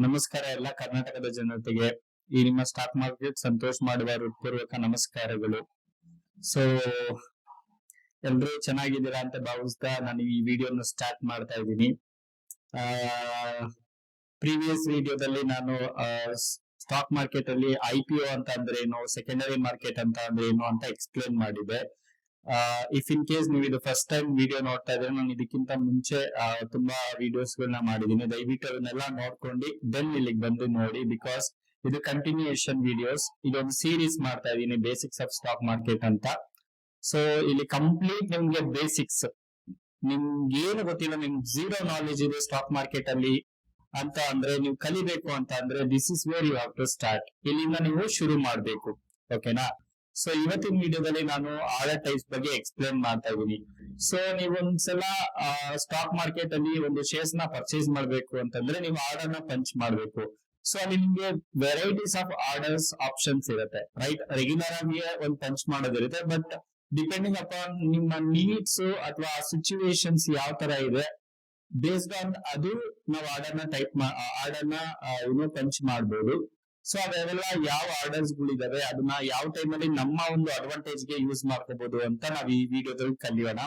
ನಮಸ್ಕಾರ ಎಲ್ಲ ಕರ್ನಾಟಕದ ಜನತೆಗೆ. ಈ ನಿಮ್ಮ ಸ್ಟಾಕ್ ಮಾರ್ಕೆಟ್ ಸಂತೋಷ್ ಮಾಡುವ ಹೃತ್ಪೂರ್ವಕ ನಮಸ್ಕಾರಗಳು. ಸೊ ಎಲ್ರೂ ಚೆನ್ನಾಗಿದ್ದೀರಾ ಅಂತ ಭಾವಿಸ್ತಾ ನಾನು ಈ ವಿಡಿಯೋನ ಸ್ಟಾರ್ಟ್ ಮಾಡ್ತಾ ಇದ್ದೀನಿ. ಪ್ರೀವಿಯಸ್ ವಿಡಿಯೋದಲ್ಲಿ ನಾನು ಸ್ಟಾಕ್ ಮಾರ್ಕೆಟ್ ಅಲ್ಲಿ IPO ಅಂತ ಅಂದ್ರೆ ಏನು, ಸೆಕೆಂಡರಿ ಮಾರ್ಕೆಟ್ ಅಂತ ಅಂದ್ರೆ ಏನು ಅಂತ ಎಕ್ಸ್ಪ್ಲೇನ್ ಮಾಡಿದೆ. ಇಫ್ ಇನ್ ಕೇಸ್ ನೀವು ಇದು ಫಸ್ಟ್ ಟೈಮ್ ವಿಡಿಯೋ ನೋಡ್ತಾ ಇದ್ರೆ, ನಾನು ಇದಕ್ಕಿಂತ ಮುಂಚೆ ತುಂಬಾ ವಿಡಿಯೋಸ್ ಗಳನ್ನ ಮಾಡಿದೀನಿ. ದಯವಿಟ್ಟು ಅದನ್ನೆಲ್ಲ ನೋಡ್ಕೊಂಡು ದೆನ್ ಇಲ್ಲಿಗೆ ಬಂದು ನೋಡಿ, ಬಿಕಾಸ್ ಇದು ಕಂಟಿನ್ಯೂಯೇಷನ್ ವಿಡಿಯೋಸ್. ಇದೊಂದು ಸೀರೀಸ್ ಮಾಡ್ತಾ ಇದೀನಿ, ಬೇಸಿಕ್ಸ್ ಆಫ್ ಸ್ಟಾಕ್ ಮಾರ್ಕೆಟ್ ಅಂತ. ಸೊ ಇಲ್ಲಿ ಕಂಪ್ಲೀಟ್ ನಿಮ್ಗೆ ಬೇಸಿಕ್ಸ್, ನಿಮ್ಗೆ ಏನು ಗೊತ್ತಿಲ್ಲ, ನಿಮ್ಗೆ ಝೀರೋ ನಾಲೆಜ್ ಇದೆ ಸ್ಟಾಕ್ ಮಾರ್ಕೆಟ್ ಅಲ್ಲಿ ಅಂತ ಅಂದ್ರೆ, ನೀವು ಕಲಿಬೇಕು ಅಂತ ಅಂದ್ರೆ this is where you have to start. ಇಲ್ಲಿಂದ ನೀವು ಶುರು ಮಾಡ್ಬೇಕು, ಓಕೆನಾ? ಸೊ ಇವತ್ತಿನ ವಿಡಿಯೋದಲ್ಲಿ ನಾನು ಆರ್ಡರ್ ಟೈಪ್ಸ್ ಬಗ್ಗೆ ಎಕ್ಸ್ಪ್ಲೇನ್ ಮಾಡ್ತಾ ಇದ್ದೀನಿ. ಸೊ ನೀವು ಒಂದ್ಸಲ ಸ್ಟಾಕ್ ಮಾರ್ಕೆಟ್ ಅಲ್ಲಿ ಒಂದು ಶೇರ್ಸ್ ನ ಪರ್ಚೇಸ್ ಮಾಡ್ಬೇಕು ಅಂತಂದ್ರೆ ನೀವು ಆರ್ಡರ್ ನ ಪಂಚ್ ಮಾಡ್ಬೇಕು. ಸೊ ಅಲ್ಲಿ ನಿಮ್ಗೆ ವೆರೈಟೀಸ್ ಆಫ್ ಆರ್ಡರ್ಸ್ ಆಪ್ಷನ್ಸ್ ಇರುತ್ತೆ, ರೈಟ್? ರೆಗ್ಯುಲರ್ ಆಗಿ ಒಂದು ಪಂಚ್ ಮಾಡೋದಿರುತ್ತೆ, ಬಟ್ ಡಿಪೆಂಡಿಂಗ್ ಅಪಾನ್ ನಿಮ್ಮ ನೀಡ್ಸ್ ಅಥವಾ ಸಿಚುವೇಶನ್ಸ್ ಯಾವ ತರ ಇದೆ, ಬೇಸ್ಡ್ ಆನ್ ಅದು ನಾವು ಆರ್ಡರ್ ನ ಪಂಚ್ ಮಾಡ್ಬೋದು. ಸೊ ಅವೆಲ್ಲ ಯಾವ ಆರ್ಡರ್ಸ್ ಗಳಿದಾವೆ, ಅದನ್ನ ಯಾವ ಟೈಮ್ ಅಲ್ಲಿ ನಮ್ಮ ಒಂದು ಅಡ್ವಾಂಟೇಜ್ ಗೆ ಯೂಸ್ ಮಾಡ್ಕೋಬಹುದು ಅಂತ ನಾವ್ ಈ ವಿಡಿಯೋದಲ್ಲಿ ಕಲಿಯೋಣ.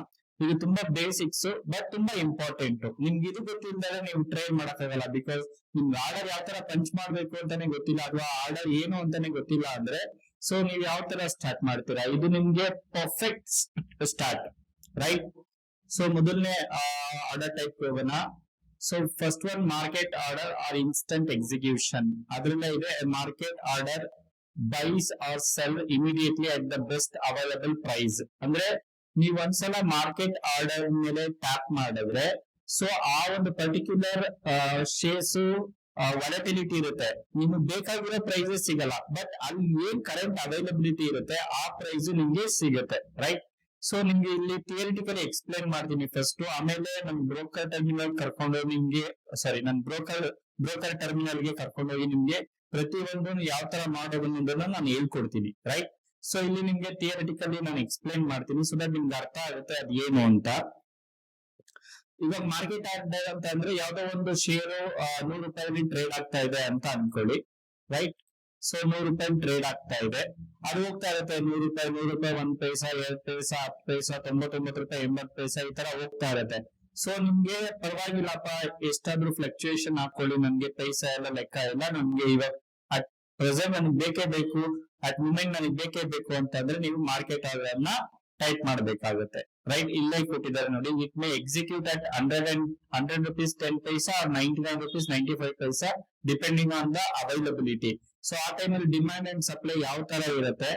ಇದು ತುಂಬಾ ಬೇಸಿಕ್ಸ್ ಬಟ್ ತುಂಬಾ ಇಂಪಾರ್ಟೆಂಟ್. ನಿಮ್ಗೆ ಇದು ಗೊತ್ತಿಲ್ಲದೆ ನೀವು ಟ್ರೈ ಮಾಡಕ್ಕಾಗಲ್ಲ, ಬಿಕಾಸ್ ನಿಮ್ಗೆ ಆರ್ಡರ್ ಯಾವ ತರ ಪಂಚ್ ಮಾಡ್ಬೇಕು ಅಂತಾನೆ ಗೊತ್ತಿಲ್ಲ, ಅಥವಾ ಆರ್ಡರ್ ಏನು ಅಂತಾನೆ ಗೊತ್ತಿಲ್ಲ ಅಂದ್ರೆ ಸೊ ನೀವು ಯಾವ ತರ ಸ್ಟಾರ್ಟ್ ಮಾಡ್ತೀರಾ? ಇದು ನಿಮ್ಗೆ ಪರ್ಫೆಕ್ಟ್ ಸ್ಟಾರ್ಟ್, ರೈಟ್? ಸೊ ಮೊದಲನೇ ಆರ್ಡರ್ ಟೈಪ್ ಹೋಗೋಣ. So first one market order or instant execution. ಅದ್ರಿಂದ ಇದೆ market order buys or sell immediately at the best available price. ಅಂದ್ರೆ ನೀವು ಒಂದ್ಸಲ ಮಾರ್ಕೆಟ್ ಆರ್ಡರ್ ಮೇಲೆ ಟ್ಯಾಪ್ ಮಾಡಿದ್ರೆ ಸೊ ಆ ಒಂದು ಪರ್ಟಿಕ್ಯುಲರ್ ಶೇರ್ಸ್ ವಾಲಟಿಲಿಟಿ ಇರುತ್ತೆ, ನಿಮ್ಗೆ ಬೇಕಾಗಿರೋ ಪ್ರೈಸಸ್ ಸಿಗಲ್ಲ, ಬಟ್ ಅಲ್ಲಿ ಏನ್ ಕರೆಂಟ್ ಅವೈಲಬಿಲಿಟಿ ಇರುತ್ತೆ ಆ ಪ್ರೈಸ್ ನಿಮ್ಗೆ ಸಿಗುತ್ತೆ, ರೈಟ್? ಸೊ ನಿಮ್ಗೆ ಇಲ್ಲಿ ಥಿಯರಿಟಿಕಲಿ ಎಕ್ಸ್ಪ್ಲೇನ್ ಮಾಡ್ತೀನಿ ಫಸ್ಟ್, ಆಮೇಲೆ ನಮ್ ಬ್ರೋಕರ್ ಟರ್ಮಿನಲ್ ಕರ್ಕೊಂಡೋಗಿ ನಿಮ್ಗೆ ನನ್ ಬ್ರೋಕರ್ ಟರ್ಮಿನಲ್ ಗೆ ಕರ್ಕೊಂಡೋಗಿ ನಿಮ್ಗೆ ಪ್ರತಿಯೊಂದು ಯಾವ ತರ ಮಾಡೋದು ಅನ್ನೋದನ್ನ ನಾನು ಹೇಳ್ಕೊಡ್ತೀನಿ, ರೈಟ್? ಸೊ ಇಲ್ಲಿ ನಿಮ್ಗೆ ಥಿಯರಿಟಿಕಲಿ ನಾನು ಎಕ್ಸ್ಪ್ಲೇನ್ ಮಾಡ್ತೀನಿ, ಸೊ ದಟ್ ನಿಮ್ಗೆ ಅರ್ಥ ಆಗುತ್ತೆ ಅದ್ ಏನು ಅಂತ. ಇವಾಗ ಮಾರ್ಕೆಟ್ ಆರ್ಡರ್ ಅಂತ ಅಂದ್ರೆ ಯಾವ್ದೋ ಒಂದು ಶೇರ್ 100 ರೂಪಾಯಿ ಟ್ರೇಡ್ ಆಗ್ತಾ ಇದೆ ಅಂತ ಅನ್ಕೊಳ್ಳಿ, ರೈಟ್? ಸೊ 100 ರೂಪಾಯಿ ಟ್ರೇಡ್ ಆಗ್ತಾ ಇದೆ, ಅದು ಹೋಗ್ತಾ ಇರುತ್ತೆ 100 ರೂಪಾಯಿ 1 ಪೈಸಾ 2 ಪೈಸಾ 10 ಪೈಸಾ 99 ರೂಪಾಯಿ 80 ಪೈಸಾ ಈ ತರ ಹೋಗ್ತಾ ಇರುತ್ತೆ. ಸೊ ನಿಮ್ಗೆ ಪರವಾಗಿಲ್ಲಪ್ಪ, ಎಷ್ಟಾದ್ರೂ ಫ್ಲಕ್ಚುಯೇಷನ್ ಹಾಕೊಳ್ಳಿ, ನನ್ಗೆ ಪೈಸಾ ಎಲ್ಲ ಲೆಕ್ಕ ಇಲ್ಲ, ನನ್ಗೆ ಇವಾಗ ಅಟ್ ಪ್ರೆಸೆಂಟ್ ನನಗೆ ಬೇಕೇ ಬೇಕು, ಅಟ್ ಮೂಮೆಂಟ್ ನನಗೆ ಬೇಕೇ ಬೇಕು ಅಂತಂದ್ರೆ ನೀವು ಮಾರ್ಕೆಟ್ ಆರ್ಡರ್ ನ ಟೈಪ್ ಮಾಡ್ಬೇಕಾಗುತ್ತೆ, ರೈಟ್? ಇಲ್ಲೇ ಕೊಟ್ಟಿದ್ದಾರೆ ನೋಡಿ, it may execute at 100 rupees 10 paisa or 99 rupees 95 paisa depending on the availability. So ಆ ಟೈಮಲ್ಲಿ ಡಿಮ್ಯಾಂಡ್ ಅಂಡ್ ಸಪ್ಲೈ ಯಾವ ತರ ಇರುತ್ತೆ,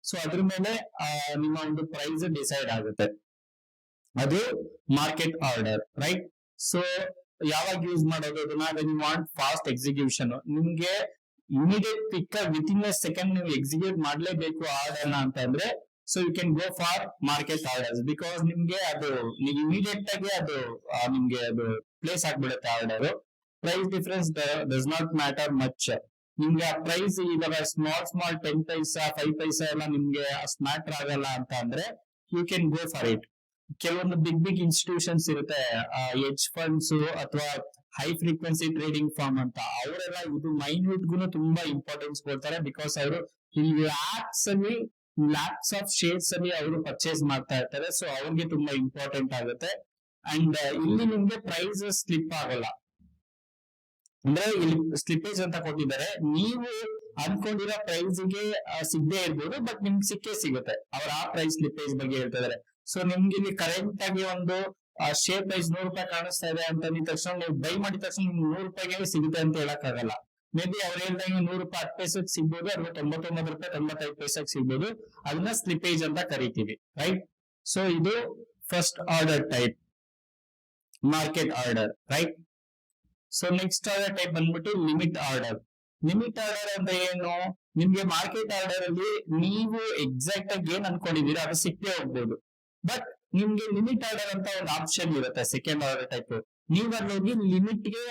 ಸೊ ಅದ್ರ ಮೇಲೆ ನಿಮ್ಮ ಒಂದು ಪ್ರೈಸ್ ಡಿಸೈಡ್ ಆಗುತ್ತೆ. ಅದು ಮಾರ್ಕೆಟ್ ಆರ್ಡರ್, ರೈಟ್? ಸೊ ಯಾವಾಗ ಯೂಸ್ ಮಾಡೋದು ಅದನ್ನ? When you want fast execution, ನಿಮ್ಗೆ immediate pick within a second ನೀವು ಎಕ್ಸಿಕ್ಯೂಟ್ ಮಾಡ್ಲೇಬೇಕು ಆರ್ಡರ್ ನ ಅಂತ ಅಂದ್ರೆ, so you can go for market orders, because ನಿಮ್ಗೆ ಅದು ನೀವು ಇಮಿಡಿಯೇಟ್ ಆಗಿ ಅದು ನಿಮ್ಗೆ ಅದು ಪ್ಲೇಸ್ ಆಗ್ಬಿಡುತ್ತೆ order. Price difference does not matter much. ನಿಮ್ಗೆ ಆ ಪ್ರೈಸ್ ಇವಾಗ ಸ್ಮಾಲ್ 10 ಪೈಸಾ 5 ಪೈಸಾ ಎಲ್ಲ ನಿಮ್ಗೆ ಅಷ್ಟು ಮ್ಯಾಟರ್ ಆಗಲ್ಲ ಅಂತ ಅಂದ್ರೆ you can go for it. ಕೆಲವೊಂದು ಬಿಗ್ ಇನ್ಸ್ಟಿಟ್ಯೂಷನ್ಸ್ ಇರುತ್ತೆ, ಹೆಡ್ಜ್ ಫಂಡ್ಸ್ ಅಥವಾ ಹೈ ಫ್ರೀಕ್ವೆನ್ಸಿ ಟ್ರೇಡಿಂಗ್ ಫಾರ್ಮ್ ಅಂತ, ಅವರೆಲ್ಲ ಇದು ಮೈನ್ಯೂಟ್ ಗುನು ತುಂಬಾ ಇಂಪಾರ್ಟೆನ್ಸ್ ಕೊಡ್ತಾರೆ, ಬಿಕಾಸ್ ಅವರು ಇಲ್ಲಿ ಲ್ಯಾಕ್ಸ್ ಆಫ್ ಶೇರ್ಸ್ ಅಲ್ಲಿ ಅವರು ಪರ್ಚೇಸ್ ಮಾಡ್ತಾ ಇರ್ತಾರೆ. ಸೊ ಅವ್ರಿಗೆ ತುಂಬಾ ಇಂಪಾರ್ಟೆಂಟ್ ಆಗುತ್ತೆ. ಅಂಡ್ ಇಲ್ಲಿ ನಿಮ್ಗೆ ಪ್ರೈಸ್ ಸ್ಲಿಪ್ ಆಗಲ್ಲ, ಅಂದ್ರೆ ಇಲ್ಲಿ ಸ್ಲಿಪೇಜ್ ಅಂತ ಕೊಟ್ಟಿದ್ದಾರೆ. ನೀವು ಅನ್ಕೊಂಡಿರೋ ಪ್ರೈಸ್ ಗೆ ಸಿಗದೆ ಇರ್ಬೋದು, ಬಟ್ ನಿಮ್ಗೆ ಸಿಗುತ್ತೆ. ಅವ್ರ ಆ ಪ್ರೈಸ್ ಸ್ಲಿಪೇಜ್ ಬಗ್ಗೆ ಹೇಳ್ತಾ ಇದಾರೆ. ಸೊ ನಿಮ್ಗೆ ಇಲ್ಲಿ ಕರೆಂಟ್ ಆಗಿ ಒಂದು ಶೇರ್ ಪ್ರೈಸ್ 100 ರೂಪಾಯಿ ಕಾಣಿಸ್ತಾ ಇದೆ ಅಂತ ಅಂದಿದ ತಕ್ಷಣ ನೀವು ಬೈ ಮಾಡಿದ ತಕ್ಷಣ 100 ರೂಪಾಯಿಗೆ ಸಿಗುತ್ತೆ ಅಂತ ಹೇಳಕ್ ಆಗಲ್ಲ. ಮೇ ಬಿ ಅವ್ರು ಹೇಳ್ದಂಗೆ 100 ರೂಪಾಯಿ 10 ಪೈಸೆಗೆ ಸಿಗ್ಬೋದು, ಅಥವಾ 99 ರೂಪಾಯಿ 95 ಪೈಸೆಗೆ ಸಿಗ್ಬೋದು. ಅದನ್ನ ಸ್ಲಿಪೇಜ್ ಅಂತ ಕರಿತೀವಿ, ರೈಟ್? ಸೊ ಇದು first order type, market order, right? So next order type ಬಂದ್ಬಿಟ್ಟು ಲಿಮಿಟ್ ಆರ್ಡರ್. ಲಿಮಿಟ್ ಆರ್ಡರ್ ಅಂತ ಏನು? ನಿಮ್ಗೆ ಮಾರ್ಕೆಟ್ ಆರ್ಡರ್ ಅಲ್ಲಿ ನೀವು ಎಕ್ಸಾಕ್ಟ್ ಆಗಿ ಏನ್ ಅನ್ಕೊಂಡಿದೀರಾ ಅದು ಸಿಕ್ಕೇ ಹೋಗ್ಬೋದು, ಬಟ್ ನಿಮ್ಗೆ ಲಿಮಿಟ್ ಆರ್ಡರ್ ಅಂತ ಒಂದು ಆಪ್ಷನ್ ಇರುತ್ತೆ, ಸೆಕೆಂಡ್ ಆರ್ಡರ್ ಟೈಪ್. ನೀವು ಅಲ್ಲೋಗಿ ಲಿಮಿಟ್ ಗೆ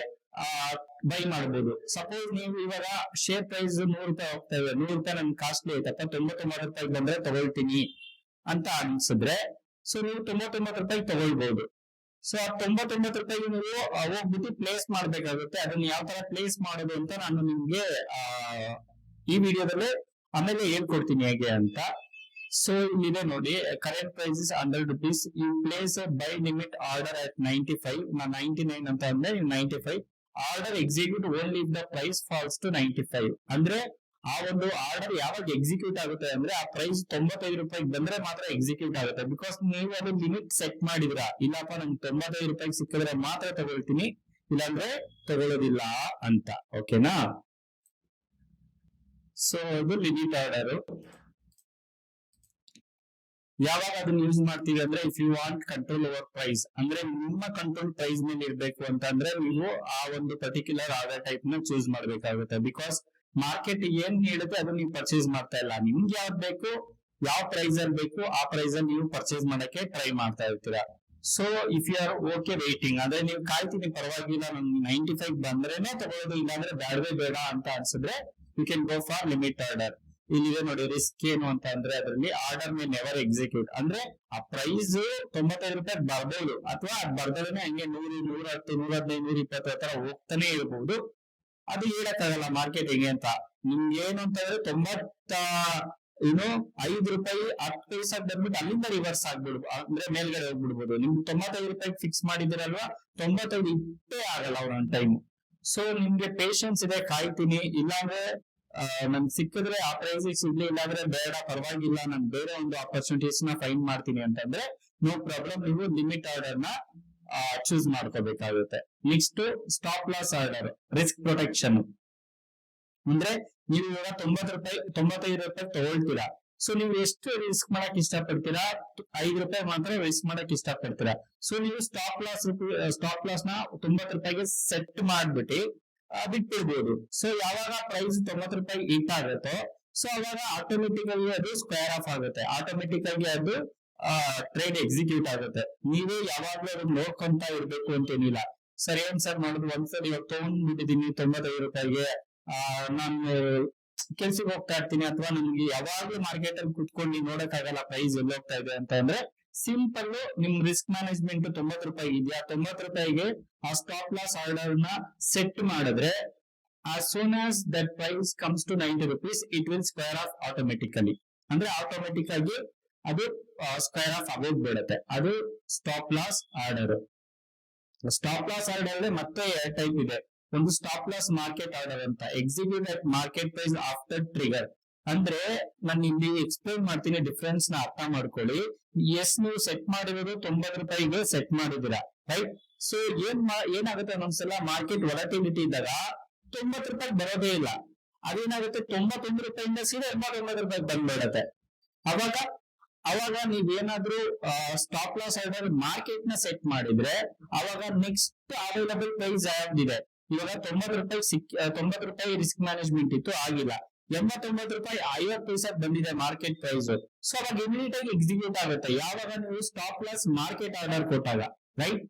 ಬೈ ಮಾಡ್ಬೋದು. ಸಪೋಸ್ ನೀವು ಇವಾಗ ಶೇರ್ ಪ್ರೈಸ್ 100 ರೂಪಾಯಿ ಹೋಗ್ತಾ ಇದೆ, 100 ರೂಪಾಯಿ ನನ್ಗೆ ಕಾಸ್ಟ್ಲಿ ಐತಪ್ಪ, 99 ರೂಪಾಯಿ ಬಂದ್ರೆ ತಗೊಳ್ತೀನಿ ಅಂತ ಅನ್ಸಿದ್ರೆ ಸೊ ನೀವು 99 ರೂಪಾಯಿ ತಗೊಳ್ಬಹುದು. ಸೊ ಆ 99 ರೂಪಾಯಿಗೆ ನೀವು ಹೋಗ್ಬಿಟ್ಟು ಪ್ಲೇಸ್ ಮಾಡ್ಬೇಕಾಗುತ್ತೆ. ಅದನ್ನ ಯಾವ ತರ ಪ್ಲೇಸ್ ಮಾಡೋದು ಅಂತ ನಾನು ನಿಮ್ಗೆ ಈ ವಿಡಿಯೋದಲ್ಲಿ ಆಮೇಲೆ ಹೇಳ್ಕೊಡ್ತೀನಿ ಹೇಗೆ ಅಂತ. ಸೊ ಇಲ್ಲಿದೆ ನೋಡಿ, current price is 100 rupees. You place buy limit order at 95. ನಾ 99 ಅಂತ ಅಂದ್ರೆ 95. Order execute only if the price falls to 95. ಅಂದ್ರೆ ಆ ಒಂದು ಆರ್ಡರ್ ಯಾವಾಗ ಎಕ್ಸಿಕ್ಯೂಟ್ ಆಗುತ್ತೆ ಅಂದ್ರೆ ಆ ಪ್ರೈಸ್ 95 ರೂಪಾಯಿಗೆ ಬಂದ್ರೆ ಮಾತ್ರ ಎಕ್ಸಿಕ್ಯೂಟ್ ಆಗುತ್ತೆ. ಬಿಕಾಸ್ ನೀವು ಅದು ಲಿಮಿಟ್ ಸೆಟ್ ಮಾಡಿದ್ರ, ಇಲ್ಲಪ್ಪ ನಂಗೆ 95 ರೂಪಾಯಿಗೆ ಸಿಕ್ಕಿದ್ರೆ ಮಾತ್ರ ತಗೊಳ್ತೀನಿ, ಇಲ್ಲಾಂದ್ರೆ ತಗೊಳ್ಳೋದಿಲ್ಲ ಅಂತ. ಓಕೆನಾ? ಸೊ ಅದು ಲಿಮಿಟ್ ಆರ್ಡರ್. ಯಾವಾಗ ಅದನ್ನ ಯೂಸ್ ಮಾಡ್ತೀವಿ ಅಂದ್ರೆ, if you want control over price, ಅಂದ್ರೆ ನಿಮ್ಮ ಕಂಟ್ರೋಲ್ ಪ್ರೈಸ್ ಮೇಲೆ ಇರ್ಬೇಕು ಅಂತ ಅಂದ್ರೆ ನೀವು ಆ ಒಂದು ಪರ್ಟಿಕ್ಯುಲರ್ ಆರ್ಡರ್ ಟೈಪ್ ನ ಚೂಸ್ ಮಾಡ್ಬೇಕಾಗುತ್ತೆ. ಬಿಕಾಸ್ ಮಾರ್ಕೆಟ್ ಏನ್ ಹೇಳುತ್ತೆ ಅದನ್ನ ನೀವು ಪರ್ಚೇಸ್ ಮಾಡ್ತಾ ಇಲ್ಲ. ನಿಮ್ಗೆ ಯಾವ್ದು ಬೇಕು, ಯಾವ ಪ್ರೈಸ್ ಅಲ್ಲಿ ಬೇಕು ಆ ಪ್ರೈಸ್ ಅಲ್ಲಿ ನೀವು ಪರ್ಚೇಸ್ ಮಾಡಕ್ಕೆ ಟ್ರೈ ಮಾಡ್ತಾ ಇರ್ತೀರಾ. So if you are okay waiting, ಅಂದ್ರೆ ನೀವು ಕಾಯ್ತೀನಿ ಪರವಾಗಿಲ್ಲ ನನ್ಗೆ 95 ಬಂದ್ರೇನೆ ತಗೊಳ್ಳೋದು, ಇಲ್ಲಾಂದ್ರೆ ಬೇಡವೇ ಬೇಡ ಅಂತ ಅನ್ಸಿದ್ರೆ you can go for limit order. ಇಲ್ಲಿದೆ ನೋಡಿ, ರಿಸ್ಕ್ ಏನು ಅಂತ ಅಂದ್ರೆ ಅದರಲ್ಲಿ ಆರ್ಡರ್ ಮೇ ನೆವರ್ ಎಕ್ಸಿಕ್ಯೂಟ್. ಅಂದ್ರೆ ಆ ಪ್ರೈಸ್ 95 ರೂಪಾಯಿ ಬರ್ಬೋದು, ಅಥವಾ ಅದ್ ಬರ್ದಲೇನೆ ಹಂಗೆ 100, 110, 115, 120 ಹತ್ರ ಹೋಗ್ತಾನೆ ಇರಬಹುದು. ಅದು ಹೇಳಕ್ಕಾಗಲ್ಲ ಮಾರ್ಕೆಟ್ ಹೆಂಗೆ ಅಂತ. ನಿಮ್ಗೆ ಏನು ಅಂತಂದ್ರೆ 5 ರೂಪಾಯಿ 10 ಪೈಸೆ ಬಂದ್ಬಿಟ್ಟು ಅಲ್ಲಿಂದ ರಿವರ್ಸ್ ಆಗ್ಬಿಡ್ಬೋದು, ಅಂದ್ರೆ ಮೇಲ್ಗಡೆ ಹೋಗ್ಬಿಡ್ಬೋದು. ನಿಮ್ಗೆ 95 ರೂಪಾಯಿ ಫಿಕ್ಸ್ ಮಾಡಿದಿರಲ್ವಾ, 95 ಇಟ್ಟೇ ಆಗಲ್ಲ ಒಂದೊಂದ್ ಟೈಮ್. ಸೊ ನಿಮ್ಗೆ ಪೇಶನ್ಸ್ ಇದೆ, ಕಾಯ್ತೀನಿ, ಇಲ್ಲಾಂದ್ರೆ ನನ್ ಸಿಕ್ಕಿದ್ರೆ ಆ ಪ್ರೈಸ್ ಸಿಗ್ಲಿ, ಇಲ್ಲಾಂದ್ರೆ ಬೇಡ ಪರವಾಗಿಲ್ಲ ನಾನು ಬೇರೆ ಒಂದು ಆಪರ್ಚುನಿಟೀಸ್ ನ ಫೈಂಡ್ ಮಾಡ್ತೀನಿ ಅಂತಂದ್ರೆ ನೋ ಪ್ರಾಬ್ಲಮ್, ನೀವು ಲಿಮಿಟ್ ಆರ್ಡರ್ ನ ಚೂಸ್ ಮಾಡ್ಕೋಬೇಕಾಗುತ್ತೆ. Next stop loss order, risk protection. ಅಂದ್ರೆ ನೀವು ಇವಾಗ 95 ರೂಪಾಯಿ ತಗೊಳ್ತೀರಾ. ಸೊ ನೀವು ಎಷ್ಟು ರಿಸ್ಕ್ ಮಾಡಕ್ ಇಷ್ಟಪಡ್ತೀರಾ, 5 ರೂಪಾಯಿ ಮಾತ್ರ ರಿಸ್ಕ್ ಮಾಡಕ್ ಇಷ್ಟಪಡ್ತೀರಾ. ಸೊ ನೀವು ಸ್ಟಾಪ್ ಲಾಸ್ ನ 90 ರೂಪಾಯಿಗೆ ಸೆಟ್ ಮಾಡ್ಬಿಟ್ಟು ಬಿಟ್ಬಿಡ್ಬೋದು. ಸೊ ಯಾವಾಗ ಪ್ರೈಸ್ 90 ರೂಪಾಯಿ ಹಿಟ್ ಆಗುತ್ತೋ ಸೊ ಅವಾಗ ಆಟೋಮೆಟಿಕ್ ಆಗಿ ಅದು ಸ್ಕ್ವೇರ್ ಆಫ್ ಆಗುತ್ತೆ, ಆಟೋಮೆಟಿಕ್ ಆಗಿ ಅದು ಟ್ರೇಡ್ ಎಕ್ಸಿಕ್ಯೂಟ್ ಆಗುತ್ತೆ. ನೀವೇ ಯಾವಾಗ್ಲೂ ಅದನ್ನ ನೋಡ್ಕೊಂತ ಇರ್ಬೇಕು ಅಂತೇನಿಲ್ಲ. ಸರ್ ಏನ್ ಸರ್ ಮಾಡುದು, ಒಂದ್ಸರಿ ಇವಾಗ ತಗೊಂಡ್ಬಿಟ್ಟಿದೀನಿ 95 ರೂಪಾಯಿಗೆ, ನಾನು ಕೆಲ್ಸಕ್ಕೆ ಹೋಗ್ತಾ ಇರ್ತೀನಿ, ಅಥವಾ ನಮ್ಗೆ ಯಾವಾಗ್ಲೂ ಮಾರ್ಕೆಟ್ ಅಲ್ಲಿ ಕುತ್ಕೊಂಡು ನೋಡಕ್ಕಾಗಲ್ಲ ಪ್ರೈಸ್ ಎಲ್ಲಿ ಹೋಗ್ತಾ ಇದೆ ಅಂತ ಅಂದ್ರೆ ಸಿಂಪಲ್ ನಿಮ್ ರಿಸ್ಕ್ ಮ್ಯಾನೇಜ್ಮೆಂಟ್ 90 ರೂಪಾಯಿ ಇದೆಯಾ, 90 ರೂಪಾಯಿಗೆ ಆ ಸ್ಟಾಪ್ ಲಾಸ್ ಆರ್ಡರ್ ನ ಸೆಟ್ ಮಾಡಿದ್ರೆ as soon as that price comes to 90 rupees it will square off automatically. ಅಂದ್ರೆ ಆಟೋಮೆಟಿಕ್ ಆಗಿ ಅದು ಸ್ಕ್ವೇರ್ ಆಫ್ ಆಗೋಗ್ಬಿಡುತ್ತೆ. ಅದು stop loss order. Stop loss order ಮತ್ತೆ 2 ಟೈಪ್ ಇದೆ. ಒಂದು ಸ್ಟಾಪ್ ಲಾಸ್ ಮಾರ್ಕೆಟ್ ಆರ್ಡರ್ ಅಂತ, execute at market price after trigger. ಅಂದ್ರೆ ನಾನು ಇಲ್ಲಿ ಎಕ್ಸ್ಪ್ಲೈನ್ ಮಾಡ್ತೀನಿ, ಡಿಫ್ರೆನ್ಸ್ ನ ಅರ್ಥ ಮಾಡ್ಕೊಳ್ಳಿ. ನೀವು ಸೆಟ್ ಮಾಡಿರೋದು 90 ರೂಪಾಯಿಗೆ ಸೆಟ್ ಮಾಡಿದಿರಾ, ರೈಟ್? ಸೊ ಏನಾಗುತ್ತೆ, ಒಂದೊಂದ್ಸಲ ಮಾರ್ಕೆಟ್ ವೊಲಟಿಲಿಟಿ ಇದ್ದಾಗ 90 ರೂಪಾಯಿ ಬರೋದೇ ಇಲ್ಲ. ಅದೇನಾಗುತ್ತೆ, 91 ರೂಪಾಯಿಂದ ಸೀದಾ 89 ರೂಪಾಯಿ ಬಂದ್ಬಿಡತ್ತೆ. ಅವಾಗ ನೀವೇನಾದ್ರೂ ಸ್ಟಾಪ್ ಲಾಸ್ ಆರ್ಡರ್ ಮಾರ್ಕೆಟ್ ನ ಸೆಟ್ ಮಾಡಿದ್ರೆ ಅವಾಗ ನೆಕ್ಸ್ಟ್ ಅವೈಲಬಲ್ ಪ್ರೈಸ್ ಯಾವ್ದಿದೆ, ಇವಾಗ 90 ರೂಪಾಯಿ ರಿಸ್ಕ್ ಮ್ಯಾನೇಜ್ಮೆಂಟ್ ಇತ್ತು, ಆಗಿಲ್ಲ. 89 ರೂಪಾಯಿ 50 ಪೈಸೆ ಬಂದಿದೆ ಮಾರ್ಕೆಟ್ ಪ್ರೈಸ್. ಸೊ ಅವಾಗ ಇಮಿಡಿಯೇಟ್ ಆಗಿ ಎಕ್ಸಿಕ್ಯೂಟ್ ಆಗುತ್ತೆ ಯಾವಾಗ ನೀವು ಸ್ಟಾಪ್ ಲಾಸ್ ಮಾರ್ಕೆಟ್ ಆರ್ಡರ್ ಕೊಟ್ಟಾಗ, right?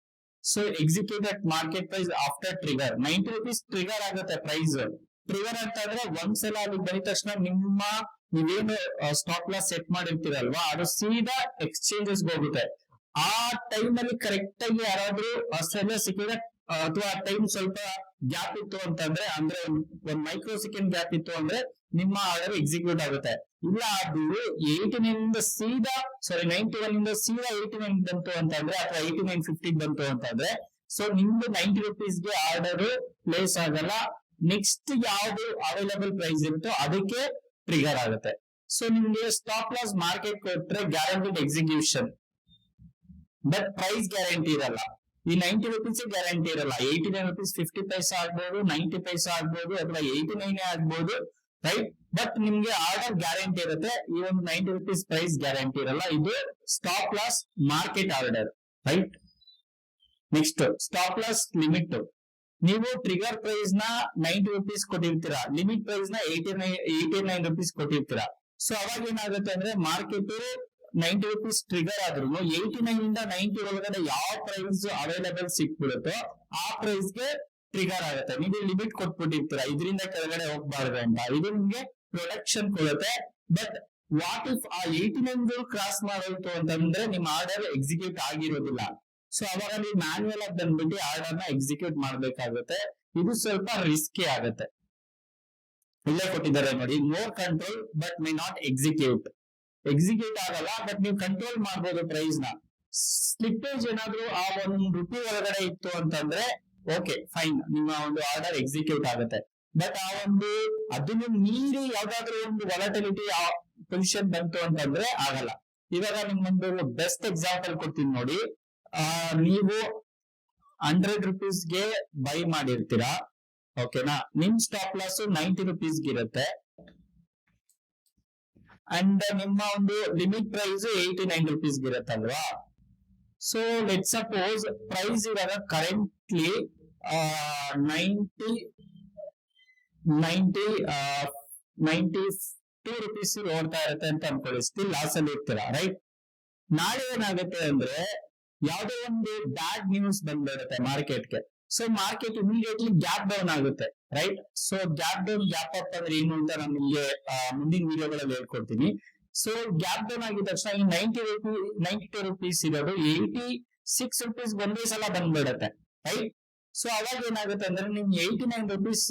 So execute at market price after trigger. 90 rupees trigger ಆಗುತ್ತೆ ಪ್ರೈಸ್. ಟ್ರಿಗರ್ ಅಂತ ಅಂದ್ರೆ ಒಂದ್ಸಲ ಅಲ್ಲಿ ಬಂದ ತಕ್ಷಣ ನೀವೇನು ಸ್ಟಾಪ್ ಲಾಸ್ ಸೆಟ್ ಮಾಡಿರ್ತೀರಲ್ವಾ ಅದು ಸೀದಾ ಎಕ್ಸ್ಚೇಂಜಸ್ ಹೋಗುತ್ತೆ. ಆ ಟೈಮ್ ಅಲ್ಲಿ ಕರೆಕ್ಟ್ ಆಗಿ ಯಾರಾದ್ರೂ ಆಸ್ಟ್ರೇಲಿಯಾ ಸಿಕ್ಕಿದ್ರೆ ಅಥವಾ ಟೈಮ್ ಸ್ವಲ್ಪ ಗ್ಯಾಪ್ ಇತ್ತು ಅಂತಂದ್ರೆ, ಅಂದ್ರೆ ಒಂದ್ ಮೈಕ್ರೋ ಸೆಕೆಂಡ್ ಗ್ಯಾಪ್ ಇತ್ತು ಅಂದ್ರೆ ನಿಮ್ಮ ಆರ್ಡರ್ ಎಕ್ಸಿಕ್ಯೂಟ್ ಆಗುತ್ತೆ. ಇಲ್ಲ ಅದು 91 ಇಂದ ಸೀದಾ 89 ಬಂತು ಅಂತಂದ್ರೆ, ಅಥವಾ 89.50 ಬಂತು ಅಂತಂದ್ರೆ, ಸೊ ನಿಮ್ದು 90 ರೂಪೀಸ್ಗೆ ಆರ್ಡರ್ ಪ್ಲೇಸ್ ಆಗಲ್ಲ. ನೆಕ್ಸ್ಟ್ ಯಾವ್ದು ಅವೈಲಬಲ್ ಪ್ರೈಸ್ ಇರುತ್ತೋ ಅದಕ್ಕೆ ಟ್ರಿಗರ್ ಆಗುತ್ತೆ. ಸೊ ನಿಮ್ಗೆ ಸ್ಟಾಪ್ ಲಾಸ್ ಮಾರ್ಕೆಟ್ ಕೊಟ್ರೆ guaranteed execution, but price guarantee ಇರಲ್ಲ. ಈ 90 ರೂಪೀಸ್ ಗ್ಯಾರಂಟಿ ಇರಲ್ಲ. 89 ರೂಪೀಸ್ 50 ಪೈಸೆ ಆಗ್ಬೋದು, 90 ಪೈಸೆ ಆಗ್ಬೋದು, ಅಥವಾ 89 ಆಗ್ಬೋದು, ರೈಟ್? ಬಟ್ ನಿಮ್ಗೆ ಆರ್ಡರ್ ಗ್ಯಾರಂಟಿ ಇರುತ್ತೆ. ಈ ಒಂದು 90 ರೂಪೀಸ್ ಪ್ರೈಸ್ ಗ್ಯಾರಂಟಿ ಇರಲ್ಲ. ಇದು stop loss market order, right? Next stop loss limit. ನೀವು ಟ್ರಿಗರ್ ಪ್ರೈಸ್ ನ 90 ರೂಪೀಸ್ ಕೊಟ್ಟಿರ್ತೀರಾ, ಲಿಮಿಟ್ ಪ್ರೈಸ್ ನ 89 ರೂಪೀಸ್ ಕೊಟ್ಟಿರ್ತೀರಾ. ಸೊ ಅವಾಗ ಏನಾಗುತ್ತೆ ಅಂದ್ರೆ ಮಾರ್ಕೆಟ್ 90 ರೂಪೀಸ್ ಟ್ರಿಗರ್ ಆದ್ರೂ 89 ಇಂದ 90 ಒಳಗಡೆ ಯಾವ ಪ್ರೈಸ್ ಅವೈಲಬಲ್ ಸಿಕ್ಬಿಡುತ್ತೋ ಆ ಪ್ರೈಸ್ ಗೆ ಟ್ರಿಗರ್ ಆಗುತ್ತೆ. ನೀವು ಲಿಮಿಟ್ ಕೊಟ್ಬಿಟ್ಟಿರ್ತೀರಾ ಇದರಿಂದ ಕೆಳಗಡೆ ಹೋಗ್ಬಾರ್ದು ಅಂತ, ಇದು ನಿಮ್ಗೆ ಪ್ರೊಟೆಕ್ಷನ್ ಕೊಡುತ್ತೆ. ಬಟ್ ವಾಟ್ ಇಫ್ ಆ 89 ಕ್ರಾಸ್ ಮಾಡೋಯ್ತು ಅಂತಂದ್ರೆ ನಿಮ್ಮ ಆರ್ಡರ್ ಎಕ್ಸಿಕ್ಯೂಟ್ ಆಗಿರೋದಿಲ್ಲ. ಸೊ ಅವಾಗ ನೀವು ಮ್ಯಾನ್ಯುಯಲ್ ಆಗಿ ಬಂದ್ಬಿಟ್ಟು ಆರ್ಡರ್ ನ ಎಕ್ಸಿಕ್ಯೂಟ್ ಮಾಡ್ಬೇಕಾಗುತ್ತೆ. ಇದು ಸ್ವಲ್ಪ ರಿಸ್ಕಿ ಆಗುತ್ತೆ. ಇಲ್ಲೇ ಕೊಟ್ಟಿದ್ದಾರೆ ನೋಡಿ, more control but may not execute ಆಗಲ್ಲ, ಬಟ್ ನೀವು ಕಂಟ್ರೋಲ್ ಮಾಡ್ಬೋದು ಪ್ರೈಸ್ ನ. ಸ್ಲಿಪ್ಪೇಜ್ ಏನಾದ್ರು ಆ ₹1 ಒಳಗಡೆ ಇತ್ತು ಅಂತಂದ್ರೆ ಓಕೆ ಫೈನ್, ನಿಮ್ಮ ಒಂದು ಆರ್ಡರ್ ಎಕ್ಸಿಕ್ಯೂಟ್ ಆಗುತ್ತೆ. ಬಟ್ ಆ ಒಂದು ಅದನ್ನು ಮೀರಿ ಯಾವ್ದಾದ್ರು ಒಂದು ವಾಲಟಿಲಿಟಿ ಪೊಸಿಷನ್ ಬಂತು ಅಂತಂದ್ರೆ ಆಗಲ್ಲ. ಇವಾಗ ನಿಮ್ಮೊಂದು ಬೆಸ್ಟ್ ಎಕ್ಸಾಂಪಲ್ ಕೊಡ್ತೀನಿ ನೋಡಿ. ನೀವು ₹100 ಬೈ ಮಾಡಿರ್ತೀರಾ, ಓಕೆನಾ? ನಿಮ್ ಸ್ಟಾಪ್ ಲಾಸ್ ₹90 ಇರುತ್ತೆ ಅಂಡ್ ನಿಮ್ಮ ಒಂದು ಲಿಮಿಟ್ ಪ್ರೈಸ್ ₹89 ಇರುತ್ತಲ್ವಾ. ಸೊ ಲೆಟ್ ಸಪೋಸ್ ಪ್ರೈಸ್ ಇವಾಗ ಕರೆಂಟ್ಲಿ ₹92 ಓಡ್ತಾ ಇರುತ್ತೆ ಅಂತ ಅನ್ಕೊಳ್ಳಿ. ಸ್ಟಿಲ್ ಲಾಸ್ ಅಲ್ಲಿ ಇರ್ತೀರಾ, ರೈಟ್? ನಾಳೆ ಏನಾಗುತ್ತೆ ಅಂದ್ರೆ ಯಾವ್ದೋ ಒಂದು ಬ್ಯಾಡ್ ನ್ಯೂಸ್ ಬಂದ್ಬಿಡುತ್ತೆ ಮಾರ್ಕೆಟ್ಗೆ. So market immediately gap down ಆಗುತ್ತೆ, right? So gap down, gap up ಅಂದ್ರೆ ಏನು ಅಂತ ನಾನು ನಿಮ್ಗೆ ಮುಂದಿನ ವಿಡಿಯೋಗಳಲ್ಲಿ ಹೇಳ್ಕೊಡ್ತೀನಿ. ಸೊ ಗ್ಯಾಪ್ ಡೌನ್ ಆಗಿದ ತಕ್ಷಣ ಈ ₹92 ಇರೋದು ₹86 ಒಂದೇ ಸಲ ಬಂದ್ಬಿಡುತ್ತೆ, ರೈಟ್? ಸೊ ಅವಾಗ ಏನಾಗುತ್ತೆ ಅಂದ್ರೆ ನಿಮ್ಗೆ ₹89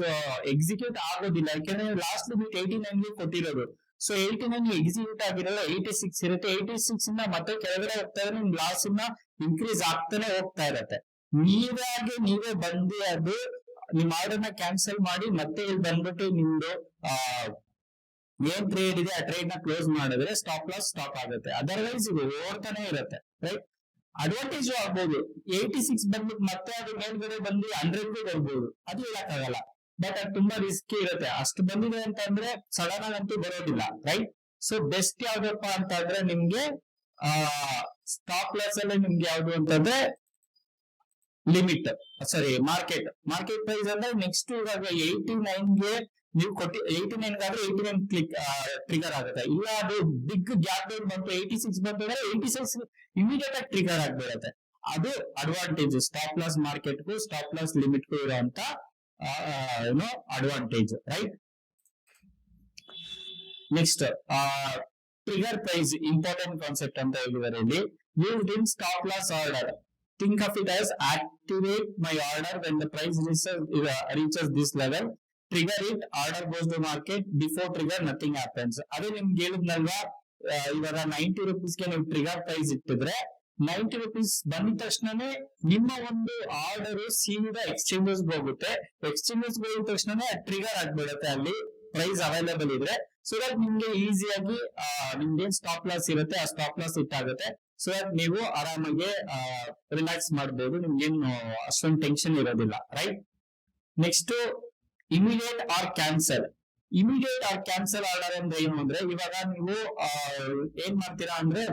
ಎಕ್ಸಿಕ್ಯೂಟ್ ಆಗೋದಿಲ್ಲ, ಯಾಕಂದ್ರೆ ಲಾಸ್ಟ್ ಲಿಮಿಟ್ 89 ಕೊಟ್ಟಿರೋದು. ಸೊ 89 ಎಕ್ಸಿಕ್ಯೂಟ್ ಆಗಿರಲ್ಲ, 86 ಇರುತ್ತೆ. 86 ಇಂದ ಮತ್ತೆ ಕೆಳಗಡೆ ಹೋಗ್ತಾ ಇದ್ರೆ ನಿಮ್ ಲಾಸ್ ಇನ್ನ ಇನ್ಕ್ರೀಸ್ ಆಗ್ತಾನೆ ಹೋಗ್ತಾ ಇರತ್ತೆ. ನೀವೇ ಬಂದು ಅದು ನಿಮ್ ಆರ್ಡರ್ ನ ಕ್ಯಾನ್ಸಲ್ ಮಾಡಿ ಮತ್ತೆ ಇಲ್ಲಿ ಬಂದ್ಬಿಟ್ಟು ನಿಮ್ದು ಏನ್ ಟ್ರೇಡ್ ಇದೆ ಆ ಟ್ರೇಡ್ ನ ಕ್ಲೋಸ್ ಮಾಡಿದ್ರೆ ಸ್ಟಾಪ್ ಲಾಸ್ ಸ್ಟಾಪ್ ಆಗುತ್ತೆ. ಅದರ್ವೈಸ್ ಇದು ಓಡ್ತಾನೆ ಇರುತ್ತೆ, ರೈಟ್? ಅಡ್ವಾಂಟೇಜ್ ಆಗ್ಬೋದು, 86 ಬಂದ್ಬಿಟ್ಟು ಮತ್ತೆ ಅದು ಮೇಲ್ಗಡೆ ಬಂದು 100 ಬರ್ಬೋದು, ಅದು ಹೇಳಕ್ಕಾಗಲ್ಲ. ಬಟ್ ಅದು ತುಂಬಾ ರಿಸ್ಕಿ ಇರುತ್ತೆ. ಅಷ್ಟು ಬಂದಿದೆ ಅಂತಂದ್ರೆ ಸಡನ್ ಆಗಂತೂ ಬರೋದಿಲ್ಲ, ರೈಟ್? ಸೊ ಬೆಸ್ಟ್ ಯಾವ್ದಪ್ಪ ಅಂತಂದ್ರೆ ನಿಮ್ಗೆ ಸ್ಟಾಪ್ ಲಾಸ್ ಅಲ್ಲಿ ನಿಮ್ಗೆ ಯಾವ್ದು ಅಂತಂದ್ರೆ ಲಿಮಿಟ್, ಮಾರ್ಕೆಟ್ ಪ್ರೈಸ್ ಅಂದ್ರೆ ನೆಕ್ಸ್ಟ್ ಇವಾಗ 89 ನೀವು 89 ಗಾದ್ರೆ 89 ಟ್ರಿಗರ್ ಆಗುತ್ತೆ. ಇಲ್ಲ ಅದು ಬಿಗ್ ಗ್ಯಾಪ್ ಡೌನ್ ಬಂತು 86 ಬಂತು ಅಂದ್ರೆ 86 ಇಮಿಡಿಯೇಟ್ ಆಗಿ ಟ್ರಿಗರ್ ಆಗ್ಬಿಡುತ್ತೆ. ಅದು ಅಡ್ವಾಂಟೇಜ್ ಸ್ಟಾಪ್ ಲಾಸ್ ಮಾರ್ಕೆಟ್ಗೂ ಸ್ಟಾಪ್ ಲಾಸ್ ಲಿಮಿಟ್ಗೂ ಇರುವಂತ advantage, right? Next trigger price important concept ಅಂತ ಹೇಳಿದ್ದಾರೆ ಇಲ್ಲಿ. Used in stop loss order, think of it as activate my order when the price reaches this level, trigger it, order goes to market, before trigger nothing happens. ಅದೇ ನಿಮ್ಗೆ ಹೇಳಿದ್ನಲ್ವಾ, ಇವಾಗ ₹90 ನೀವು trigger price ಇಟ್ಟಿದ್ರೆ ₹90 ಬಂದ ತಕ್ಷಣನೇ ನಿಮ್ಮ ಒಂದು ಆರ್ಡರ್ ಸೀದಾ exchanges ಹೋಗುತ್ತೆ. ಎಕ್ಸ್ಚೇಂಜಸ್ ಹೋಗಿದ ತಕ್ಷಣನೇ ಟ್ರಿಗರ್ ಆಗ್ಬಿಡುತ್ತೆ ಅಲ್ಲಿ ಪ್ರೈಸ್ ಅವೈಲೇಬಲ್ ಇದ್ರೆ. ಸೊ ದಟ್ ನಿಮ್ಗೆ ಈಸಿಯಾಗಿ ನಿಮ್ಗೆ ಸ್ಟಾಪ್ ಲಾಸ್ ಇರುತ್ತೆ, ಆ ಸ್ಟಾಪ್ ಲಾಸ್ ಇಟ್ಟಾಗುತ್ತೆ. ಸೊ ದಟ್ ನೀವು ಆರಾಮಾಗಿ ರಿಲ್ಯಾಕ್ಸ್ ಮಾಡಬಹುದು, ನಿಮ್ಗೇನು ಅಷ್ಟೊಂದು ಟೆನ್ಷನ್ ಇರೋದಿಲ್ಲ, right? Next immediate or cancel order ಅಂದ್ರೆ ಏನು ಅಂದ್ರೆ, ಇವಾಗ ನೀವು ಏನ್ ಮಾಡ್ತೀರಾ ಅಂದ್ರೆ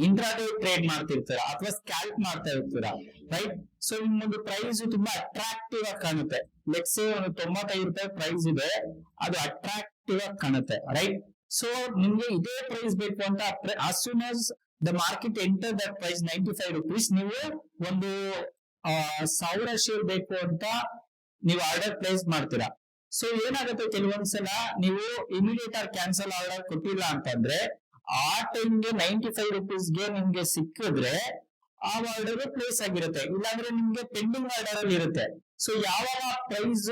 ಇಂಟ್ರಾಡೇ ಟ್ರೇಡ್ ಮಾಡ್ತಿರ್ತೀರಾ ಅಥವಾ ಸ್ಕ್ಯಾಲ್ಪ್ ಮಾಡ್ತಾ ಇರ್ತೀರಾ, ರೈಟ್? ಸೊ ನಿಮ್ಮೊಂದು ಪ್ರೈಸ್ ತುಂಬಾ ಅಟ್ರಾಕ್ಟಿವ್ ಆಗಿ ಕಾಣುತ್ತೆ. ಲೆಟ್ಸ್ ಸೇ ಒಂದು ₹95 ಪ್ರೈಸ್ ಇದೆ, ಅದು ಅಟ್ರಾಕ್ಟಿವ್ ಆಗಿ ಕಾಣುತ್ತೆ, ರೈಟ್? ಸೊ ನಿಮ್ಗೆ ಇದೇ ಪ್ರೈಸ್ ಬೇಕು ಅಂತ as soon as the market enter that price ₹95, ನೀವು ಒಂದು 1000 ಶೇರ್ ಬೇಕು ಅಂತ ನೀವು ಆರ್ಡರ್ ಪ್ಲೇಸ್ ಮಾಡ್ತೀರಾ. ಸೊ ಏನಾಗುತ್ತೆ, ಕೆಲವೊಂದ್ಸಲ ನೀವು ಇಮಿಡಿಯೇಟ್ ಆಗಿ ಕ್ಯಾನ್ಸಲ್ ಆರ್ಡರ್ ಕೊಟ್ಟಿಲ್ಲ ಅಂತಂದ್ರೆ ಆ ಟೈಮ್ಗೆ ₹95 ನಿಮ್ಗೆ ಸಿಕ್ಕಿದ್ರೆ ಆ ಆರ್ಡರ್ ಪ್ಲೇಸ್ ಆಗಿರುತ್ತೆ, ಇಲ್ಲಾಂದ್ರೆ ನಿಮ್ಗೆ ಪೆಂಡಿಂಗ್ ಆರ್ಡರ್ ಅಲ್ಲಿ ಇರುತ್ತೆ. ಸೊ ಯಾವಾಗ ಪ್ರೈಸ್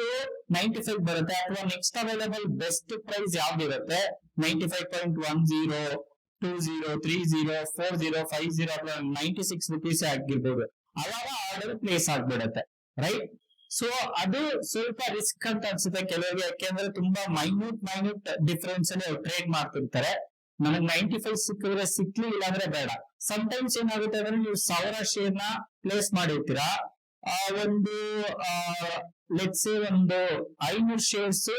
95 ಬರುತ್ತೆ ಅಥವಾ ನೆಕ್ಸ್ಟ್ ಅವೈಲೇಬಲ್ ಬೆಸ್ಟ್ ಪ್ರೈಸ್ ಯಾವ್ದಿರುತ್ತೆ, 95.10, 20, 30, 40, 50 ಅಥವಾ ₹96 ಆಗಿರ್ಬೋದು, ಅವಾಗ ಆರ್ಡರ್ ಪ್ಲೇಸ್ ಆಗ್ಬಿಡುತ್ತೆ, ರೈಟ್? ಸೊ ಅದು ಸ್ವಲ್ಪ ರಿಸ್ಕ್ ಅಂತ ಅನ್ಸುತ್ತೆ ಕೆಲವರಿಗೆ, ಯಾಕೆಂದ್ರೆ ತುಂಬಾ ಮೈನ್ಯೂಟ್ ಡಿಫರೆನ್ಸ್ ಅಲ್ಲಿ ಟ್ರೇಡ್ ಮಾಡ್ತಿರ್ತಾರೆ. ನನಗೆ 95 ಸಿಕ್ಕಿದ್ರೆ ಸಿಕ್ಲಿ, ಇಲ್ಲಾಂದ್ರೆ ಬೇಡ. ಸಮ್ಟೈಮ್ಸ್ ಏನಾಗುತ್ತೆ ಅಂದ್ರೆ ನೀವು 1000 ಶೇರ್ ನ ಪ್ಲೇಸ್ ಮಾಡಿರ್ತೀರಾ, ಒಂದು ಲೆಟ್ಸ್ ಸೇ ಒಂದು 500 ಶೇರ್ಸ್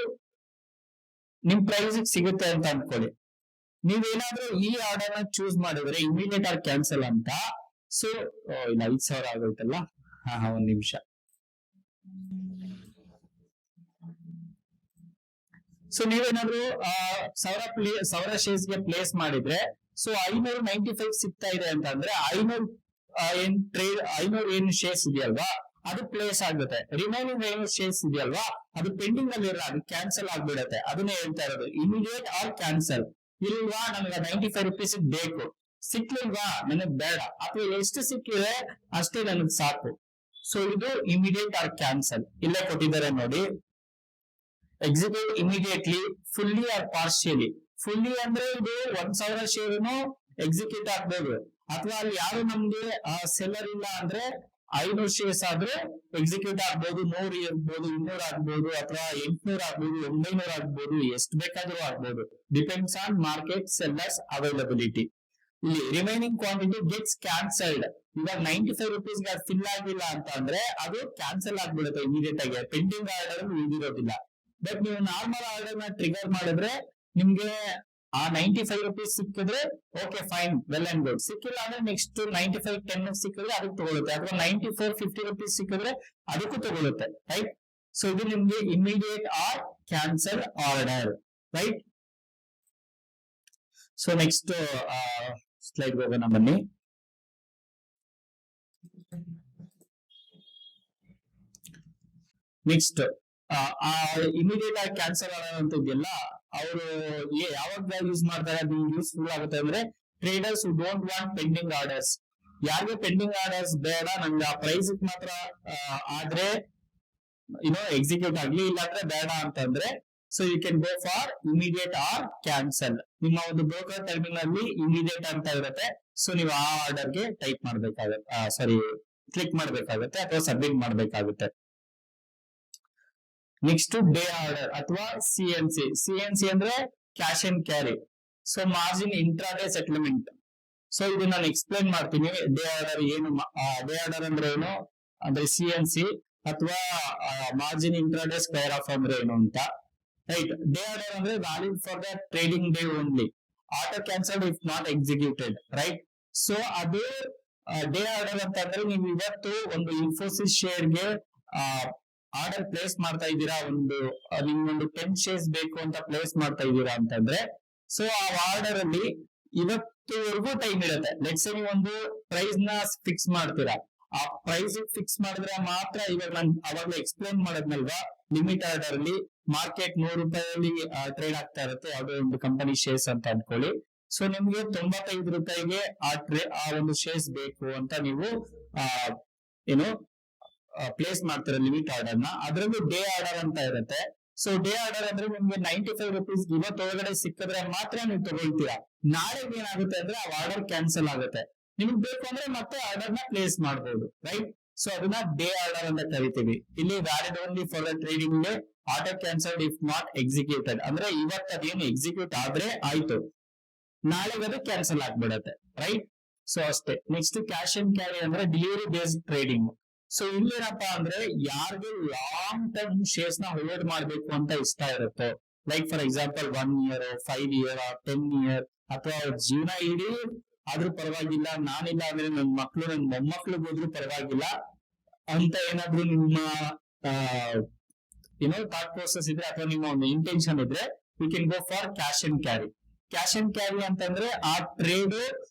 ನಿಮ್ ಪ್ರೈಸ್ ಸಿಗುತ್ತೆ ಅಂತ ಅನ್ಕೊಳ್ಳಿ. ನೀವೇನಾದ್ರೂ ಈ ಆರ್ಡರ್ ನ ಚೂಸ್ ಮಾಡಿದ್ರೆ ಇಮಿಡಿಯೇಟ್ ಆಗಿ ಕ್ಯಾನ್ಸಲ್ ಅಂತ. ಸೊ ಇಲ್ಲ 5000 ಆಗೋಯ್ತಲ್ಲ, ಒಂದ್ ನಿಮಿಷ. ಸೊ ನೀವೇನಾದ್ರೂ 1000 ಶೇರ್ಸ್ ಗೆ ಪ್ಲೇಸ್ ಮಾಡಿದ್ರೆ, ಸೊ 595 ಸಿಗ್ತಾ ಇದೆ ಅಂತ ಅಂದ್ರೆ 500 ಏನ್ ಶೇರ್ಸ್ ಇದೆಯಲ್ವಾ ಅದು ಪ್ಲೇಸ್ ಆಗುತ್ತೆ. ರಿಮೈನಿಂಗ್ 500 ಶೇರ್ಸ್ ಇದೆಯಲ್ವಾ ಅದು ಪೆಂಡಿಂಗ್ ಅಲ್ಲಿ ಇರಲ್ಲ, ಅದು ಕ್ಯಾನ್ಸಲ್ ಆಗ್ಬಿಡುತ್ತೆ. ಅದನ್ನೇ ಹೇಳ್ತಾ ಇರೋದು ಇಮಿಡಿಯೇಟ್ ಆರ್ ಕ್ಯಾನ್ಸಲ್. ಇಲ್ವಾ ನನಗೆ ₹95 ಬೇಕು, ಸಿಕ್ಲಿಲ್ವಾ ನನಗ್ ಬೇಡ, ಅಥವಾ ಎಷ್ಟು ಸಿಕ್ಕಿದೆ ಅಷ್ಟೇ ನನಗ್ ಸಾಕು. ಸೊ ಇದು ಇಮಿಡಿಯೇಟ್ ಆರ್ ಕ್ಯಾನ್ಸಲ್. ಇಲ್ಲೇ ಕೊಟ್ಟಿದ್ದಾರೆ ನೋಡಿ, execute immediately, fully or partially. Fully ಅಂದ್ರೆ ಇದು 1,000 ಶೇರ್ನು ಎಕ್ಸಿಕ್ಯೂಟ್ ಆಗ್ಬೋದು, ಅಥವಾ ಅಲ್ಲಿ ಯಾರು ನಮ್ಗೆ ಸೆಲ್ಲರ್ ಇಲ್ಲ ಅಂದ್ರೆ 500 ಶೇರ್ಸ್ ಆದ್ರೆ ಎಕ್ಸಿಕ್ಯೂಟ್ ಆಗ್ಬೋದು, 100 ಇರ್ಬೋದು, 200 ಆಗ್ಬೋದು, ಅಥವಾ 800 ಆಗ್ಬೋದು, 900 ಆಗ್ಬೋದು, ಎಷ್ಟು ಬೇಕಾದ್ರೂ ಆಗ್ಬೋದು. Depends on market sellers availability. ಇಲ್ಲಿ ರಿಮೈನಿಂಗ್ ಕ್ವಾಂಟಿಟಿ ಗೆಟ್ಸ್ ಕ್ಯಾನ್ಸಲ್ಡ್. ಇವಾಗ 95 ರುಪೀಸ್ ಗೆ ಫಿಲ್ ಆಗಿಲ್ಲ ಅಂತ ಅಂದ್ರೆ ಅದು ಕ್ಯಾನ್ಸಲ್ ಆಗ್ಬಿಡುತ್ತೆ ಇಮಿಡಿಯೇಟ್ ಆಗಿ, ಪೆಂಡಿಂಗ್ ಆರ್ಡರ್ ಉಳಿದಿರೋದಿಲ್ಲ. ಬಟ್ ನೀವು ನಾರ್ಮಲ್ ಆರ್ಡರ್ ನ ಟ್ರಿಗರ್ ಮಾಡಿದ್ರೆ ನಿಮ್ಗೆ ಆ 95 ರುಪೀಸ್ ಸಿಕ್ಕಿದ್ರೆ okay fine, well and good. ಸಿಕ್ಕಿಲ್ಲ ಅಂದ್ರೆ ನೆಕ್ಸ್ಟ್ 95.10 ಸಿಕ್ಕಿದ್ರೆ ಅದಕ್ಕೆ ತಗೊಳುತ್ತೆ, ಅಥವಾ 94.50 ರುಪೀಸ್ ಸಿಕ್ಕಿದ್ರೆ ಅದಕ್ಕೂ ತಗೊಳುತ್ತೆ, ರೈಟ್. ಸೊ ಇದು ನಿಮ್ಗೆ immediate or cancel order, right. So next slide ಹೋಗೋಣ ಬನ್ನಿ. ನೆಕ್ಸ್ಟ್ ಇಮಿಡಿಯೇಟ್ ಆಗಿ ಕ್ಯಾನ್ಸಲ್ ಆಗೋಂಥದ್ದೆಲ್ಲ ಅವರು ಯಾವಾಗ ಯೂಸ್ ಮಾಡ್ತಾರೆ, ಅದು ಯೂಸ್ಫುಲ್ ಆಗುತ್ತೆ ಅಂದ್ರೆ ಟ್ರೇಡರ್ಸ್ ಹು ಡೋಂಟ್ ವಾಂಟ್ ಪೆಂಡಿಂಗ್ ಆರ್ಡರ್ಸ್. ಯಾರಿಗೆ ಪೆಂಡಿಂಗ್ ಆರ್ಡರ್ಸ್ ಬೇಡ, ನಮ್ಗೆ ಆ ಪ್ರೈಸ್ ಮಾತ್ರ ಆದ್ರೆ ಎಕ್ಸಿಕ್ಯೂಟ್ ಆಗ್ಲಿ, ಇಲ್ಲಾಂದ್ರೆ ಬೇಡ ಅಂತಂದ್ರೆ so you can go for immediate or cancel. ನಿಮ್ಮ ಒಂದು ಬ್ರೋಕರ್ ಟರ್ಮಿನಲ್ ಅಲ್ಲಿ ಇಮಿಡಿಯೇಟ್ ಅಂತ ಇರುತ್ತೆ, ಸೊ ನೀವು ಆ ಆರ್ಡರ್ಗೆ ಟೈಪ್ ಮಾಡ್ಬೇಕಾಗುತ್ತೆ, ಕ್ಲಿಕ್ ಮಾಡ್ಬೇಕಾಗುತ್ತೆ ಅಥವಾ ಸಬ್ಮಿಟ್ ಮಾಡ್ಬೇಕಾಗುತ್ತೆ. ನೆಕ್ಸ್ಟ್ ಡೇ ಆರ್ಡರ್ ಅಥವಾ CNC. CNC ಅಂದ್ರೆ cash and carry. So margin intraday settlement. So ಇದು ನಾನು ಎಕ್ಸ್ಪ್ಲೈನ್ ಮಾಡ್ತೀನಿ. ಡೇ ಆರ್ಡರ್ ಏನು, ಡೇ ಆರ್ಡರ್ ಅಂದ್ರೆ ಏನು ಅಂದ್ರೆ CNC, ಅಥವಾ ಮಾರ್ಜಿನ್ ಇಂಟ್ರಾಡೇ ಸ್ಕ್ವೇರ್ ಆಫ್ ಅಂದ್ರೆ ಏನು ಅಂತ, ರೈಟ್. ಡೇ ಆರ್ಡರ್ ಅಂದ್ರೆ valid for the trading day only, auto cancelled if not executed, right. So ಅದು ಡೇ ಆರ್ಡರ್ ಅಂತ ಅಂದ್ರೆ ನೀವು ಇವತ್ತು ಒಂದು ಇನ್ಫೋಸಿಸ್ ಶೇರ್ಗೆ ಆರ್ಡರ್ ಪ್ಲೇಸ್ ಮಾಡ್ತಾ ಇದ್ದೀರಾ, ನಿಮ್ಗೊಂದು 10 ಶೇರ್ಸ್ ಬೇಕು ಅಂತ ಪ್ಲೇಸ್ ಮಾಡ್ತಾ ಇದ್ದೀರಾ ಅಂತಂದ್ರೆ, ಸೊ ಆ ಆರ್ಡರ್ ಅಲ್ಲಿ ಇವತ್ತುವರೆಗೂ ಟೈಮ್ ಇರುತ್ತೆ. ಲೆಟ್ಸ್ ನೀವು ಒಂದು ಪ್ರೈಸ್ ನ ಫಿಕ್ಸ್ ಮಾಡ್ತೀರಾ, ಆ ಪ್ರೈಸ್ ಫಿಕ್ಸ್ ಮಾಡಿದ್ರೆ ಮಾತ್ರ, ಇವಾಗ ನಾನು ಅವಾಗಲೇ ಎಕ್ಸ್ಪ್ಲೈನ್ ಮಾಡೋದ್ನಲ್ವಾ, ಲಿಮಿಟ್ ಆರ್ಡರ್ ಅಲ್ಲಿ ಮಾರ್ಕೆಟ್ 100 ರೂಪಾಯಲ್ಲಿ ಟ್ರೇಡ್ ಆಗ್ತಾ ಇರುತ್ತೆ ಯಾವುದೋ ಒಂದು ಕಂಪನಿ ಶೇರ್ಸ್ ಅಂತ ಅನ್ಕೊಳ್ಳಿ. ಸೊ ನಿಮ್ಗೆ 95 ರೂಪಾಯಿಗೆ ಆ ಒಂದು ಶೇರ್ಸ್ ಬೇಕು ಅಂತ ನೀವು ಪ್ಲೇಸ್ ಮಾಡ್ತಾರೆ ಲಿಮಿಟ್ ಆರ್ಡರ್ ನ. ಅದರಲ್ಲೂ ಡೇ ಆರ್ಡರ್ ಅಂತ ಇರುತ್ತೆ. ಸೊ ಡೇ ಆರ್ಡರ್ ಅಂದ್ರೆ ನಿಮ್ಗೆ 95 ರುಪೀಸ್ ಇವತ್ತೊಳಗಡೆ ಸಿಕ್ಕಿದ್ರೆ ಮಾತ್ರ ನೀವು ತಗೊಳ್ತೀರಾ. ನಾಳೆ ಏನಾಗುತ್ತೆ ಅಂದ್ರೆ ಆ ಆರ್ಡರ್ ಕ್ಯಾನ್ಸಲ್ ಆಗುತ್ತೆ. ನಿಮ್ಗೆ ಬೇಕು ಅಂದ್ರೆ ಮತ್ತೆ ಆರ್ಡರ್ ನ ಪ್ಲೇಸ್ ಮಾಡಬಹುದು, ರೈಟ್. ಸೊ ಅದನ್ನ ಡೇ ಆರ್ಡರ್ ಅಂತ ಕರಿತೀವಿ. ಇಲ್ಲಿ valid only for the trading day, auto cancelled if not executed. ಅಂದ್ರೆ ಇವತ್ತು ಅದೇನು ಎಕ್ಸಿಕ್ಯೂಟ್ ಆದ್ರೆ ಆಯ್ತು, ನಾಳೆಗೆ ಅದು ಕ್ಯಾನ್ಸಲ್ ಆಗ್ಬಿಡತ್ತೆ, ರೈಟ್. ಸೊ ಅಷ್ಟೇ. ನೆಕ್ಸ್ಟ್ ಕ್ಯಾಶ್ ಅಂಡ್ ಕ್ಯಾರಿ ಅಂದ್ರೆ ಡೆಲಿವರಿ ಬೇಸ್ಡ್ ಟ್ರೇಡಿಂಗ್. ಸೊ ಇಲ್ಲೇನಪ್ಪಾ ಅಂದ್ರೆ ಯಾರಿಗೆ ಲಾಂಗ್ ಟರ್ಮ್ ಶೇರ್ಸ್ ನ ಹೋಲ್ಡ್ ಮಾಡ್ಬೇಕು ಅಂತ ಇಷ್ಟ ಇರುತ್ತೋ, like for example 1 year 5 year 10 year, ಅಥವಾ ಅವ್ರ ಜೀವನ ಇಡೀ ಆದ್ರೂ ಪರವಾಗಿಲ್ಲ, ನಾನಿಲ್ಲ ಅಂದ್ರೆ ನನ್ ಮಕ್ಳು ನನ್ ಮೊಮ್ಮಕ್ಳಿಗೆ ಹೋದ್ರೂ ಪರವಾಗಿಲ್ಲ ಅಂತ ಏನಾದ್ರು ನಿಮ್ಮ ಥಾಟ್ ಪ್ರೋಸೆಸ್ ಇದ್ರೆ, ಅಥವಾ ನಿಮ್ಮ ಒಂದು ಇಂಟೆನ್ಷನ್ ಇದ್ರೆ, you can go for cash and carry. Cash and carry ಅಂತಂದ್ರೆ ಆ ಟ್ರೇಡ್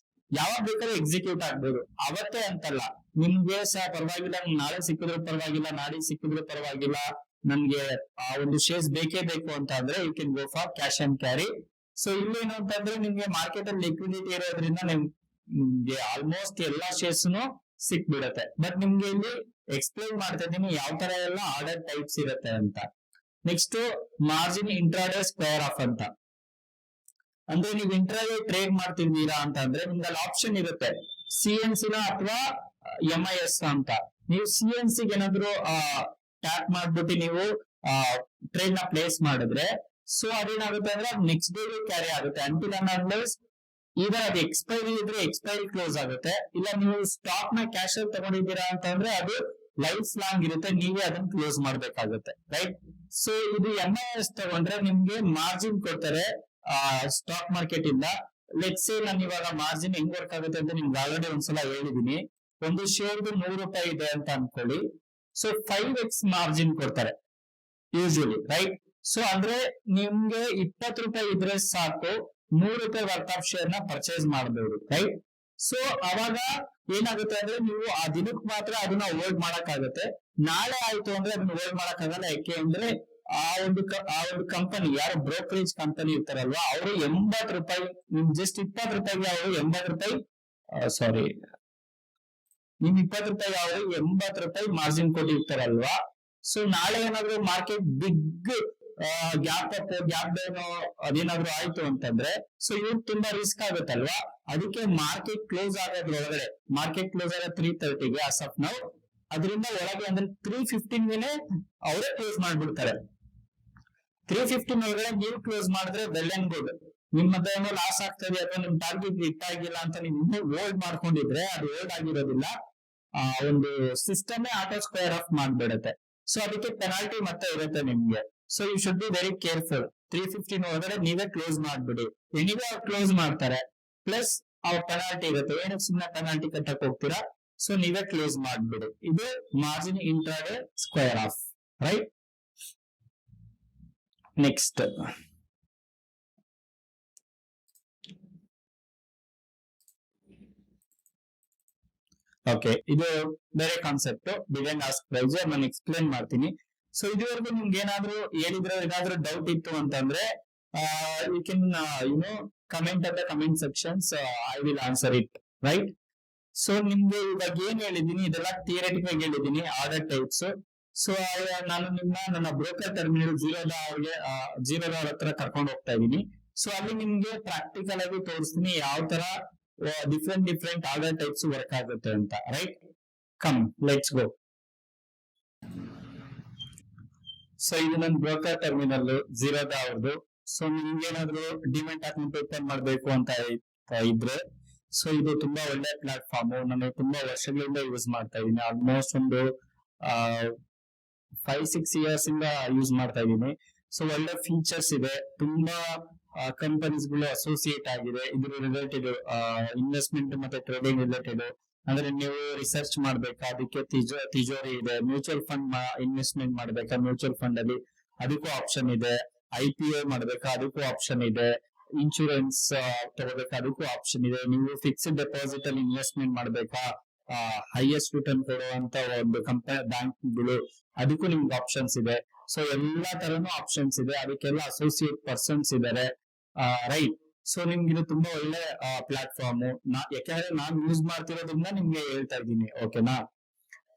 ಯಾವಾಗ ಬೇಕಾದ್ರೂ ಎಕ್ಸಿಕ್ಯೂಟ್ ಆಗ್ಬೋದು, ಅವತ್ತೇ ಅಂತಲ್ಲ. ನಿಮ್ಗೆ ಸಹ ಪರವಾಗಿಲ್ಲ, ನಾಳೆ ಸಿಕ್ಕಿದ್ರು ಪರವಾಗಿಲ್ಲ, ನಾಳೆ ಸಿಕ್ಕಿದ್ರು ಪರವಾಗಿಲ್ಲ, ನನ್ಗೆ ಆ ಒಂದು ಶೇರ್ಸ್ ಬೇಕೇ ಬೇಕು ಅಂತ ಅಂದ್ರೆ you can go for cash and carry. So ಇಲ್ಲೇನು ಅಂತಂದ್ರೆ ನಿಮ್ಗೆ ಮಾರ್ಕೆಟ್ ಅಲ್ಲಿ ಲಿಕ್ವಿಡಿಟಿ ಇರೋದ್ರಿಂದ ನಿಮ್ಗೆ ಆಲ್ಮೋಸ್ಟ್ ಎಲ್ಲಾ ಶೇರ್ಸ್ ಸಿಕ್ಬಿಡತ್ತೆ. ಬಟ್ ನಿಮ್ಗೆ ಇಲ್ಲಿ ಎಕ್ಸ್ಪ್ಲೈನ್ ಮಾಡ್ತಾ ಇದ್ದೀನಿ ಯಾವ ತರ ಎಲ್ಲ ಆರ್ಡರ್ ಟೈಪ್ಸ್ ಇರುತ್ತೆ ಅಂತ. Next margin intraday square of ಅಂತ ಅಂದ್ರೆ ನೀವು ಇಂಟ್ರಾಡೇ ಟ್ರೇಡ್ ಮಾಡ್ತಿದ್ದೀರಾ ಅಂತ ಅಂದ್ರೆ ನಿಮ್ಗೆ ಅಲ್ಲಿ ಆಪ್ಷನ್ ಇರುತ್ತೆ, CNC ನ ಅಥವಾ MIS ಅಂತ. ನೀವು CNC ಗೆ ಏನಾದ್ರು ಟ್ಯಾಪ್ ಮಾಡ್ಬಿಟ್ಟು ನೀವು ಟ್ರೇಡ್ ನ ಪ್ಲೇಸ್ ಮಾಡಿದ್ರೆ, ಸೊ ಅದೇನಾಗುತ್ತೆ ಅಂದ್ರೆ ನೆಕ್ಸ್ಟ್ ಡೇ ಕ್ಯಾರಿ ಆಗುತ್ತೆ ಅಂಟಿಲ್ ಅನ್ಲೆಸ್ ಈಗ ಅದು ಎಕ್ಸ್ಪೈರಿ ಇದ್ರೆ ಎಕ್ಸ್ಪೈರಿ ಕ್ಲೋಸ್ ಆಗುತ್ತೆ. ಇಲ್ಲ ನೀವು ಸ್ಟಾಕ್ ನ ಕ್ಯಾಶ್ ಅಲ್ಲಿ ತಗೊಂಡಿದ್ದೀರಾ ಅಂತ ಅಂದ್ರೆ ಅದು ಲೈಫ್ ಲಾಂಗ್ ಇರುತ್ತೆ, ನೀವೇ ಅದನ್ನ ಕ್ಲೋಸ್ ಮಾಡ್ಬೇಕಾಗುತ್ತೆ, ರೈಟ್. ಸೊ ಇದು MIS ತಗೊಂಡ್ರೆ ನಿಮ್ಗೆ ಮಾರ್ಜಿನ್ ಕೊಡ್ತಾರೆ ಸ್ಟಾಕ್ ಮಾರ್ಕೆಟ್ ಇಂದ. ಲೆಟ್ಸ್ ಸೇ ನಾನು ಇವಾಗ ಮಾರ್ಜಿನ್ ಹೆಂಗ್ ವರ್ಕ್ ಆಗುತ್ತೆ ಅಂತ ನಿಮ್ಗೆ ಆಲ್ರೆಡಿ ಒಂದ್ಸಲ ಹೇಳಿದೀನಿ. ಒಂದು ಶೇರ್ದು 100 ರೂಪಾಯಿ ಇದೆ ಅಂತ ಅನ್ಕೊಳ್ಳಿ, ಸೊ 5x ಮಾರ್ಜಿನ್ ಕೊಡ್ತಾರೆ ಯೂಶುವಲಿ, ರೈಟ್. ಸೊ ಅಂದ್ರೆ ನಿಮ್ಗೆ 20 ರೂಪಾಯಿ ಇದ್ರೆ ಸಾಕು 100 ರೂಪಾಯಿ ವರ್ತ್ ಆಫ್ ಶೇರ್ ನ ಪರ್ಚೇಸ್ ಮಾಡಬಹುದು, ರೈಟ್. ಸೊ ಅವಾಗ ಏನಾಗುತ್ತೆ ಅಂದ್ರೆ ನೀವು ಆ ದಿನಕ್ಕೆ ಮಾತ್ರ ಅದನ್ನ ಹೋಲ್ಡ್ ಮಾಡಕ್ಕಾಗುತ್ತೆ. ನಾಳೆ ಆಯ್ತು ಅಂದ್ರೆ ಅದನ್ನ ಹೋಲ್ಡ್ ಮಾಡಕ್ಕಾಗಲ್ಲ. ಯಾಕೆ ಅಂದ್ರೆ ಆ ಒಂದು ಕಂಪನಿ, ಯಾರು ಬ್ರೋಕರೇಜ್ ಕಂಪನಿ ಇರ್ತಾರಲ್ವಾ, ಅವರು 80 ರೂಪಾಯಿ, ಜಸ್ಟ್ 20 ರೂಪಾಯಿಗೆ ಅವರು 80 ರೂಪಾಯಿ ಸಾರಿ, ನಿಮ್ 20 ರೂಪಾಯಿ ಅವ್ರಿಗೆ 80 ರೂಪಾಯಿ ಮಾರ್ಜಿನ್ ಕೊಟ್ಟಿರ್ತಾರಲ್ವಾ. ಸೊ ನಾಳೆ ಏನಾದ್ರು market big gap up gap down ಅದೇನಾದ್ರು ಆಯ್ತು ಅಂತಂದ್ರೆ ಸೊ ಇವ್ರು ತುಂಬಾ ರಿಸ್ಕ್ ಆಗುತ್ತಲ್ವಾ. ಅದಕ್ಕೆ ಮಾರ್ಕೆಟ್ ಕ್ಲೋಸ್ ಆಗೋದ್ರೊಳಗಡೆ, ಮಾರ್ಕೆಟ್ ಕ್ಲೋಸ್ ಆಗ 3:30ಗೆ ಆಸ್ ಆಫ್ ನಾವು, ಅದರಿಂದ ಒಳಗೆ ಅಂದ್ರೆ 3:15ಗೆ ಅವರೇ ಕ್ಲೋಸ್ ಮಾಡ್ಬಿಡ್ತಾರೆ. 3:15 ಒಳಗಡೆ ನೀವು ಕ್ಲೋಸ್ ಮಾಡಿದ್ರೆ ವೆಲ್ ಅಂಡ್ ಗುಡ್. ನಿಮ್ಮದ ಏನೋ ಲಾಸ್ ಆಗ್ತದೆ ಅಥವಾ ನಿಮ್ ಟಾರ್ಗೆಟ್ ಹಿಟ್ ಆಗಿಲ್ಲ ಅಂತ ನೀವು ಇನ್ನೂ ಹೋಲ್ಡ್ ಮಾಡ್ಕೊಂಡಿದ್ರೆ ಅದು ಹೋಲ್ಡ್ ಆಗಿರೋದಿಲ್ಲ, ಒಂದು ಸಿಸ್ಟಮ್ ಆಟೋ ಸ್ಕ್ವೇರ್ ಆಫ್ ಮಾಡ್ಬಿಡುತ್ತೆ. ಸೊ ಅದಕ್ಕೆ ಪೆನಾಲ್ಟಿ ಮತ್ತೆ ಇರುತ್ತೆ ನಿಮ್ಗೆ. So you should be very careful. 3:15 ಒಳಗಡೆ ನೀವೇ ಕ್ಲೋಸ್ ಮಾಡ್ಬಿಡಿ. ಎನಿವೆ ಅವ್ರು ಕ್ಲೋಸ್ ಮಾಡ್ತಾರೆ, ಪ್ಲಸ್ ಅವ್ರ ಪೆನಾಲ್ಟಿ ಇರುತ್ತೆ. ಏನಕ್ಕೆ ಸುಮ್ಮನೆ ಪೆನಾಲ್ಟಿ ಕಟ್ಟಕ್ ಹೋಗ್ತೀರಾ? ಸೊ ನೀವೇ ಕ್ಲೋಸ್ ಮಾಡ್ಬಿಡಿ. ಇದು margin intraday square off, right. Next okay, ಇದು ಬೇರೆ concept, bid and ask price ನಾನು ಎಕ್ಸ್ಪ್ಲೇನ್ ಮಾಡ್ತೀನಿ. ಸೊ ಇದುವರೆಗೂ ನಿಮ್ಗೆ ಏನಾದ್ರು ಹೇಳಿದ್ರೆ ಏನಾದ್ರು ಡೌಟ್ ಇತ್ತು ಅಂತಂದ್ರೆ you can you know comment at the comment sections, I will answer it, right. So ನಿಮ್ಗೆ ಇವಾಗ ಏನ್ ಹೇಳಿದೀನಿ ಇದೆಲ್ಲ ಥಿಯರಿಟಿಕಲ್ ಹೇಳಿದೀನಿ, ಆರ್ಡರ್ ಟೈಪ್ಸ್. ಸೊ ನಾನು ನನ್ನ ಬ್ರೋಕರ್ ಟರ್ಮಿನಲ್ ಜೀರೋದ ಹತ್ರ ಕರ್ಕೊಂಡು ಹೋಗ್ತಾ ಇದ್ದೀನಿ. ಸೊ ಅಲ್ಲಿ ನಿಮ್ಗೆ ಪ್ರಾಕ್ಟಿಕಲ್ ಆಗಿ ತೋರಿಸ್ತೀನಿ ಯಾವ ತರ ಡಿಫ್ರೆಂಟ್ ಆರ್ಡರ್ ಟೈಪ್ಸ್ ವರ್ಕ್ ಆಗುತ್ತೆ ಅಂತ, right. Come let's go. So ಇದು ನನ್ನ ಬ್ರೋಕರ್ ಟರ್ಮಿನಲ್ ಜೀರೋದ ಅವ್ರದ್ದು. ಸೊ ನಿಮ್ಗೆ ಏನಾದ್ರು ಡಿಮ್ಯಾಟ್ ಅಕೌಂಟ್ ಓಪನ್ ಮಾಡ್ಬೇಕು ಅಂತ ಇದ್ರೆ, ಸೊ ಇದು ತುಂಬಾ ಒಳ್ಳೆ ಪ್ಲಾಟ್ಫಾರ್ಮ್. ನಾನು ತುಂಬಾ ವರ್ಷಗಳಿಂದ ಯೂಸ್ ಮಾಡ್ತಾ ಇದ್ದೀನಿ. ಆಲ್ಮೋಸ್ಟ್ ಒಂದು 5-6 ಇಯರ್ಸ್ ಇಂದ ಯೂಸ್ ಮಾಡ್ತಾ ಇದ್ದೀನಿ. ಸೊ ಒಳ್ಳೆ ಫೀಚರ್ಸ್ ಇದೆ, ತುಂಬಾ ಕಂಪನೀಸ್ ಗಳು ಅಸೋಸಿಯೇಟ್ ಆಗಿದೆ ಇದ್ರ ರಿಲೇಟೆಡ್, ಇನ್ವೆಸ್ಟ್ಮೆಂಟ್ ಮತ್ತೆ ಟ್ರೇಡಿಂಗ್ ರಿಲೇಟೆಡ್. ಅಂದ್ರೆ ನೀವು ರಿಸರ್ಚ್ ಮಾಡ್ಬೇಕಾ, ಅದಕ್ಕೆ ತಿಜೋರಿ ಇದೆ. ಮ್ಯೂಚುವಲ್ ಫಂಡ್ ಇನ್ವೆಸ್ಟ್ಮೆಂಟ್ ಮಾಡ್ಬೇಕಾ, ಮ್ಯೂಚುವಲ್ ಫಂಡ್ ಅಲ್ಲಿ ಅದಕ್ಕೂ ಆಪ್ಷನ್ ಇದೆ. IPO ಮಾಡ್ಬೇಕಾ, ಅದಕ್ಕೂ ಆಪ್ಷನ್ ಇದೆ. ಇನ್ಶೂರೆನ್ಸ್ ತಗೋಬೇಕಾ, ಅದಕ್ಕೂ ಆಪ್ಷನ್ ಇದೆ. ನೀವು ಫಿಕ್ಸ್ಡ್ ಡೆಪಾಸಿಟ್ ಅಲ್ಲಿ ಇನ್ವೆಸ್ಟ್ಮೆಂಟ್ ಮಾಡ್ಬೇಕಾ, ಹೈಯೆಸ್ಟ್ ರಿಟರ್ನ್ ಕೊಡುವಂತ ಒಂದು ಕಂಪನಿ ಬ್ಯಾಂಕ್ಗಳು, ಅದಕ್ಕೂ ನಿಮ್ಗೆ ಆಪ್ಷನ್ಸ್ ಇದೆ. ಸೊ ಎಲ್ಲಾ ತರನು ಆಪ್ಷನ್ಸ್ ಇದೆ. ಅದಕ್ಕೆಲ್ಲ ಅಸೋಸಿಯೇಟ್ ಪರ್ಸನ್ಸ್ ಇದಾರೆ, ರೈಟ್. ಸೊ ನಿಮ್ಗೆ ಇದು ತುಂಬಾ ಒಳ್ಳೆ ಪ್ಲಾಟ್ಫಾರ್ಮ್. ಯಾಕಂದ್ರೆ ನಾನು ಯೂಸ್ ಮಾಡ್ತಿರೋದ್ರಿಂದ ನಿಮ್ಗೆ ಹೇಳ್ತಾ ಇದ್ದೀನಿ, ಓಕೆನಾ.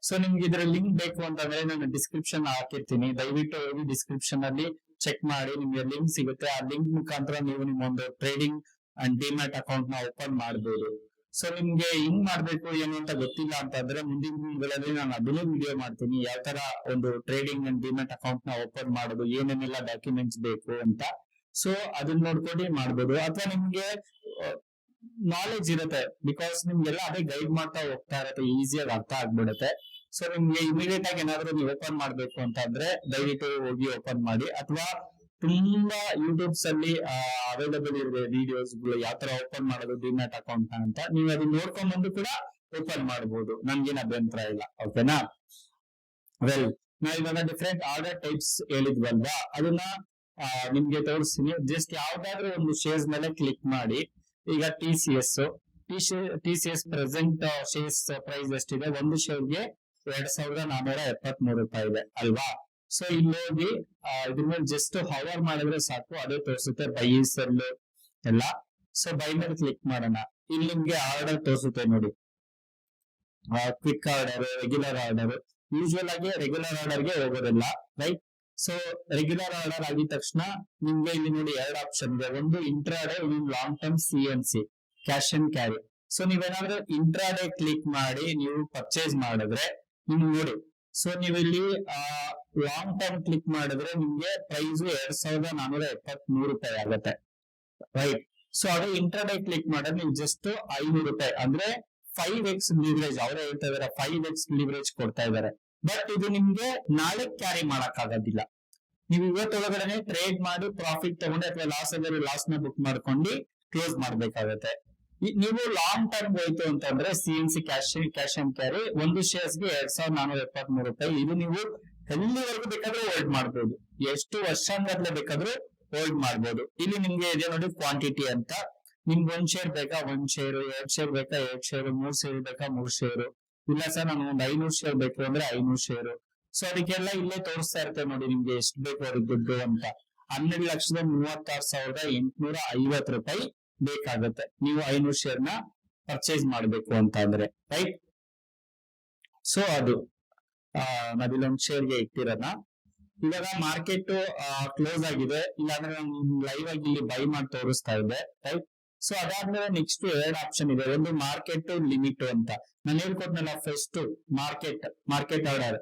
ಸೊ ನಿಮ್ಗೆ ಇದ್ರ ಲಿಂಕ್ ಬೇಕು ಅಂತಂದ್ರೆ ನಾನು ಡಿಸ್ಕ್ರಿಪ್ಷನ್ ಹಾಕಿರ್ತೀನಿ, ದಯವಿಟ್ಟು ಹೋಗಿ ಡಿಸ್ಕ್ರಿಪ್ಷನ್ ಅಲ್ಲಿ ಚೆಕ್ ಮಾಡಿ, ನಿಮ್ಗೆ ಲಿಂಕ್ ಸಿಗುತ್ತೆ. ಆ ಲಿಂಕ್ ಮುಖಾಂತರ ನೀವು ನಿಮ್ಮೊಂದು ಟ್ರೇಡಿಂಗ್ ಅಂಡ್ ಡಿಮ್ಯಾಟ್ ಅಕೌಂಟ್ ನ ಓಪನ್ ಮಾಡಬಹುದು. ಸೊ ನಿಮ್ಗೆ ಹಿಂಗ್ ಮಾಡ್ಬೇಕು ಏನು ಅಂತ ಗೊತ್ತಿಲ್ಲ ಅಂತಂದ್ರೆ ಮುಂದಿನ ದಿನಗಳಲ್ಲಿ ನಾನು ಅದನ್ನೇ ವಿಡಿಯೋ ಮಾಡ್ತೀನಿ, ಯಾವ ತರ ಒಂದು ಟ್ರೇಡಿಂಗ್ ಅಂಡ್ ಡಿಮ್ಯಾಟ್ ಅಕೌಂಟ್ ನ ಓಪನ್ ಮಾಡೋದು, ಏನೇನೆಲ್ಲ ಡಾಕ್ಯುಮೆಂಟ್ಸ್ ಬೇಕು ಅಂತ. ಸೊ ಅದನ್ನ ನೋಡ್ಕೊಂಡು ಮಾಡ್ಬೋದು. ಅಥವಾ ನಿಮ್ಗೆ ನಾಲೆಜ್ ಇರುತ್ತೆ, ಬಿಕಾಸ್ ನಿಮ್ಗೆಲ್ಲ ಅದೇ ಗೈಡ್ ಮಾಡ್ತಾ ಹೋಗ್ತಾ ಇರತ್ತೆ, ಈಸಿಯಾಗಿ ಅರ್ಥ ಆಗ್ಬಿಡುತ್ತೆ. ಸೊ ನಿಮ್ಗೆ ಇಮಿಡಿಯೇಟ್ ಆಗಿ ಏನಾದ್ರು ನೀವು ಓಪನ್ ಮಾಡ್ಬೇಕು ಅಂತಂದ್ರೆ ದಯವಿಟ್ಟು ಹೋಗಿ ಓಪನ್ ಮಾಡಿ. ಅಥವಾ ತುಂಬಾ ಯೂಟ್ಯೂಬ್ಸ್ ಅಲ್ಲಿ ಅವೈಲಬಲ್ ಇರುವ ವಿಡಿಯೋಸ್ ಗಳು ಯಾವ ತರ ಓಪನ್ ಮಾಡೋದು ಡಿಮ್ಯಾಟ್ ಅಕೌಂಟ್ ಅಂತ, ನೀವು ಅದನ್ನ ನೋಡ್ಕೊಂಡ್ ಬಂದು ಕೂಡ ಓಪನ್ ಮಾಡಬಹುದು, ನನ್ಗೇನ್ ಅಭ್ಯಂತರ ಇಲ್ಲ, ಓಕೆನಾ. ವೆಲ್, ನಾವು ಇವಾಗ ಡಿಫ್ರೆಂಟ್ ಆರ್ಡರ್ ಟೈಪ್ಸ್ ಹೇಳಿದ್ವಲ್ವಾ, ಅದನ್ನ ನಿಮ್ಗೆ ತೋರಿಸ್ತೀನಿ. ಜಸ್ಟ್ ಯಾವ್ದಾದ್ರು ಒಂದು ಶೇರ್ಸ್ ಮೇಲೆ ಕ್ಲಿಕ್ ಮಾಡಿ. ಈಗ TCS ಪ್ರೆಸೆಂಟ್ ಶೇರ್ಸ್ ಪ್ರೈಸ್ ಎಷ್ಟಿದೆ? ಒಂದು ಶೇರ್ಗೆ 2473 ರೂಪಾಯಿ ಇದೆ ಅಲ್ವಾ. ಸೊ ಇಲ್ಲಿ ಹೋಗಿ ಇದ್ರ ಮೇಲೆ ಜಸ್ಟ್ ಹವರ್ ಮಾಡಿದ್ರೆ ಸಾಕು, ಅದೇ ತೋರಿಸುತ್ತೆ ಬೈ ಸೆಲ್ ಎಲ್ಲ. ಸೊ ಬೈ ಮೇಲೆ ಕ್ಲಿಕ್ ಮಾಡೋಣ. ಇಲ್ಲಿ ನಿಮ್ಗೆ ಆರ್ಡರ್ ತೋರಿಸುತ್ತೆ ನೋಡಿ, quick order, regular order. Usual ಆಗಿ ರೆಗ್ಯುಲರ್ ಆರ್ಡರ್ ಗೆ ಹೋಗೋದಿಲ್ಲ, ರೈಟ್. ಸೊ ರೆಗ್ಯುಲರ್ ಆರ್ಡರ್ ಆಗಿದ ತಕ್ಷಣ ನಿಮ್ಗೆ ಇಲ್ಲಿ ನೋಡಿ 2 ಆಪ್ಷನ್ ಇದೆ, ಒಂದು ಇಂಟ್ರಾಡೇ, ಇನ್ನೊಂದು long term CNC, cash and carry. So ನೀವೇನಾದ್ರೂ ಇಂಟ್ರಾಡೇ ಕ್ಲಿಕ್ ಮಾಡಿ ನೀವು ಪರ್ಚೇಸ್ ಮಾಡಿದ್ರೆ ನಿಮ್ಗೆ ನೋಡಿ, ಸೊ ನೀವು ಇಲ್ಲಿ ಲಾಂಗ್ ಟರ್ಮ್ ಕ್ಲಿಕ್ ಮಾಡಿದ್ರೆ ನಿಮ್ಗೆ ಪ್ರೈಸ್ 2473 ರೂಪಾಯಿ ಆಗುತ್ತೆ, ರೈಟ್. ಸೊ ಅದೇ ಇಂಟ್ರಾಡೇ ಕ್ಲಿಕ್ ಮಾಡಿದ್ರೆ ನೀವು ಜಸ್ಟ್ 500 ರೂಪಾಯಿ ಅಂದ್ರೆ 5x ಲಿವರೇಜ್, ಅವರೇ ಹೇಳ್ತಾ ಇದಾರೆ 5x ಲಿವರೇಜ್ ಕೊಡ್ತಾ ಇದಾರೆ. ಬಟ್ ಇದು ನಿಮ್ಗೆ ನಾಳೆ ಕ್ಯಾರಿ ಮಾಡಕ್ ಆಗೋದಿಲ್ಲ. ನೀವು ಇವತ್ತೊಳಗಡೆ ಟ್ರೇಡ್ ಮಾಡಿ ಪ್ರಾಫಿಟ್ ತಗೊಂಡು ಅಥವಾ ಲಾಸ್ ಆದರೆ ಲಾಸ್ ನ ಬುಕ್ ಮಾಡ್ಕೊಂಡು ಕ್ಲೋಸ್ ಮಾಡ್ಬೇಕಾಗತ್ತೆ. ನೀವು ಲಾಂಗ್ ಟರ್ಮ್ ಹೋಯ್ತು ಅಂತಂದ್ರೆ CNC ಕ್ಯಾಶ್ ಅಂಡ್ ಕ್ಯಾರಿ ಒಂದು ಶೇರ್ಸ್ ಗೆ 2473 ರೂಪಾಯಿ. ಇದು ನೀವು ಎಲ್ಲಿವರೆಗೂ ಬೇಕಾದ್ರೂ ಹೋಲ್ಡ್ ಮಾಡ್ಬೋದು, ಎಷ್ಟು ವರ್ಷ ಗಟ್ಟಲೆ ಬೇಕಾದ್ರೂ ಹೋಲ್ಡ್ ಮಾಡ್ಬೋದು. ಇಲ್ಲಿ ನಿಮ್ಗೆ ಇದೆ ನೋಡಿ ಕ್ವಾಂಟಿಟಿ ಅಂತ, ನಿಮ್ಗೆ 1 ಶೇರ್ ಬೇಕಾ 1 ಶೇರ್, 2 ಶೇರ್ ಬೇಕಾ 2 ಶೇರ್, 3 ಶೇರ್ ಬೇಕಾ 3 ಶೇರ್, ಇಲ್ಲ ಸರ್ ನಾನು ಒಂದು 500 ಶೇರ್ ಬೇಕು ಅಂದ್ರೆ 500 ಶೇರ್. ಸೊ ಅದಕ್ಕೆಲ್ಲ ಇಲ್ಲೇ ತೋರಿಸ್ತಾ ಇರುತ್ತೆ ನೋಡಿ ನಿಮ್ಗೆ ಎಷ್ಟು ಬೇಕು ಅವ್ರಿಗೆ ದುಡ್ಡು ಅಂತ. 12,36,850 ರೂಪಾಯಿ ಬೇಕಾಗುತ್ತೆ. ನೀವು 500 ಶೇರ್ ನ ಪರ್ಚೇಸ್ ಮಾಡ್ಬೇಕು ಅಂತ ಅಂದ್ರೆ, ರೈಟ್. ಸೊ ಅದು ನಾವಿಲ್ಲೊಂದು ಶೇರ್ಗೆ ಇಟ್ಟಿರೋಣ. ಇವಾಗ ಮಾರ್ಕೆಟ್ ಕ್ಲೋಸ್ ಆಗಿದೆ, ಇಲ್ಲಾಂದ್ರೆ ನಾನು ಲೈವ್ ಆಗಿ ಇಲ್ಲಿ ಬೈ ಮಾಡಿ ತೋರಿಸ್ತಾ ಇದ್ದೆ, ರೈಟ್. ಸೊ ಅದಾದ್ಮೇಲೆ ನೆಕ್ಸ್ಟ್ ಎರಡು ಆಪ್ಷನ್ ಇದೆ, ಒಂದು ಮಾರ್ಕೆಟ್ ಲಿಮಿಟ್ ಅಂತ. ನಾನು ಹೇಳ್ಕೊಟ್ನಲ್ಲ ಫಸ್ಟ್ ಮಾರ್ಕೆಟ್ ಆರ್ಡರ್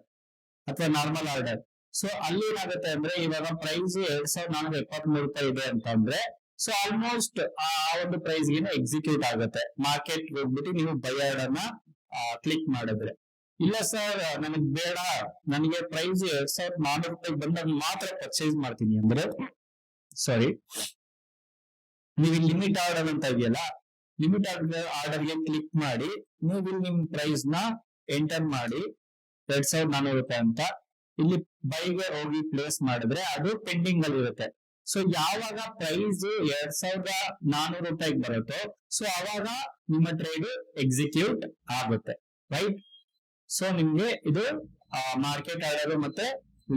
ಅಥವಾ ನಾರ್ಮಲ್ ಆರ್ಡರ್. ಸೊ ಅಲ್ಲಿ ಏನಾಗುತ್ತೆ ಅಂದ್ರೆ ಇವಾಗ ಪ್ರೈಸ್ 2473 ರೂಪಾಯಿ ಇದೆ ಅಂತ ಅಂದ್ರೆ, ಸೊ ಆಲ್ಮೋಸ್ಟ್ ಆ ಒಂದು ಪ್ರೈಸ್ ಗೆ ಎಕ್ಸಿಕ್ಯೂಟ್ ಆಗುತ್ತೆ. ಮಾರ್ಕೆಟ್ ಹೋಗ್ಬಿಟ್ಟು ನೀವು ಬೈ ಆರ್ಡರ್ ನ ಕ್ಲಿಕ್ ಮಾಡಿದ್ರೆ, ಇಲ್ಲ ಸರ್ ನನಗ್ ಬೇಡ, ನನಗೆ ಪ್ರೈಸ್ 2400 ರೂಪಾಯಿ ಬಂದಾಗ ಮಾತ್ರ ಪರ್ಚೇಸ್ ಮಾಡ್ತೀನಿ ಅಂದ್ರೆ, ಸಾರಿ, ನೀವು ಲಿಮಿಟ್ ಆರ್ಡರ್ ಅಂತ ಇದೆಯಲ್ಲ, ಲಿಮಿಟ್ ಆರ್ಡರ್ ಗೆ ಕ್ಲಿಕ್ ಮಾಡಿ ನೀವು ಇಲ್ಲಿ ನಿಮ್ ಪ್ರೈಸ್ ನ ಎಂಟರ್ ಮಾಡಿ 2400 ರೂಪಾಯಿ ಅಂತ ಇಲ್ಲಿ ಬೈಗೆ ಹೋಗಿ ಪ್ಲೇಸ್ ಮಾಡಿದ್ರೆ ಅದು ಪೆಂಡಿಂಗ್ ಅಲ್ಲಿ ಇರುತ್ತೆ. ಸೊ ಯಾವಾಗ ಪ್ರೈಸ್ 2400 ರೂಪಾಯಿಗೆ ಬರುತ್ತೋ ಸೊ ಅವಾಗ ನಿಮ್ಮ ಟ್ರೇಡ್ ಎಕ್ಸಿಕ್ಯೂಟ್ ಆಗುತ್ತೆ, ರೈಟ್. ಸೊ ನಿಮ್ಗೆ ಇದು ಮಾರ್ಕೆಟ್ ಆರ್ಡರ್ ಮತ್ತೆ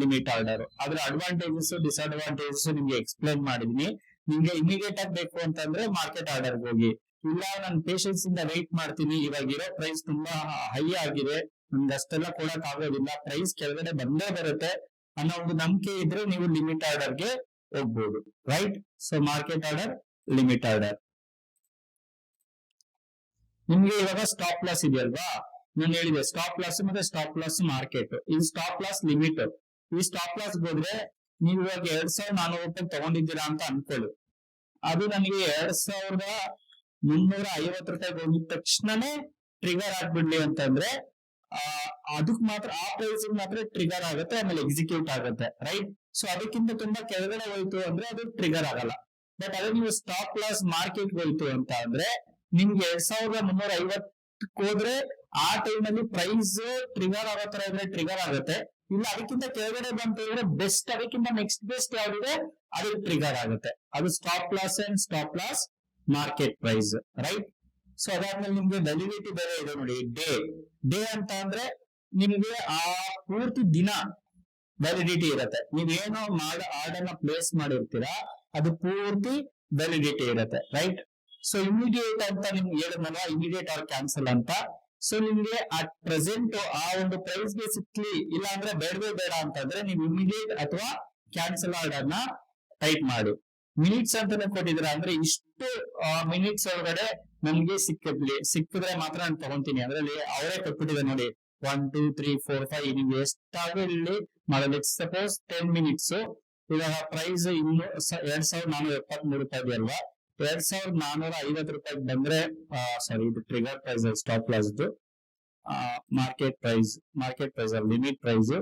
ಲಿಮಿಟ್ ಆರ್ಡರ್, ಅದ್ರ ಅಡ್ವಾಂಟೇಜಸ್ ಡಿಸ್ಅಡ್ವಾಂಟೇಜಸ್ ನಿಮ್ಗೆ ಎಕ್ಸ್ಪ್ಲೈನ್ ಮಾಡಿದೀನಿ. ನಿಮ್ಗೆ ಇಮಿಡಿಯೇಟ್ ಆಗಿ ಬೇಕು ಅಂತಂದ್ರೆ ಮಾರ್ಕೆಟ್ ಆರ್ಡರ್ ಹೋಗಿ, ಇಲ್ಲ ನಾನು ಪೇಷನ್ಸ್ ಇಂದ ವೆಯ್ಟ್ ಮಾಡ್ತೀನಿ, ಇವಾಗ ಇರೋ ಪ್ರೈಸ್ ತುಂಬಾ ಹೈ ಆಗಿದೆ, ನಮ್ಗೆ ಅಷ್ಟೆಲ್ಲ ಕೊಡಕ್ ಆಗೋದಿಲ್ಲ, ಪ್ರೈಸ್ ಕೆಳಗಡೆ ಬಂದೇ ಬರುತ್ತೆ ಅನ್ನೋ ಒಂದು ನಂಬಿಕೆ ಇದ್ರೆ ನೀವು ಲಿಮಿಟ್ ಆರ್ಡರ್ ಗೆ ಹೋಗ್ಬೋದು, right. So market order, limit order. ನಿಮ್ಗೆ ಇವಾಗ ಸ್ಟಾಪ್ ಲಾಸ್ ಇದೆಯಲ್ವಾ, ನಾನು ಹೇಳಿದೆ ಸ್ಟಾಪ್ ಲಾಸ್ ಮತ್ತೆ ಸ್ಟಾಪ್ ಲಾಸ್ ಮಾರ್ಕೆಟ್. ಇದು ಸ್ಟಾಪ್ ಲಾಸ್ ಲಿಮಿಟ್. ಈ ಸ್ಟಾಪ್ ಲಾಸ್ ಹೋದ್ರೆ ನೀವು ಇವಾಗ 2400 ರೂಪಾಯಿ ತಗೊಂಡಿದ್ದೀರಾ ಅಂತ ಅನ್ಕೊಳ್ಳಿ, ಅದು ನನಗೆ 2350 ರೂಪಾಯಿ ಹೋಗಿದ ತಕ್ಷಣನೇ ಟ್ರಿಗರ್ ಆಗ್ಬಿಡ್ಲಿ ಅಂತಂದ್ರೆ ಅದಕ್ ಮಾತ್ರ ಆ ಪ್ರೈಸ್ ಮಾತ್ರ ಟ್ರಿಗರ್ ಆಗುತ್ತೆ, ಆಮೇಲೆ ಎಕ್ಸಿಕ್ಯೂಟ್ ಆಗುತ್ತೆ, ರೈಟ್. ಸೊ ಅದಕ್ಕಿಂತ ತುಂಬಾ ಕೆಳಗಡೆ ಹೋಯ್ತು ಅಂದ್ರೆ ಅದು ಟ್ರಿಗರ್ ಆಗಲ್ಲ. ಬಟ್ ಅದೇ ನೀವು ಸ್ಟಾಪ್ ಲಾಸ್ ಮಾರ್ಕೆಟ್ ಹೋಯ್ತು ಅಂತ ಅಂದ್ರೆ ನಿಮ್ಗೆ 2350 ಹೋದ್ರೆ ಆ ಟೈಮ್ ಅಲ್ಲಿ ಪ್ರೈಸ್ ಟ್ರಿಗರ್ ಆಗೋ ತರ ಇದ್ರೆ ಟ್ರಿಗರ್ ಆಗುತ್ತೆ, ಇಲ್ಲ ಅದಕ್ಕಿಂತ ಕೆಳಗಡೆ ಬಂತು ಅಂದ್ರೆ ಬೆಸ್ಟ್, ಅದಕ್ಕಿಂತ ನೆಕ್ಸ್ಟ್ ಬೆಸ್ಟ್ ಯಾವ್ದಿದೆ ಅದು ಟ್ರಿಗರ್ ಆಗುತ್ತೆ. ಅದು stop loss and stop loss market price, right. So ಅದಾದ್ಮೇಲೆ ನಿಮ್ಗೆ ವ್ಯಾಲಿಡಿಟಿ ಬೇರೆ ಇದೆ ನೋಡಿ, ಡೇ ಅಂತ ಅಂದ್ರೆ ನಿಮ್ಗೆ ಆ ಪೂರ್ತಿ ದಿನ ವ್ಯಾಲಿಡಿಟಿ ಇರುತ್ತೆ. ನೀವೇನೋ ಆರ್ಡರ್ ನ ಪ್ಲೇಸ್ ಮಾಡಿರ್ತೀರಾ ಅದು ಪೂರ್ತಿ ವ್ಯಾಲಿಡಿಟಿ ಇರುತ್ತೆ, ರೈಟ್. ಸೊ ಇಮಿಡಿಯೇಟ್ ಅಂತ ನಿಮ್ಗೆ ಹೇಳಿದ್ನಲ್ಲ, ಇಮಿಡಿಯೇಟ್ ಆರ್ ಕ್ಯಾನ್ಸಲ್ ಅಂತ. ಸೊ ನಿಮ್ಗೆ ಅಟ್ ಪ್ರೆಸೆಂಟ್ ಆ ಒಂದು ಪ್ರೈಸ್ ಗೆ ಸಿಕ್ಲಿ, ಇಲ್ಲ ಅಂದ್ರೆ ಬೇಡವೇ ಬೇಡ ಅಂತಂದ್ರೆ ನೀವು ಇಮಿಡಿಯೇಟ್ ಅಥವಾ ಕ್ಯಾನ್ಸಲ್ ಆರ್ಡರ್ ನ ಟೈಪ್ ಮಾಡಿ. ಮಿನಿಟ್ಸ್ ಅಂತಾನೆ ಕೊಟ್ಟಿದ್ರ ಅಂದ್ರೆ ಇಷ್ಟು ಮಿನಿಟ್ಸ್ ಒಳಗಡೆ ನಮ್ಗೆ ಸಿಕ್ಕಿದ್ರೆ ಮಾತ್ರ ನಾನು ತಗೊಂತೀನಿ. ಅದ್ರಲ್ಲಿ ಅವರೇ ಕೊಟ್ಬಿಟ್ಟಿದೆ ನೋಡಿ, 1 2 3 4 5 ನಿಮ್ಗೆ ಎಷ್ಟಾದ್ರೂ ಇಲ್ಲಿ ಮಾಡಲಿ. ಸಪೋಸ್ 10 ಮಿನಿಟ್ಸ್, ಇವಾಗ ಪ್ರೈಸ್ ಇನ್ನು 2473 ರೂಪಾಯಿ ಇದೆಯಲ್ವಾ, 2450 ರೂಪಾಯಿಗೆ ಬಂದ್ರೆ ಸಾರಿ ಇದು trigger price, stop loss market price limit price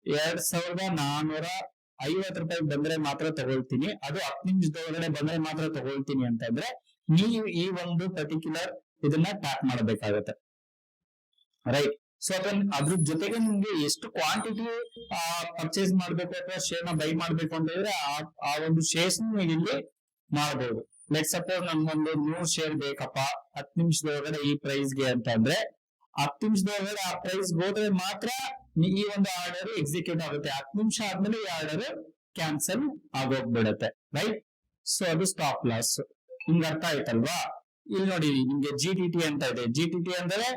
2450 ರೂಪಾಯಿಗೆ ಬಂದ್ರೆ ಮಾತ್ರ ತಗೊಳ್ತೀನಿ, ಅದು 10 ನಿಮಿಷದೊಳಗಡೆ ಬಂದ್ರೆ ಮಾತ್ರ ತಗೊಳ್ತೀನಿ ಅಂತಂದ್ರೆ ನೀವು ಈ ಒಂದು ಪರ್ಟಿಕ್ಯುಲರ್ ಇದನ್ನ ಟ್ಯಾಪ್ ಮಾಡಬೇಕಾಗತ್ತೆ, ರೈಟ್. ಸೊ ಅದ್ರ ಜೊತೆಗೆ ನಿಮ್ಗೆ ಎಷ್ಟು ಕ್ವಾಂಟಿಟಿ ಪರ್ಚೇಸ್ ಮಾಡ್ಬೇಕು ಅಥವಾ ಶೇರ್ ನ ಬೈ ಮಾಡ್ಬೇಕು ಅಂತ ಹೇಳಿದ್ರೆ ಆ ಒಂದು ಶೇರ್ಸ್ ನೀವು ಇಲ್ಲಿ ಮಾಡಬಹುದು. ಲೆಟ್ ಸಪೋಸ್ ನಮ್ಗೊಂದು 100 ಶೇರ್ ಬೇಕಪ್ಪ 10 ನಿಮಿಷದೊಳಗಡೆ ಈ ಪ್ರೈಸ್ ಗೆ ಅಂತ ಅಂದ್ರೆ 10 ನಿಮಿಷದೊಳಗಡೆ ಆ ಪ್ರೈಸ್ ಹೋದ್ರೆ ಮಾತ್ರ ಈ ಒಂದು ಆರ್ಡರ್ ಎಕ್ಸಿಕ್ಯೂಟ್ ಆಗುತ್ತೆ. 10 ನಿಮಿಷ ಆದ್ಮೇಲೆ ಈ ಆರ್ಡರ್ ಕ್ಯಾನ್ಸಲ್ ಆಗೋಗ್ಬಿಡತ್ತೆ, ರೈಟ್. ಸೊ ಅದು ಸ್ಟಾಪ್ ಲಾಸ್. ನಿಮ್ಗೆ ಅರ್ಥ ಆಯ್ತಲ್ವಾ? ಇಲ್ಲಿ ನೋಡಿ ನಿಮ್ಗೆ GTT ಅಂತ ಇದೆ. GTT ಅಂದ್ರೆ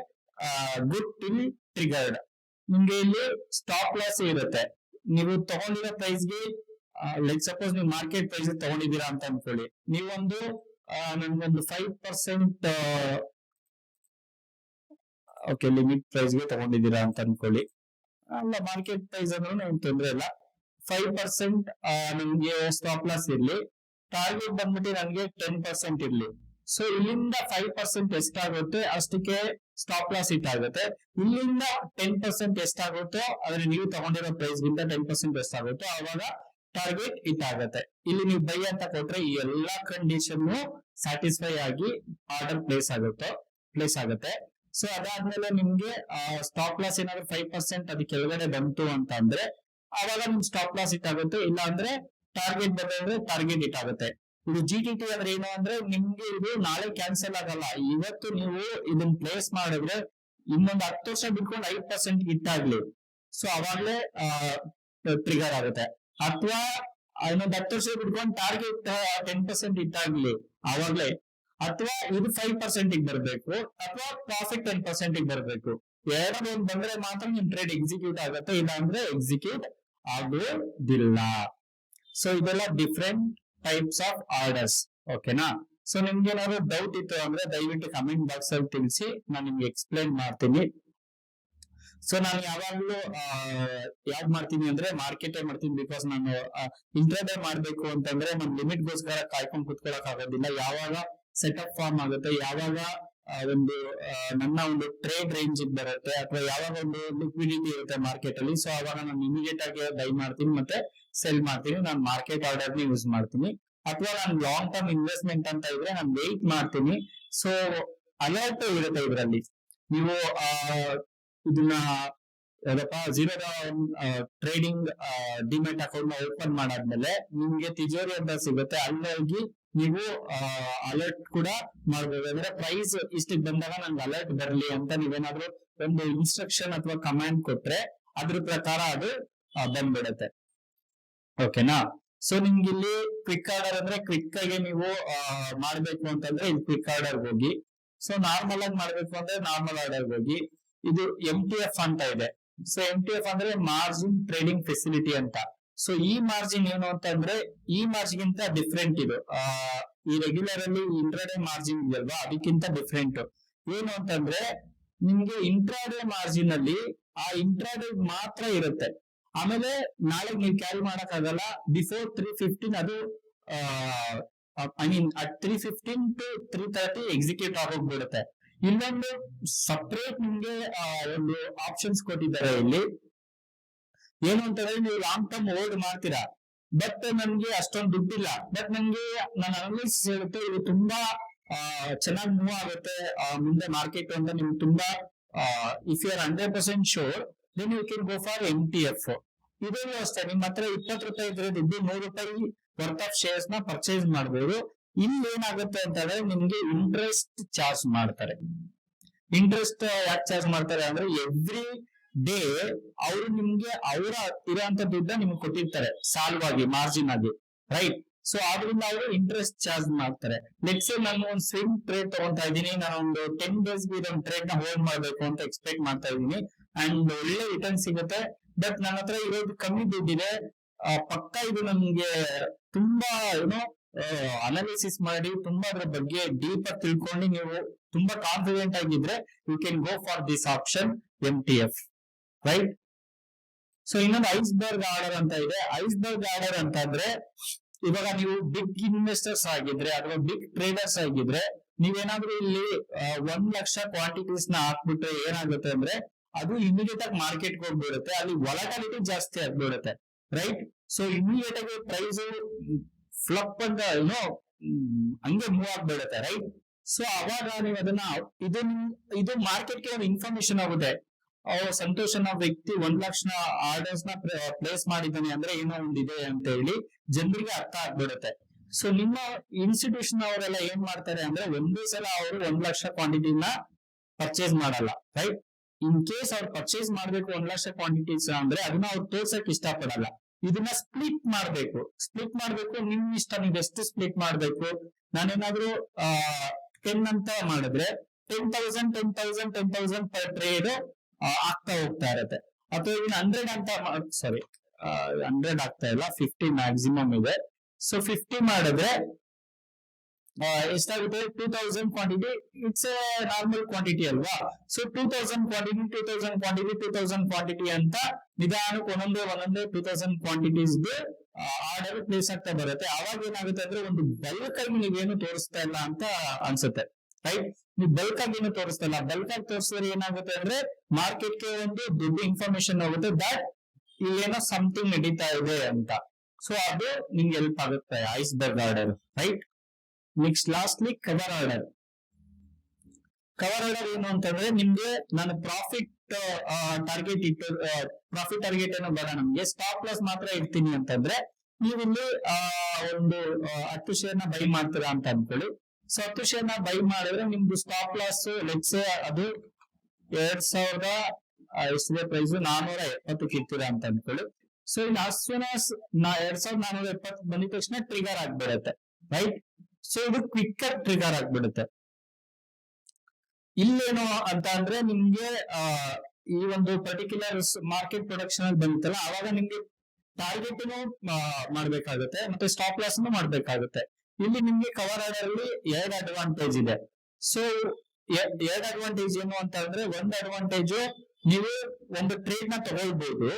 ಗುಡ್ ಟಿಲ್ ಟ್ರಿಗರ್ಡ್. ನಿಮ್ಗೆ ಇಲ್ಲಿ ಸ್ಟಾಪ್ ಲಾಸ್ ಇರುತ್ತೆ. ನೀವು ತಗೊಂಡಿರೋ ಪ್ರೈಸ್ ಗೆ ಲೈಕ್ ಸಪೋಸ್ ನೀವು ಮಾರ್ಕೆಟ್ ಪ್ರೈಸ್ ತಗೊಂಡಿದ್ದೀರಾ ಅಂತ ಅನ್ಕೊಳ್ಳಿ, ನೀವೊಂದು ನನ್ಗೊಂದು 5% ಓಕೆ ಲಿಮಿಟ್ ಪ್ರೈಸ್ ಗೆ ತಗೊಂಡಿದ್ದೀರಾ ಅಂತ ಅನ್ಕೊಳ್ಳಿ, ಅಲ್ಲ ಮಾರ್ಕೆಟ್ ಪ್ರೈಸ್ ಅಂದ್ರೂ ಏನ್ ತೊಂದ್ರೆ ಇಲ್ಲ. 5% ನಿಮ್ಗೆ ಸ್ಟಾಪ್ ಲಾಸ್ ಇರ್ಲಿ, ಟಾರ್ಗೆಟ್ ಬಂದ್ಬಿಟ್ಟು ನನ್ಗೆ 10% ಇರ್ಲಿ. ಸೊ ಇಲ್ಲಿಂದ 5% ಎಷ್ಟಾಗುತ್ತೆ ಅಷ್ಟಕ್ಕೆ ಸ್ಟಾಪ್ ಲಾಸ್ ಹಿಟ್ ಆಗುತ್ತೆ. ಇಲ್ಲಿಂದ 10% ಎಷ್ಟಾಗುತ್ತೋ ಅಂದ್ರೆ ನೀವು ತಗೊಂಡಿರೋ ಪ್ರೈಸ್ ಗಿಂತ 10% ಎಷ್ಟಾಗುತ್ತೋ ಅವಾಗ ಟಾರ್ಗೆಟ್ ಹಿಟ್ ಆಗುತ್ತೆ. ಇಲ್ಲಿ ನೀವು ಬೈ ಅಂತ ಕೊಟ್ರೆ ಈ ಎಲ್ಲಾ ಕಂಡೀಷನ್ ಸ್ಯಾಟಿಸ್ಫೈ ಆಗಿ ಆರ್ಡರ್ ಪ್ಲೇಸ್ ಆಗುತ್ತೆ. ಸೊ ಅದಾದ್ಮೇಲೆ ನಿಮ್ಗೆ ಸ್ಟಾಪ್ ಲಾಸ್ ಏನಾದ್ರು 5% ಅದಕ್ಕೆ ಕೆಳಗಡೆ ಬಂತು ಅಂತ ಅಂದ್ರೆ ಅವಾಗ ನಿಮ್ ಸ್ಟಾಪ್ ಲಾಸ್ ಹಿಟ್ ಆಗುತ್ತೆ, ಇಲ್ಲ ಅಂದ್ರೆ ಟಾರ್ಗೆಟ್ ಬಂದ್ರೆ ಟಾರ್ಗೆಟ್ ಹಿಟ್ ಆಗುತ್ತೆ. ಇದು GTT ಅಂದ್ರೆ ಏನು ಅಂದ್ರೆ ನಿಮ್ಗೆ ಇದು ನಾಳೆ ಕ್ಯಾನ್ಸಲ್ ಆಗಲ್ಲ. ಇವತ್ತು ನೀವು ಇದನ್ನ ಪ್ಲೇಸ್ ಮಾಡಿದ್ರೆ ಇನ್ನೊಂದು 10 ವರ್ಷ ಬಿಟ್ಕೊಂಡು 5% ಹಿಟ್ ಆಗ್ಲಿ, ಸೊ ಅವಾಗ್ಲೇ ಟ್ರಿಗರ್ ಆಗುತ್ತೆ. ಅಥವಾ ಇನ್ನೊಂದು 10 ವರ್ಷ ಬಿಟ್ಕೊಂಡು ಟಾರ್ಗೆಟ್ 10% ಹಿಟ್ ಆಗ್ಲಿ, ಅವಾಗ್ಲೇ ಅಥವಾ ಇದು 5% ಬರ್ಬೇಕು, ಅಥವಾ ಪ್ರಾಫಿಟ್ 10% ಬರ್ಬೇಕು. ಎರಡರಲ್ಲಿ ಒಂದು ಬಂದ್ರೆ ಮಾತ್ರ ನಿಮ್ ಟ್ರೇಡ್ ಎಕ್ಸಿಕ್ಯೂಟ್ ಆಗುತ್ತೆ, ಇಲ್ಲ ಅಂದ್ರೆ ಎಕ್ಸಿಕ್ಯೂಟ್ ಆಗೋದಿಲ್ಲ. ಸೊ ಇದೆಲ್ಲ ಡಿಫ್ರೆಂಟ್ ಟೈಪ್ಸ್ ಆಫ್ ಆರ್ಡರ್ಸ್. ಓಕೆನಾ? ಸೊ ನಿಮ್ಗೆ ಏನಾದ್ರು ಡೌಟ್ ಇತ್ತು ಅಂದ್ರೆ ದಯವಿಟ್ಟು ಕಮೆಂಟ್ ಬಾಕ್ಸ್ ಅಲ್ಲಿ ತಿಳಿಸಿ, ನಾನು ನಿಮ್ಗೆ ಎಕ್ಸ್ಪ್ಲೈನ್ ಮಾಡ್ತೀನಿ. ಸೊ ನಾನು ಯಾವಾಗ್ಲೂ ಯಾವ್ದು ಮಾಡ್ತೀನಿ ಅಂದ್ರೆ ಮಾರ್ಕೆಟೇ ಮಾಡ್ತೀನಿ. ಬಿಕಾಸ್ ನಾನು ಇಂಟ್ರಾಡೇ ಮಾಡ್ಬೇಕು ಅಂತಂದ್ರೆ ನಮ್ ಲಿಮಿಟ್ ಗೋಸ್ಕರ ಕಾಯ್ಕೊಂಡು ಕುತ್ಕೊಳಕ್ ಆಗೋದಿಲ್ಲ. ಯಾವಾಗ ಸೆಟಪ್ ಫಾರ್ಮ್ ಆಗುತ್ತೆ, ಯಾವಾಗ ಒಂದು ನನ್ನ ಒಂದು ಟ್ರೇಡ್ ರೇಂಜ್ ಬರುತ್ತೆ, ಅಥವಾ ಯಾವಾಗ ಒಂದು ಲಿಕ್ವಿಡಿಟಿ ಇರುತ್ತೆ ಮಾರ್ಕೆಟ್ ಅಲ್ಲಿ, ಸೊ ಅವಾಗ ನಾನು ಇಮಿಡಿಯೇಟ್ ಆಗಿ ಬೈ ಮಾಡ್ತೀನಿ ಮತ್ತೆ ಸೆಲ್ ಮಾಡ್ತೀನಿ. ನಾನು ಮಾರ್ಕೆಟ್ ಆರ್ಡರ್ ಯೂಸ್ ಮಾಡ್ತೀನಿ. ಅಥವಾ ನಾನು ಲಾಂಗ್ ಟರ್ಮ್ ಇನ್ವೆಸ್ಟ್ಮೆಂಟ್ ಅಂತ ಇದ್ರೆ ನಾನು ವೆಯ್ಟ್ ಮಾಡ್ತೀನಿ. ಸೊ ಅಲರ್ಟ್ ಇರುತ್ತೆ ಇದರಲ್ಲಿ. ನೀವು ಇದನ್ನ ಯಾವ್ದಪ್ಪ ಝೀರೋದ ಟ್ರೇಡಿಂಗ್ ಡಿಮೆಟ್ ಅಕೌಂಟ್ ನ ಓಪನ್ ಮಾಡಾದ್ಮೇಲೆ ನಿಮ್ಗೆ ತಿಜೋರಿ ಅಂತ ಸಿಗುತ್ತೆ, ಅಲ್ಲೋಗಿ ನೀವು ಅಲರ್ಟ್ ಕೂಡ ಮಾಡ್ಬೋದು. ಅಂದ್ರೆ ಪ್ರೈಸ್ ಇಷ್ಟಕ್ಕೆ ಬಂದಾಗ ನಂಗೆ ಅಲರ್ಟ್ ಬರಲಿ ಅಂತ ನೀವೇನಾದ್ರೂ ಒಂದು ಇನ್ಸ್ಟ್ರಕ್ಷನ್ ಅಥವಾ ಕಮಾಂಡ್ ಕೊಟ್ರೆ ಅದ್ರ ಪ್ರಕಾರ ಅದು ಬಂದ್ಬಿಡುತ್ತೆ. ಓಕೆನಾ? ಸೊ ನಿಮ್ಗೆ ಇಲ್ಲಿ ಕ್ವಿಕ್ ಆರ್ಡರ್ ಅಂದ್ರೆ ಕ್ವಿಕ್ ಆಗಿ ನೀವು ಮಾಡ್ಬೇಕು ಅಂತಂದ್ರೆ ಇಲ್ಲಿ ಕ್ವಿಕ್ ಆರ್ಡರ್ ಹೋಗಿ. ಸೊ ನಾರ್ಮಲ್ ಆಗಿ ಮಾಡ್ಬೇಕು ಅಂದ್ರೆ ನಾರ್ಮಲ್ ಆರ್ಡರ್ ಹೋಗಿ. ಇದು MTF ಅಂತ ಇದೆ. ಸೊ MTF ಅಂದ್ರೆ ಮಾರ್ಜಿನ್ ಟ್ರೇಡಿಂಗ್ ಫೆಸಿಲಿಟಿ ಅಂತ. ಸೊ ಈ ಮಾರ್ಜಿನ್ ಏನು ಅಂತಂದ್ರೆ ಈ ಮಾರ್ಜಿನ್ ಗಿಂತ ಡಿಫ್ರೆಂಟ್ ಇದು. ಈ ರೆಗ್ಯುಲರ್ ಅಲ್ಲಿ ಇಂಟ್ರಾಡೇ ಮಾರ್ಜಿನ್ ಇದೆಯಲ್ವಾ, ಅದಕ್ಕಿಂತ ಡಿಫ್ರೆಂಟ್. ಏನು ಅಂತಂದ್ರೆ ನಿಮ್ಗೆ ಇಂಟ್ರಾಡೇ ಮಾರ್ಜಿನ್ ಅಲ್ಲಿ ಆ ಇಂಟ್ರಾಡೇ ಮಾತ್ರ ಇರುತ್ತೆ. ಆಮೇಲೆ ನಾಳೆ ನೀವು ಕ್ಯಾರಿ ಮಾಡಕ್ ಆಗಲ್ಲ. ಬಿಫೋರ್ 3:15 ಅದು I mean at 3:15 to 3:30 execute ಆಗೋಗ್ಬಿಡುತ್ತೆ. ಇಲ್ಲೊಂದು ಸಪ್ರೇಟ್ ನಿಮ್ಗೆ ಒಂದು ಆಪ್ಷನ್ಸ್ ಕೊಟ್ಟಿದ್ದಾರೆ ಇಲ್ಲಿ. ಏನು ಅಂತಂದ್ರೆ ನೀವು ಲಾಂಗ್ ಟರ್ಮ್ ಹೋಲ್ಡ್ ಮಾಡ್ತೀರಾ, ಬಟ್ ನನ್ಗೆ ಅಷ್ಟೊಂದು ದುಡ್ಡಿಲ್ಲ, ಬಟ್ ನನ್ಗೆ ನನ್ನ ಅನಾಲಿಸಿಸ್ ಹೇಳುತ್ತೆ ಇದು ತುಂಬಾ ಚೆನ್ನಾಗಿ ಮೂವ್ ಆಗುತ್ತೆ ಮುಂದೆ ಮಾರ್ಕೆಟ್ ಅಂತ ನಿಮ್ಗೆ ತುಂಬಾ if you are 100% sure, then you can go for MTF. ಇದನ್ನು ಅಷ್ಟೇ, ನಿಮ್ಮ ಹತ್ರ 20 ರೂಪಾಯಿ ಇದ್ರೆ ದುಡ್ಡು 100 ರೂಪಾಯಿ ವರ್ತ್ ಆಫ್ ಶೇರ್ಸ್ ನ ಪರ್ಚೇಸ್ ಮಾಡಬಹುದು. ಇಲ್ಲಿ ಏನಾಗುತ್ತೆ ಅಂತಂದ್ರೆ ನಿಮ್ಗೆ ಇಂಟ್ರೆಸ್ಟ್ ಚಾರ್ಜ್ ಮಾಡ್ತಾರೆ. ಇಂಟ್ರೆಸ್ಟ್ ಯಾಕೆ ಚಾರ್ಜ್ ಮಾಡ್ತಾರೆ ಅಂದ್ರೆ ಎವ್ರಿ ಡೇ ಅವರು ನಿಮ್ಗೆ ಅವರ ಇರೋಂತ ದುಡ್ಡ ನಿಮ್ಗೆ ಕೊಟ್ಟಿರ್ತಾರೆ ಸಾಲವಾಗಿ, ಮಾರ್ಜಿನ್ ಆಗಿ, ರೈಟ್? ಸೊ ಆದ್ರಿಂದ ಅವರು ಇಂಟ್ರೆಸ್ಟ್ ಚಾರ್ಜ್ ಮಾಡ್ತಾರೆ. ನೆಕ್ಸ್ಟ್ ನಾನು ಒಂದು ಸ್ವಿಂಗ್ ಟ್ರೇಡ್ ತಗೊಂತಾ ಇದ್ದೀನಿ, ನಾನು ಒಂದು 10 days ಇದೊಂದು ಟ್ರೇಡ್ ನ ಹೋಲ್ಡ್ ಮಾಡ್ಬೇಕು ಅಂತ ಎಕ್ಸ್ಪೆಕ್ಟ್ ಮಾಡ್ತಾ ಇದ್ದೀನಿ, ಅಂಡ್ ಒಳ್ಳೆ ರಿಟರ್ನ್ ಸಿಗುತ್ತೆ. ಬಟ್ ನನ್ನ ಹತ್ರ ಇರೋದು ಕಮ್ಮಿ ದುಡ್ಡಿದೆ. ಪಕ್ಕ ಇದು ನಮ್ಗೆ ತುಂಬಾ ಏನೋ ಅನಾಲಿಸಿಸ್ ಮಾಡಿ ತುಂಬಾ ಅದ್ರ ಬಗ್ಗೆ ಡೀಪ್ ಆಗಿ ತಿಳ್ಕೊಂಡು ನೀವು ತುಂಬಾ ಕಾನ್ಫಿಡೆಂಟ್ ಆಗಿದ್ರೆ you can go for this option MTF, right? So ಇನ್ನೊಂದು ಐಸ್ಬರ್ಗ್ ಆರ್ಡರ್ ಅಂತ ಇದೆ. ಐಸ್ಬರ್ಗ್ ಆರ್ಡರ್ ಅಂತ ಅಂದ್ರೆ ಇವಾಗ ನೀವು ಬಿಗ್ ಇನ್ವೆಸ್ಟರ್ಸ್ ಆಗಿದ್ರೆ ಅಥವಾ ಬಿಗ್ ಟ್ರೇಡರ್ಸ್ ಆಗಿದ್ರೆ ನೀವೇನಾದ್ರೂ ಇಲ್ಲಿ 1 ಲಕ್ಷ ಕ್ವಾಂಟಿಟೀಸ್ ನ ಹಾಕ್ಬಿಟ್ರೆ ಏನಾಗುತ್ತೆ ಅಂದ್ರೆ ಅದು ಇಮಿಡಿಯೇಟ್ ಆಗಿ ಮಾರ್ಕೆಟ್ ಹೋಗ್ಬಿಡುತ್ತೆ, ಅಲ್ಲಿ ವೊಲಟಿಲಿಟಿ ಜಾಸ್ತಿ ಆಗ್ಬಿಡುತ್ತೆ, ರೈಟ್? ಸೊ ಇಮಿಡಿಯೇಟ್ ಆಗಿ ಪ್ರೈಸ್ ಫ್ಲಪ್ ಅಂತ ಏನೋ ಹಂಗೆ ಮೂವ್ ಆಗ್ಬಿಡುತ್ತೆ, ರೈಟ್? ಸೊ ಅವಾಗ ನೀವು ಅದನ್ನ ಇದು ಮಾರ್ಕೆಟ್ಗೆ ಒಂದು ಇನ್ಫಾರ್ಮೇಶನ್ ಆಗುತ್ತೆ. ಸಂತೋಷ್ ಅನ್ನೋ ವ್ಯಕ್ತಿ 1 ಲಕ್ಷ ಆರ್ಡರ್ಸ್ ನ ಪ್ಲೇಸ್ ಮಾಡಿದ್ದಾನೆ ಅಂದ್ರೆ ಏನೋ ಒಂದಿದೆ ಅಂತ ಹೇಳಿ ಜನರಿಗೆ ಅರ್ಥ ಆಗ್ಬಿಡುತ್ತೆ. ಸೊ ನಿಮ್ಮ ಇನ್ಸ್ಟಿಟ್ಯೂಷನ್ ಅವರೆಲ್ಲ ಏನ್ ಮಾಡ್ತಾರೆ ಅಂದ್ರೆ ಒಂದೇ ಸಲ ಅವರು 1 ಲಕ್ಷ ಕ್ವಾಂಟಿಟಿನ ಪರ್ಚೇಸ್ ಮಾಡಲ್ಲ, ರೈಟ್? ಇನ್ ಕೇಸ್ ಅವ್ರು ಪರ್ಚೇಸ್ ಮಾಡ್ಬೇಕು 1 ಲಕ್ಷ ಕ್ವಾಂಟಿಟೀಸ್ ಅಂದ್ರೆ ಅದನ್ನ ಅವ್ರು ತೋರ್ಸಕ್ ಇಷ್ಟಪಡಲ್ಲ. ಇದನ್ನ ಸ್ಪ್ಲಿಟ್ ಮಾಡ್ಬೇಕು. ನಿಮ್ ಇಷ್ಟ, ನೀವು ಎಷ್ಟು ಸ್ಪ್ಲಿಟ್ ಮಾಡ್ಬೇಕು. ನಾನೇನಾದ್ರೂ 10 ಅಂತ ಮಾಡಿದ್ರೆ 10,000 ಪರ್ ಟ್ರೇಡ್ ಆಗ್ತಾ ಹೋಗ್ತಾ ಇರುತ್ತೆ. ಅಥವಾ ಇನ್ನು 100 ಅಂತ 100 ಆಗ್ತಾ ಇಲ್ಲ, 50 ಮ್ಯಾಕ್ಸಿಮಮ್ ಇದೆ. ಸೊ 50 ಮಾಡಿದ್ರೆ ಎಷ್ಟಾಗುತ್ತೆ? 2000 quantity. It's A normal quantity ಅಲ್ವಾ? ಸೊ 2000 ಕ್ವಾಂಟಿಟಿ ಅಂತ ನಿಧಾನಕ್ಕೆ ಒಂದೊಂದೇ 2000 ಕ್ವಾಂಟಿಟೀಸ್ ಆರ್ಡರ್ ಪ್ಲೇಸ್ ಆಗ್ತಾ ಬರುತ್ತೆ. ಅವಾಗ ಏನಾಗುತ್ತೆ ಅಂದ್ರೆ ಒಂದು ಬಲ್ಕ್ ಆಗಿ ನೀವೇನು ತೋರಿಸ್ತಾ ಇಲ್ಲ ಅಂತ ಅನ್ಸುತ್ತೆ, ರೈಟ್? ನೀವು ಬಲ್ಕ್ ಆಗಿ ಏನು ತೋರಿಸ್ತಾ ಇಲ್ಲ. ಬಲ್ಕ್ ಆಗಿ ತೋರಿಸಿದ್ರೆ ಏನಾಗುತ್ತೆ ಅಂದ್ರೆ ಮಾರ್ಕೆಟ್ಗೆ ಒಂದು ದೊಡ್ಡ ಇನ್ಫಾರ್ಮೇಶನ್ ಹೋಗುತ್ತೆ ದಟ್ ಇಲ್ಲೇನೋ ಸಮಥಿಂಗ್ ನಡೀತಾ ಇದೆ ಅಂತ. ಸೊ ಅದು ನಿಮ್ಗೆ ಹೆಲ್ಪ್ ಆಗುತ್ತೆ iceberg order, right? Next lastly cover order. ಏನು ಅಂತಂದ್ರೆ ನಿಮ್ಗೆ ನಾನು ಪ್ರಾಫಿಟ್ ಟಾರ್ಗೆಟ್ ಏನೋ ಬೇಡ, ನಮ್ಗೆ ಸ್ಟಾಪ್ ಲಾಸ್ ಮಾತ್ರ ಇಡ್ತೀನಿ ಅಂತಂದ್ರೆ ನೀವು ಇಲ್ಲಿ ಒಂದು 10 ಶೇರ್ ನ ಬೈ ಮಾಡ್ತೀರಾ ಅಂತ ಅನ್ಕೊಳ್ಳಿ. ಸೊ 10 ಶೇರ್ ನ ಬೈ ಮಾಡಿದ್ರೆ ನಿಮ್ದು ಸ್ಟಾಪ್ ಲಾಸ್ ಲೆಟ್ಸ್ ಅದು 2000 ಎಷ್ಟಿದೆ ಪ್ರೈಸ್ 470 ಇರ್ತೀರಾ ಅಂತ ಅನ್ಕೊಳ್ಳಿ. So in as soon as 2470 ಬಂದಿದ ತಕ್ಷಣ ಟ್ರಿಗರ್ ಆಗ್ಬಿಡುತ್ತೆ, ರೈಟ್? ಸೊ ಇದು ಕ್ವಿಕ್ ಆಗಿ ಟ್ರಿಗರ್ ಆಗ್ಬಿಡುತ್ತೆ. ಇಲ್ಲೇನು ಅಂತ ಅಂದ್ರೆ ನಿಮ್ಗೆ ಈ ಒಂದು ಪರ್ಟಿಕ್ಯುಲರ್ ಮಾರ್ಕೆಟ್ ಪ್ರೊಡಕ್ಷನ್ ಅಲ್ಲಿ ಬಂತಲ್ಲ, ಅವಾಗ ನಿಮ್ಗೆ ಟಾರ್ಗೆಟ್ ಮಾಡ್ಬೇಕಾಗುತ್ತೆ ಮತ್ತೆ ಸ್ಟಾಪ್ ಲಾಸ್ ಮಾಡ್ಬೇಕಾಗುತ್ತೆ. ಇಲ್ಲಿ ನಿಮ್ಗೆ ಕವರ್ ಆರ್ಡರ್ ಅಲ್ಲಿ 2 ಅಡ್ವಾಂಟೇಜ್ ಇದೆ. ಸೊ 2 ಅಡ್ವಾಂಟೇಜ್ ಏನು ಅಂತ ಅಂದ್ರೆ, ಒಂದು ಅಡ್ವಾಂಟೇಜ್ ನೀವು ಒಂದು ಟ್ರೇಡ್ ನ ತಗೊಳ್ಬಹುದು.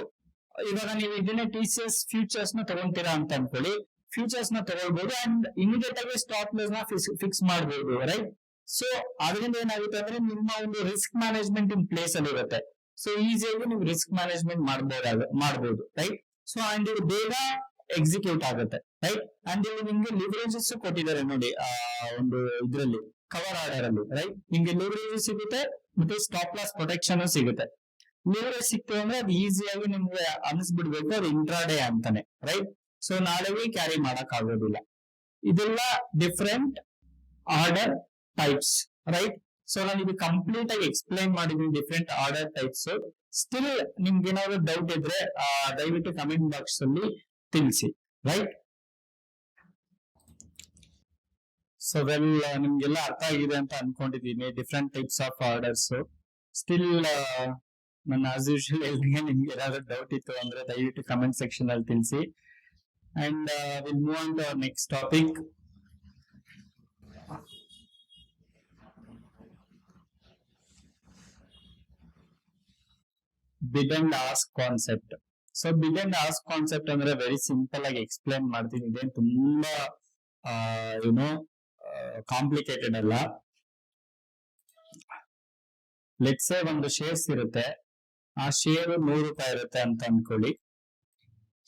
ಇವಾಗ ನೀವು ಇದನ್ನೇ TCS ಫ್ಯೂಚರ್ಸ್ ನ ತಗೊಂತೀರಾ ಅಂತ ಅನ್ಕೊಳ್ಳಿ, ಫ್ಯೂಚರ್ಸ್ ನ ತಗೊಳ್ಬಹುದು ಅಂಡ್ ಇಮಿಡಿಯೇಟ್ ಆಗಿ ಸ್ಟಾಪ್ ಲಾಸ್ ನ ಫಿಕ್ಸ್ ಮಾಡಬಹುದು, ರೈಟ್. ಸೊ ಅದರಿಂದ ಏನಾಗುತ್ತೆ ಅಂದ್ರೆ ನಿಮ್ಮ ಒಂದು ರಿಸ್ಕ್ ಮ್ಯಾನೇಜ್ಮೆಂಟ್ ಇನ್ ಪ್ಲೇಸ್ ಅಲ್ಲಿ ಇರುತ್ತೆ. ಸೊ ಈಸಿಯಾಗಿ ನೀವು ರಿಸ್ಕ್ ಮ್ಯಾನೇಜ್ಮೆಂಟ್ ಮಾಡಬಹುದು, ರೈಟ್. ಸೊ ಅಂಡ್ ಇದು ಬೇಗ ಎಕ್ಸಿಕ್ಯೂಟ್ ಆಗುತ್ತೆ, ರೈಟ್. ಅಂಡ್ ಇಲ್ಲಿ ನಿಮ್ಗೆ ಲಿವರೇಜಸ್ ಕೊಟ್ಟಿದ್ದಾರೆ ನೋಡಿ, ಒಂದು ಇದ್ರಲ್ಲಿ ಕವರ್ ಆರ್ಡರ್ ಅಲ್ಲಿ, ರೈಟ್. ನಿಮ್ಗೆ ಲಿವರೇಜ್ ಸಿಗುತ್ತೆ ಮತ್ತೆ ಸ್ಟಾಪ್ ಲಾಸ್ ಪ್ರೊಟೆಕ್ಷನ್ ಸಿಗುತ್ತೆ. ಲಿವರೇಜ್ ಸಿಕ್ತು ಅಂದ್ರೆ ಅದು ಈಸಿಯಾಗಿ ನಿಮ್ಗೆ ಅನಿಸ್ಬಿಡ್ಬೇಕು ಅದು ಇಂಟ್ರಾಡೇ ಅಂತಾನೆ, ರೈಟ್. ಸೊ ನಾಳೆಗೆ ಕ್ಯಾರಿ ಮಾಡಕ್ ಆಗೋದಿಲ್ಲ. ಇದೆಲ್ಲ different order types, right. So ನಾನು ಇದು ಕಂಪ್ಲೀಟ್ ಆಗಿ ಎಕ್ಸ್ಪ್ಲೈನ್ ಮಾಡಿದೀನಿ ಡಿಫರೆಂಟ್ ಆರ್ಡರ್ ಟೈಪ್ಸ್. ಸ್ಟಿಲ್ ನಿಮ್ಗೆ ಏನಾದ್ರು ಡೌಟ್ ಇದ್ರೆ ದಯವಿಟ್ಟು ಕಮೆಂಟ್ ಬಾಕ್ಸ್ ಅಲ್ಲಿ ತಿಳಿಸಿ, ರೈಟ್. ಸೊ ವೆಲ್, ನಿಮ್ಗೆಲ್ಲ ಅರ್ಥ ಆಗಿದೆ ಅಂತ ಅನ್ಕೊಂಡಿದೀನಿ different types of orders. Still ನನ್ನ ಆಸ್ ಯೂಶುವಲ್ ಹೇಳ್ದಂಗೆ ನಿಮ್ಗೆ ಏನಾದ್ರು ಡೌಟ್ ಇತ್ತು ಅಂದ್ರೆ ದಯವಿಟ್ಟು ಕಮೆಂಟ್ ಸೆಕ್ಷನ್ ಅಲ್ಲಿ ತಿಳಿಸಿ. And will move on to our next topic. Bid and ask concept. So bid and ask concept ಅಂದ್ರೆ ವೆರಿ ಸಿಂಪಲ್ ಆಗಿ ಎಕ್ಸ್ಪ್ಲೈನ್ ಮಾಡ್ತೀನಿ. ಇದೇನು ತುಂಬಾ ಏನೋ ಕಾಂಪ್ಲಿಕೇಟೆಡ್ ಅಲ್ಲ. ಲೆಟ್ಸ್ ಸೇ ಒಂದು ಶೇರ್ಸ್ ಇರುತ್ತೆ, ಆ ಶೇರ್ 100 ರೂಪಾಯಿ ಇರುತ್ತೆ ಅಂತ ಅನ್ಕೊಳ್ಳಿ.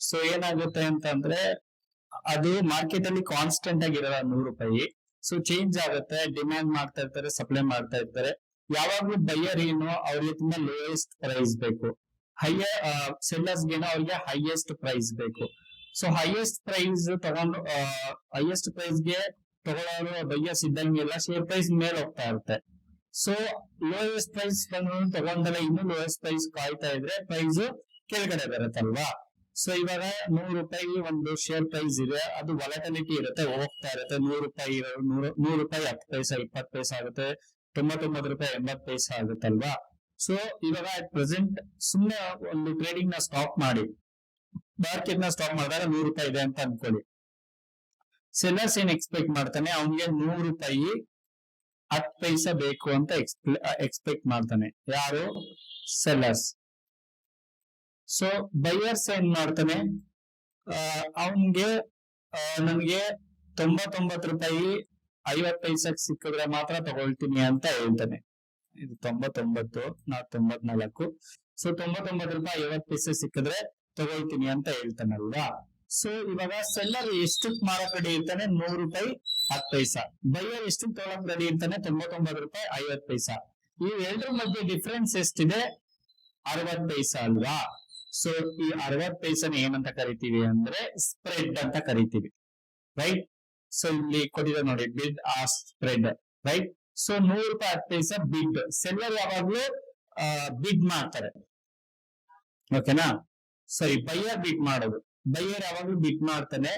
ಸೊ ಏನಾಗುತ್ತೆ ಅಂತ ಅಂದ್ರೆ, ಅದು ಮಾರ್ಕೆಟ್ ಅಲ್ಲಿ ಕಾನ್ಸ್ಟೆಂಟ್ ಆಗಿ ಇರಲ್ಲ 100 ರೂಪಾಯಿ. ಸೊ ಚೇಂಜ್ ಆಗುತ್ತೆ, ಡಿಮ್ಯಾಂಡ್ ಮಾಡ್ತಾ ಇರ್ತಾರೆ, ಸಪ್ಲೈ ಮಾಡ್ತಾ ಇರ್ತಾರೆ. ಯಾವಾಗ್ಲೂ ಬೈಯರ್ ಏನು ಅವ್ರಿಗೆ ತುಂಬಾ ಲೋಯೆಸ್ಟ್ ಪ್ರೈಸ್ ಬೇಕು, ಸೆಲ್ಲರ್ಸ್ ಗೆನೋ ಅವ್ರಿಗೆ ಹೈಯೆಸ್ಟ್ ಪ್ರೈಸ್ ಬೇಕು. So highest price highest price ಗೆ ತಗೊಳ್ಳೋರು ಬೈಯರ್ಸ್ ಇದ್ದಂಗೆಲ್ಲ ಶೇರ್ ಪ್ರೈಸ್ ಮೇಲೆ ಹೋಗ್ತಾ ಇರುತ್ತೆ. ಸೊ ಲೋಯೆಸ್ಟ್ ಪ್ರೈಸ್ ತಗೊಂಡಲ್ಲ, ಇನ್ನು ಲೋಯೆಸ್ಟ್ ಪ್ರೈಸ್ ಕಾಯ್ತಾ ಇದ್ರೆ ಪ್ರೈಸ್ ಕೆಳಗಡೆ ಬರುತ್ತಲ್ವಾ. ಸೊ ಇವಾಗ 100 ರೂಪಾಯಿ ಒಂದು ಶೇರ್ ಪ್ರೈಸ್ ಇದೆ, ಅದು ವಾಲಟಿಲಿಟಿ ಇರುತ್ತೆ, ಹೋಗ್ತಾ ಇರುತ್ತೆ. 100 ರೂಪಾಯಿ 100 ರೂಪಾಯಿ 10 ಪೈಸಾ 20 ಪೈಸಾ ಆಗುತ್ತೆ, 99 ರೂಪಾಯಿ 80 ಪೈಸಾ ಆಗುತ್ತಲ್ವಾ. ಸೊ ಇವಾಗ ಅಟ್ ಪ್ರೆಸೆಂಟ್ ಸುಮ್ಮನೆ ಒಂದು ಟ್ರೇಡಿಂಗ್ ನ ಸ್ಟಾಪ್ ಮಾಡಿ, ಮಾರ್ಕೆಟ್ ನ ಸ್ಟಾಪ್ ಮಾಡಿದಾಗ 100 ರೂಪಾಯಿ ಇದೆ ಅಂತ ಅನ್ಕೊಳ್ಳಿ. ಸೆಲ್ಲರ್ಸ್ ಏನ್ ಎಕ್ಸ್ಪೆಕ್ಟ್ ಮಾಡ್ತಾನೆ, ಅವನಿಗೆ 100 ರೂಪಾಯಿ 10 ಪೈಸಾ ಬೇಕು ಅಂತ ಎಕ್ಸ್ಪೆಕ್ಟ್ ಮಾಡ್ತಾನೆ. ಯಾರು? ಸೆಲ್ಲರ್ಸ್. ಸೊ ಬೈಯರ್ಸ್ ಏನ್ ಮಾಡ್ತಾನೆ, ಅವನ್ಗೆ ನನಗೆ 99 ರೂಪಾಯಿ 50 ಪೈಸಕ್ ಸಿಕ್ಕಿದ್ರೆ ಮಾತ್ರ ತಗೊಳ್ತೀನಿ ಅಂತ ಹೇಳ್ತಾನೆ. ಇದು 99, 94. ಸೊ 99 ರೂಪಾಯಿ 50 ಪೈಸೆ ಸಿಕ್ಕಿದ್ರೆ ತಗೊಳ್ತೀನಿ ಅಂತ ಹೇಳ್ತಾನಲ್ವಾ. ಸೊ ಇವಾಗ ಸೆಲ್ಲರ್ ಎಷ್ಟು ಮಾರಕ್ ರೆಡಿ ಇರ್ತಾನೆ? 100 ರೂಪಾಯಿ 10 ಪೈಸಾ. ಬೈಯರ್ ಎಷ್ಟು ತಗೊಳಕ್ ರೆಡಿ ಇರ್ತಾನೆ? 99 ರೂಪಾಯಿ 50 ಪೈಸಾ. ಈ ಎರಡರ ಮಧ್ಯೆ ಡಿಫರೆನ್ಸ್ ಎಷ್ಟಿದೆ? 60 ಪೈಸಾ ಅಲ್ವಾ. ಸೊ ಈ 60 ಪೈಸನ ಏನಂತ ಕರಿತೀವಿ ಅಂದ್ರೆ ಸ್ಪ್ರೆಡ್ ಅಂತ ಕರಿತೀವಿ, ರೈಟ್. ಸೊ ಇಲ್ಲಿ ಕೊಟ್ಟಿದೆ ನೋಡಿ, ಬಿಡ್ ಆಸ್ಕ್ ಸ್ಪ್ರೆಡ್, ರೈಟ್. ಸೊ 100 ರೂಪಾಯಿ 10 ಪೈಸಾ ಬಿಡ್. ಸೆಲ್ಲರ್ ಯಾವಾಗ್ಲೂ ಬಿಡ್ ಮಾಡ್ತಾರೆ, ಓಕೆನಾ. ಸರಿ, ಬೈಯರ್ ಬಿಡ್ ಮಾಡೋದು. ಬೈಯರ್ ಯಾವಾಗ್ಲೂ ಬಿಡ್ ಮಾಡ್ತಾನೆ,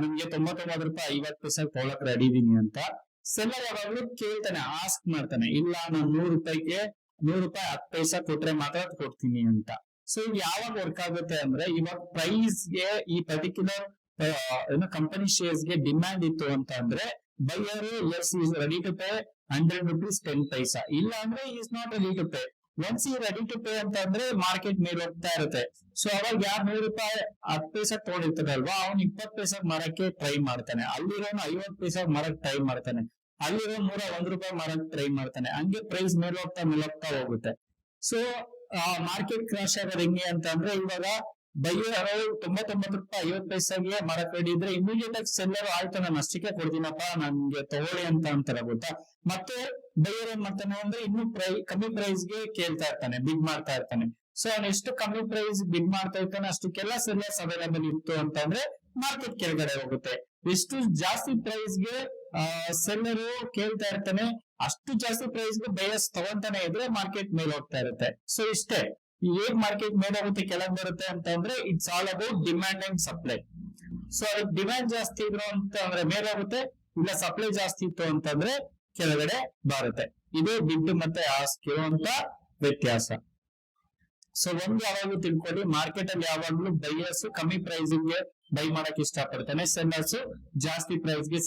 ನಿಮ್ಗೆ 99 ರೂಪಾಯಿ 50 ಪೈಸಾ ತಗೊಳಕ್ ರೆಡಿ ಇದೀನಿ ಅಂತ. ಸೆಲ್ಲರ್ ಯಾವಾಗ್ಲೂ ಕೇಳ್ತಾನೆ, ಆಸ್ಕ್ ಮಾಡ್ತಾನೆ, ಇಲ್ಲ ನಾನು 100 ರೂಪಾಯಿಗೆ 100 ರೂಪಾಯಿ 10 ಪೈಸಾ ಕೊಟ್ರೆ ಮಾತ್ರ ಕೊಡ್ತೀನಿ ಅಂತ. ಸೊ ಇದು ಯಾವಾಗ ವರ್ಕ್ ಆಗುತ್ತೆ ಅಂದ್ರೆ, ಇವಾಗ ಪ್ರೈಸ್ ಗೆ ಈ ಪರ್ಟಿಕ್ಯುಲರ್ ಕಂಪನಿ ಶೇರ್ಸ್ ಗೆ ಡಿಮ್ಯಾಂಡ್ ಇತ್ತು ಅಂತ ಅಂದ್ರೆ, buyer is is ready to pay 100 rupees 10 ಪೈಸಾ, ಇಲ್ಲ ಅಂದ್ರೆ is not ready to pay. Once ಈ ರೆಡಿ ಟು ಪೇ ಅಂತ ಅಂದ್ರೆ ಮಾರ್ಕೆಟ್ ಮೇಲೆ ಹೋಗ್ತಾ ಇರುತ್ತೆ. ಸೊ ಅವಾಗ ಯಾರು 100 ರೂಪಾಯಿ 10 ಪೈಸಾ ತಗೊಂಡಿರ್ತಾರಲ್ವಾ, ಅವ್ನು 20 ಪೈಸಾ ಮರಕ್ಕೆ ಟ್ರೈ ಮಾಡ್ತಾನೆ, ಅಲ್ಲಿರೋನು 50 ಪೈಸಾ ಮರಕ್ ಟ್ರೈ ಮಾಡ್ತಾನೆ, ಅಲ್ಲಿರೋ 101 ರೂಪಾಯಿ ಮರಕ್ ಟ್ರೈ ಮಾಡ್ತಾನೆ. ಹಂಗೆ ಪ್ರೈಸ್ ಮೇಲೋಗ್ತಾ ಹೋಗುತ್ತೆ. ಸೊ ಮಾರ್ಕೆಟ್ ಕ್ರಾಶ್ ಆಗೋದು ಹೆಂಗೆ ಅಂತ ಅಂದ್ರೆ, ಇವಾಗ ಬೈಯರ್ 99 ರೂಪಾಯಿ 50 ಪೈಸಾಗೆ ಮರಕ್ ರೆಡಿ ಇದ್ರೆ ಇಮಿಡಿಯೇಟ್ ಆಗಿ ಸೆಲ್ಲರ್ ಆಯ್ತು ನಾನು ಅಷ್ಟಕ್ಕೆ ಕೊಡ್ತೀನಪ್ಪ ನನ್ಗೆ ತಗೊಳ್ಳಿ ಅಂತ ಅಂತಾರೆ, ಗೊತ್ತಾ. ಮತ್ತೆ ಬೈಯರ್ ಏನ್ ಮಾಡ್ತಾನೆ ಅಂದ್ರೆ ಇನ್ನೂ ಕಮ್ಮಿ ಪ್ರೈಸ್ ಗೆ ಕೇಳ್ತಾ ಇರ್ತಾನೆ, ಬಿಡ್ ಮಾಡ್ತಾ ಇರ್ತಾನೆ. ಸೊ ಅವ್ನು ಎಷ್ಟು ಕಮ್ಮಿ ಪ್ರೈಸ್ ಬಿಡ್ ಮಾಡ್ತಾ ಇರ್ತಾನೆ ಅಷ್ಟಕ್ಕೆಲ್ಲ ಸೆಲ್ಲರ್ಸ್ ಅವೈಲೇಬಲ್ ಇತ್ತು ಅಂತ ಅಂದ್ರೆ ಮಾರ್ಕೆಟ್ ಕೆಳಗಡೆ ಹೋಗುತ್ತೆ. ಎಷ್ಟು ಜಾಸ್ತಿ ಪ್ರೈಸ್ ಗೆ ಸೆಲ್ಲರು ಕೇಳ್ತಾ ಇರ್ತಾನೆ, ಅಷ್ಟು ಜಾಸ್ತಿ ಪ್ರೈಸ್ ಗೆ ಬೈಯರ್ಸ್ ತಗೊಂತಾನೆ ಇದ್ರೆ ಮಾರ್ಕೆಟ್ ಮೇಲೆ ಹೋಗ್ತಾ ಇರುತ್ತೆ. ಸೊ ಇಷ್ಟೇ, ಹೇಗ್ ಮಾರ್ಕೆಟ್ ಮೇಲೆ ಹೋಗುತ್ತೆ ಕೆಳಗೆ ಬರುತ್ತೆ ಅಂತ ಅಂದ್ರೆ, it's all about demand and supply. So ಅದಕ್ಕೆ ಡಿಮ್ಯಾಂಡ್ ಜಾಸ್ತಿ ಇದ್ರು ಅಂತ ಅಂದ್ರೆ ಮೇಲೆ ಹೋಗುತ್ತೆ, ಇಲ್ಲ ಸಪ್ಲೈ ಜಾಸ್ತಿ ಇತ್ತು ಅಂತಂದ್ರೆ ಕೆಳಗಡೆ ಬರುತ್ತೆ. ಇದು ಬಿಡ್ ಮತ್ತೆ ಆಸ್ಕ್ ಇರುವಂತ ವ್ಯತ್ಯಾಸ. ಸೊ ಒಂದು ಯಾವಾಗ್ಲೂ ತಿಳ್ಕೊಳ್ಳಿ, ಮಾರ್ಕೆಟ್ ಅಲ್ಲಿ ಯಾವಾಗ್ಲೂ ಬೈಯರ್ಸ್ ಕಮ್ಮಿ ಪ್ರೈಸ್ ಗೆ ಬೈ ಮಾಡಕ್ ಇಷ್ಟ ಪಡ್ತಾನೆ, ಸೆಲ್ಲರ್ಸ್ ಜಾಸ್ತಿ ಪ್ರೈಸ್ ಗೆ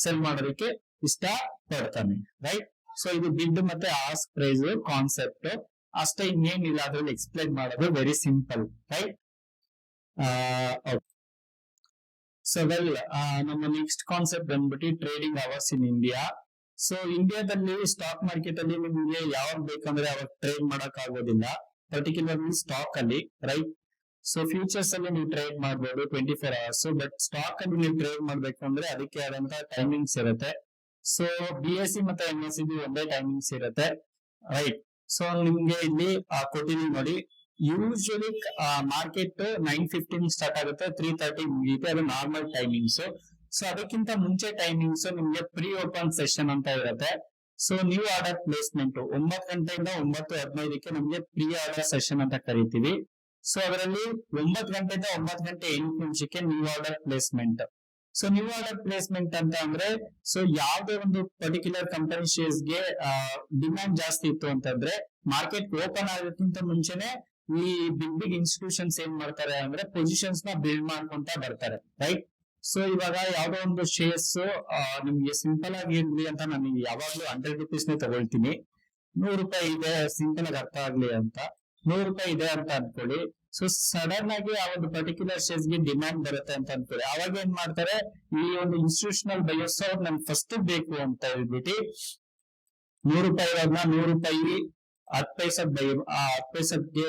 ಸೆಲ್ ಮಾಡೋದಕ್ಕೆ ಇಷ್ಟ ಪಡ್ತಾನೆ, ರೈಟ್. ಸೊ ಇದು ಬಿಡ್ ಮತ್ತೆ ಆಸ್ಕ್ ಪ್ರೈಸ್ ಕಾನ್ಸೆಪ್ಟ್ ಅಷ್ಟೇ, ಇನ್ನೇನಿಲ್ಲ ಅದ್ರಲ್ಲಿ ಎಕ್ಸ್ಪ್ಲೈನ್ ಮಾಡೋದು, very simple, right. So well, ನಮ್ಮ ನೆಕ್ಸ್ಟ್ ಕಾನ್ಸೆಪ್ಟ್ ಬಂದ್ಬಿಟ್ಟು trading hours in India. So ಇಂಡಿಯಾದಲ್ಲಿ ಸ್ಟಾಕ್ ಮಾರ್ಕೆಟ್ ಅಲ್ಲಿ ನಿಮ್ಗೆ ಯಾವಾಗ ಬೇಕಂದ್ರೆ ಅವಾಗ ಟ್ರೇಡ್ ಮಾಡಕ್ ಆಗೋದಿಲ್ಲ, ಪರ್ಟಿಕ್ಯುಲರ್ಲಿ ಸ್ಟಾಕ್ ಅಲ್ಲಿ, ರೈಟ್. ಸೊ ಫ್ಯೂಚರ್ಸ್ ಅಲ್ಲಿ ನೀವು ಟ್ರೇಡ್ ಮಾಡಬಹುದು 24 hours, ಬಟ್ ಸ್ಟಾಕ್ ಅಲ್ಲಿ ನೀವು ಟ್ರೇಡ್ ಮಾಡ್ಬೇಕು ಅಂದ್ರೆ ಅದಕ್ಕೆ ಆದಂತ ಟೈಮಿಂಗ್ಸ್ ಇರುತ್ತೆ. ಸೊ BSE ಮತ್ತೆ NSE ಒಂದೇ ಟೈಮಿಂಗ್ಸ್ ಇರುತ್ತೆ, ರೈಟ್. ಸೊ ನಿಮ್ಗೆ ಇಲ್ಲಿ ಕೊಟ್ಟಿದೀವಿ ನೋಡಿ, ಯೂಶಲಿ ಮಾರ್ಕೆಟ್ 9:15 ಸ್ಟಾರ್ಟ್ ಆಗುತ್ತೆ, 3:30 ಮುಗಿಯುತ್ತೆ, ಅದು ನಾರ್ಮಲ್ ಟೈಮಿಂಗ್ಸ್. ಸೊ ಅದಕ್ಕಿಂತ ಮುಂಚೆ ಟೈಮಿಂಗ್ಸ್ ನಿಮ್ಗೆ ಪ್ರೀ ಓಪನ್ ಸೆಷನ್ ಅಂತ ಇರುತ್ತೆ. ಸೊ ನ್ಯೂ ಆರ್ಡರ್ ಪ್ಲೇಸ್ಮೆಂಟ್ 9 ಗಂಟೆಯಿಂದ 9:15ಕ್ಕೆ ನಮ್ಗೆ ಪ್ರೀ ಆರ್ಡರ್ ಸೆಷನ್ ಅಂತ ಕರಿತೀವಿ. ಸೊ ಅದರಲ್ಲಿ 9 ಗಂಟೆಯಿಂದ 9 ಗಂಟೆ 8 ನಿಮಿಷಕ್ಕೆ new order placement. So new order placement ಅಂತ ಅಂದ್ರೆ, ಸೊ ಯಾವ್ದೇ ಒಂದು ಪರ್ಟಿಕ್ಯುಲರ್ ಕಂಪನಿ ಶೇರ್ಸ್ ಗೆ ಡಿಮ್ಯಾಂಡ್ ಜಾಸ್ತಿ ಇತ್ತು ಅಂತಂದ್ರೆ ಮಾರ್ಕೆಟ್ ಓಪನ್ ಆಗೋಕ್ಕಿಂತ ಮುಂಚೆನೆ ಈ ಬಿಗ್ ಇನ್ಸ್ಟಿಟ್ಯೂಷನ್ಸ್ ಏನ್ ಮಾಡ್ತಾರೆ ಅಂದ್ರೆ ಪೊಸಿಷನ್ಸ್ ನ ಬಿಲ್ಡ್ ಮಾಡ್ಕೊಂತ ಬರ್ತಾರೆ, ರೈಟ್. ಸೊ ಇವಾಗ ಯಾವ್ದೋ ಒಂದು ಶೇರ್ಸ್ ನಿಮ್ಗೆ ಸಿಂಪಲ್ ಆಗಿ ಇರ್ಲಿ ಅಂತ ನಾನು ಯಾವಾಗ್ಲೂ 100 rupees ತಗೊಳ್ತೀನಿ. 100 ರೂಪಾಯಿ ಇದೆ, ಸಿಂಪಲ್ ಆಗಿ ಅರ್ಥ ಆಗ್ಲಿ ಅಂತ 100 ರೂಪಾಯಿ ಇದೆ ಅಂತ ಅನ್ಕೊಳ್ಳಿ. ಸೊ ಸಡನ್ ಆಗಿ ಆ ಒಂದು ಪರ್ಟಿಕ್ಯುಲರ್ ಶೇರ್ಸ್ ಗೆ ಡಿಮ್ಯಾಂಡ್ ಬರುತ್ತೆ ಅಂತ ಅನ್ಕೊಳ್ಳಿ, ಅವಾಗ ಏನ್ ಮಾಡ್ತಾರೆ, ಈ ಒಂದು ಇನ್ಸ್ಟಿಟ್ಯೂಷನಲ್ ಬಯರ್ಸ್ ಅವ್ರು ನನ್ಗೆ ಫಸ್ಟ್ ಬೇಕು ಅಂತ ಹೇಳ್ಬಿಟ್ಟು 100 ರೂಪಾಯಿ ಇರೋದ್ನ 100 ರೂಪಾಯಿ 10 ಪೈಸೆಗೆ 10 ಪೈಸೆಗೆ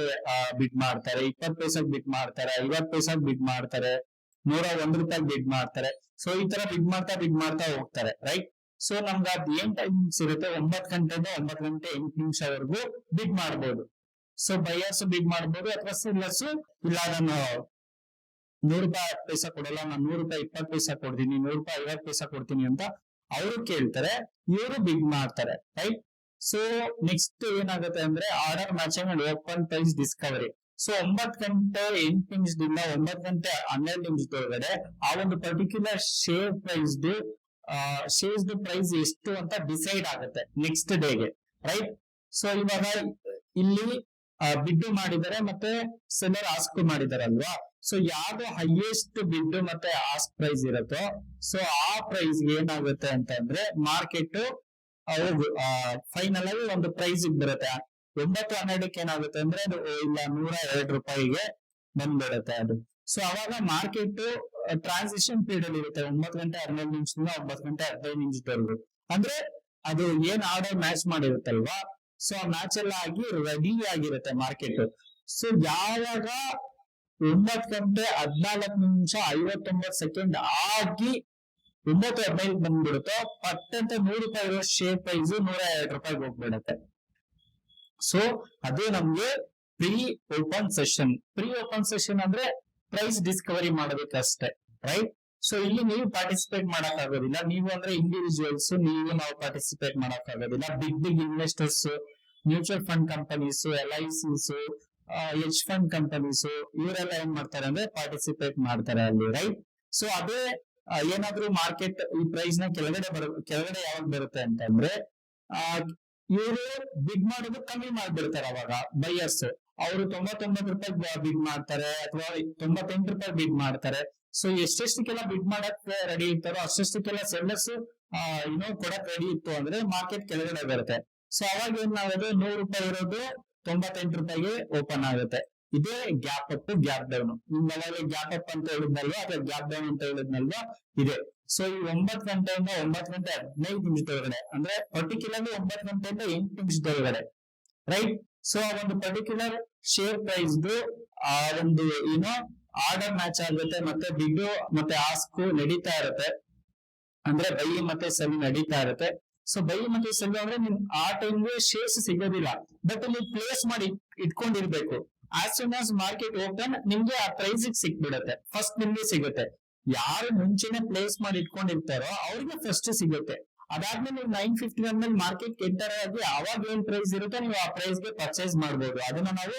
ಬಿಡ್ ಮಾಡ್ತಾರೆ, 20 ಪೈಸೆಗೆ ಬಿಡ್ ಮಾಡ್ತಾರೆ, 50 ಪೈಸೆಗೆ ಬಿಡ್ ಮಾಡ್ತಾರೆ, 101 ರೂಪಾಯಿ ಬಿಡ್ ಮಾಡ್ತಾರೆ. ಸೊ ಈ ತರ ಬಿಡ್ ಮಾಡ್ತಾ ಹೋಗ್ತಾರೆ, ರೈಟ್. ಸೊ ನಮ್ಗೆ ಅದ್ ಏನ್ ಟೈಮಿಂಗ್ಸ್ ಇರುತ್ತೆ, 9 ಗಂಟೆಯಿಂದ 9 ಗಂಟೆ 8 ನಿಮಿಷವರೆಗೂ ಬಿಡ್ ಮಾಡ್ಬೋದು. ಸೊ ಬೈಯರ್ಸ್ ಬಿಡ್ ಮಾಡ್ಬೋದು, ಅಥವಾ ಸೆಲ್ಲರ್ಸ್ ಇಲ್ಲ ನಾನು 100 ರೂಪಾಯಿ 10 ಪೈಸೆ ಕೊಡಲ್ಲ, ನಾನು 100 ರೂಪಾಯಿ 20 ಪೈಸೆ ಕೊಡ್ತೀನಿ, 100 ರೂಪಾಯಿ 50 ಪೈಸೆ ಕೊಡ್ತೀನಿ ಅಂತ ಅವರು ಕೇಳ್ತಾರೆ, ಇವರು ಬಿಡ್ ಮಾಡ್ತಾರೆ, ರೈಟ್. ಸೊ ನೆಕ್ಸ್ಟ್ ಏನಾಗುತ್ತೆ ಅಂದ್ರೆ order matching and open price discovery. So 9 ಗಂಟೆ 8 ನಿಮಿಷದಿಂದ 9 ಗಂಟೆ 12 ನಿಮಿಷದೊಳಗಡೆ ಆ ಒಂದು ಪರ್ಟಿಕ್ಯುಲರ್ ಶೇರ್ಸ್ ಪ್ರೈಸ್ ಎಷ್ಟು ಅಂತ ಡಿಸೈಡ್ ಆಗುತ್ತೆ ನೆಕ್ಸ್ಟ್ ಡೇಗೆ, ರೈಟ್. ಸೊ ಇವಾಗ ಇಲ್ಲಿ ಬಿಡ್ ಮಾಡಿದ್ದಾರೆ ಮತ್ತೆ ಸೆಲ್ಲರ್ ಆಸ್ಕ್ ಮಾಡಿದಾರಲ್ವಾ. ಸೊ ಯಾವ್ದು ಹೈಯೆಸ್ಟ್ ಬಿಡ್ ಮತ್ತೆ ಆಸ್ಕ್ ಪ್ರೈಸ್ ಇರುತ್ತೋ ಸೊ ಆ ಪ್ರೈಸ್ ಏನಾಗುತ್ತೆ ಅಂತಂದ್ರೆ ಮಾರ್ಕೆಟ್ ಫೈನಲ್ ಆಗಿ ಒಂದು ಪ್ರೈಸ್ ಬರುತ್ತೆ. 9:12ಕ್ಕೆ ಏನಾಗುತ್ತೆ ಅಂದ್ರೆ ಅದು ಇಲ್ಲ 102 ರೂಪಾಯಿಗೆ ಬಂದ್ಬಿಡುತ್ತೆ ಅದು. ಸೊ ಅವಾಗ ಮಾರ್ಕೆಟ್ ಟ್ರಾನ್ಸಿಷನ್ ಪೀರಿಯಡ್ ಅಲ್ಲಿ ಇರುತ್ತೆ 9 ಗಂಟೆ 12 ನಿಮಿಷದಿಂದ 9 ಗಂಟೆ 15 ನಿಮಿಷದವರೆಗೂ. ಅಂದ್ರೆ ಅದು ಏನ್ ಆರ್ಡರ್ ಮ್ಯಾಚ್ ಮಾಡಿರುತ್ತಲ್ವಾ, ಸೊ ಆ ಮ್ಯಾಚ್ ಎಲ್ಲ ಆಗಿ ರೆಡಿ ಆಗಿರುತ್ತೆ ಮಾರ್ಕೆಟ್. ಸೊ ಯಾವಾಗ 9 ಗಂಟೆ 14 ನಿಮಿಷ 59 ಸೆಕೆಂಡ್ ಆಗಿ 9:15 ಬಂದ್ಬಿಡುತ್ತೋ ಪಟ್ಟಂತ 100 ರೂಪಾಯಿ ಇರೋ ಶೇರ್ ಪ್ರೈಸ್ 102 ರೂಪಾಯಿಗೆ ಹೋಗ್ಬಿಡುತ್ತೆ. ಸೊ ಅದು ನಮ್ಗೆ ಪ್ರೀ ಓಪನ್ ಸೆಷನ್ ಅಂದ್ರೆ ಪ್ರೈಸ್ ಡಿಸ್ಕವರಿ ಮಾಡೋದಕ್ಕಷ್ಟೇ, ರೈಟ್. ಸೊ ಇಲ್ಲಿ ನೀವು ಪಾರ್ಟಿಸಿಪೇಟ್ ಮಾಡಕ್ ಆಗೋದಿಲ್ಲ, ನೀವು ಅಂದ್ರೆ ಇಂಡಿವಿಜುವಲ್ಸ್ ನಾವು ಪಾರ್ಟಿಸಿಪೇಟ್ ಮಾಡಕ್ ಆಗೋದಿಲ್ಲ. Big investors, mutual fund companies, LICs, hedge fund companies ಇವರೆಲ್ಲ ಏನ್ ಮಾಡ್ತಾರೆ ಅಂದ್ರೆ ಪಾರ್ಟಿಸಿಪೇಟ್ ಮಾಡ್ತಾರೆ ಅಲ್ಲಿ, ರೈಟ್. ಸೊ ಅದೇ ಏನಾದ್ರೂ ಮಾರ್ಕೆಟ್ ಈ ಪ್ರೈಸ್ ನ ಕೆಳಗಡೆ ಯಾವಾಗ ಬರುತ್ತೆ ಅಂತಂದ್ರೆ ಇವರು ಬಿಡ್ ಮಾಡೋದು ಕಮ್ಮಿ ಮಾಡ್ಬಿಡ್ತಾರೆ. ಅವಾಗ ಬೈಯರ್ಸ್ ಅವರು 99 ರೂಪಾಯಿ ಬಿಡ್ ಮಾಡ್ತಾರೆ ಅಥವಾ 98 ರೂಪಾಯಿ ಬಿಡ್ ಮಾಡ್ತಾರೆ. ಸೊ ಎಷ್ಟೆಷ್ಟಕ್ಕೆಲ್ಲ ಬಿಡ್ ಮಾಡಕ್ ರೆಡಿ ಇರ್ತಾರೋ ಅಷ್ಟೆಷ್ಟಕ್ಕೆಲ್ಲ ಸೆಲ್ಲರ್ಸ್ ಕೊಡಕ್ ರೆಡಿ ಇತ್ತು ಅಂದ್ರೆ ಮಾರ್ಕೆಟ್ ಕೆಳಗಡೆ ಬರುತ್ತೆ. ಸೊ ಅವಾಗ ಏನ್ ಆಗೋದು 100 ರೂಪಾಯಿ ಇರೋದು 98 ರೂಪಾಯಿಗೆ ಓಪನ್ ಆಗುತ್ತೆ. ಇದೇ ಗ್ಯಾಪ್ ಅಪ್ ಗ್ಯಾಪ್ ಡೌನ್. ಅವಾಗ ಗ್ಯಾಪ್ ಅಪ್ ಅಂತ ಹೇಳಿದ್ನಲ್ವಾ ಅಥವಾ ಗ್ಯಾಪ್ ಡೌನ್ ಅಂತ ಹೇಳಿದ್ನಲ್ವಾ ಇದೆ. ಸೊ ಈ 9 ಗಂಟೆಯಿಂದ 9 ಗಂಟೆ 15 ನಿಮಿಷದೊಳಗಡೆ ಅಂದ್ರೆ ಪರ್ಟಿಕ್ಯುಲರ್ಲಿ 9 ಗಂಟೆಯಿಂದ 8 ನಿಮಿಷದೊಳಗಡೆ, ರೈಟ್. ಸೊ ಆ ಒಂದು ಪರ್ಟಿಕ್ಯುಲರ್ ಶೇರ್ ಪ್ರೈಸ್ ಆ ಒಂದು ಆರ್ಡರ್ ಮ್ಯಾಚ್ ಆಗುತ್ತೆ, ಮತ್ತೆ ಬಿಗ್ ಮತ್ತೆ ಆಸ್ಕ್ ನಡೀತಾ ಇರುತ್ತೆ, ಅಂದ್ರೆ ಬೈ ಮತ್ತೆ ಸೆಲ್ ನಡೀತಾ ಇರುತ್ತೆ. ಸೊ ಬೈ ಮತ್ತೆ ಸೆಲ್ ಅಂದ್ರೆ ನಿಮ್ ಆ ಟೈಮ್ಗೆ ಶೇರ್ಸ್ ಸಿಗೋದಿಲ್ಲ, ಬಟ್ ನೀವು ಪ್ಲೇಸ್ ಮಾಡಿ ಇಟ್ಕೊಂಡಿರ್ಬೇಕು. As soon as market open ನಿಮ್ಗೆ ಆ ಪ್ರೈಸ್ ಸಿಕ್ಬಿಡುತ್ತೆ, ಫಸ್ಟ್ ನಿಮ್ಗೆ ಸಿಗುತ್ತೆ. ಯಾರು ಮುಂಚೆನೆ ಪ್ಲೇಸ್ ಮಾಡಿ ಇಟ್ಕೊಂಡಿರ್ತಾರೋ ಅವ್ರಿಗೆ ಫಸ್ಟ್ ಸಿಗುತ್ತೆ. ಅದಾದ್ಮೇಲೆ ನೀವು 9:15 ಮೇಲೆ ಮಾರ್ಕೆಟ್ ಎಂಟರ್ ಆಗಿ ಅವಾಗ ಏನ್ ಪ್ರೈಸ್ ಇರುತ್ತೆ ನೀವು ಆ ಪ್ರೈಸ್ ಗೆ ಪರ್ಚೇಸ್ ಮಾಡಬಹುದು. ಅದನ್ನ ನಾವು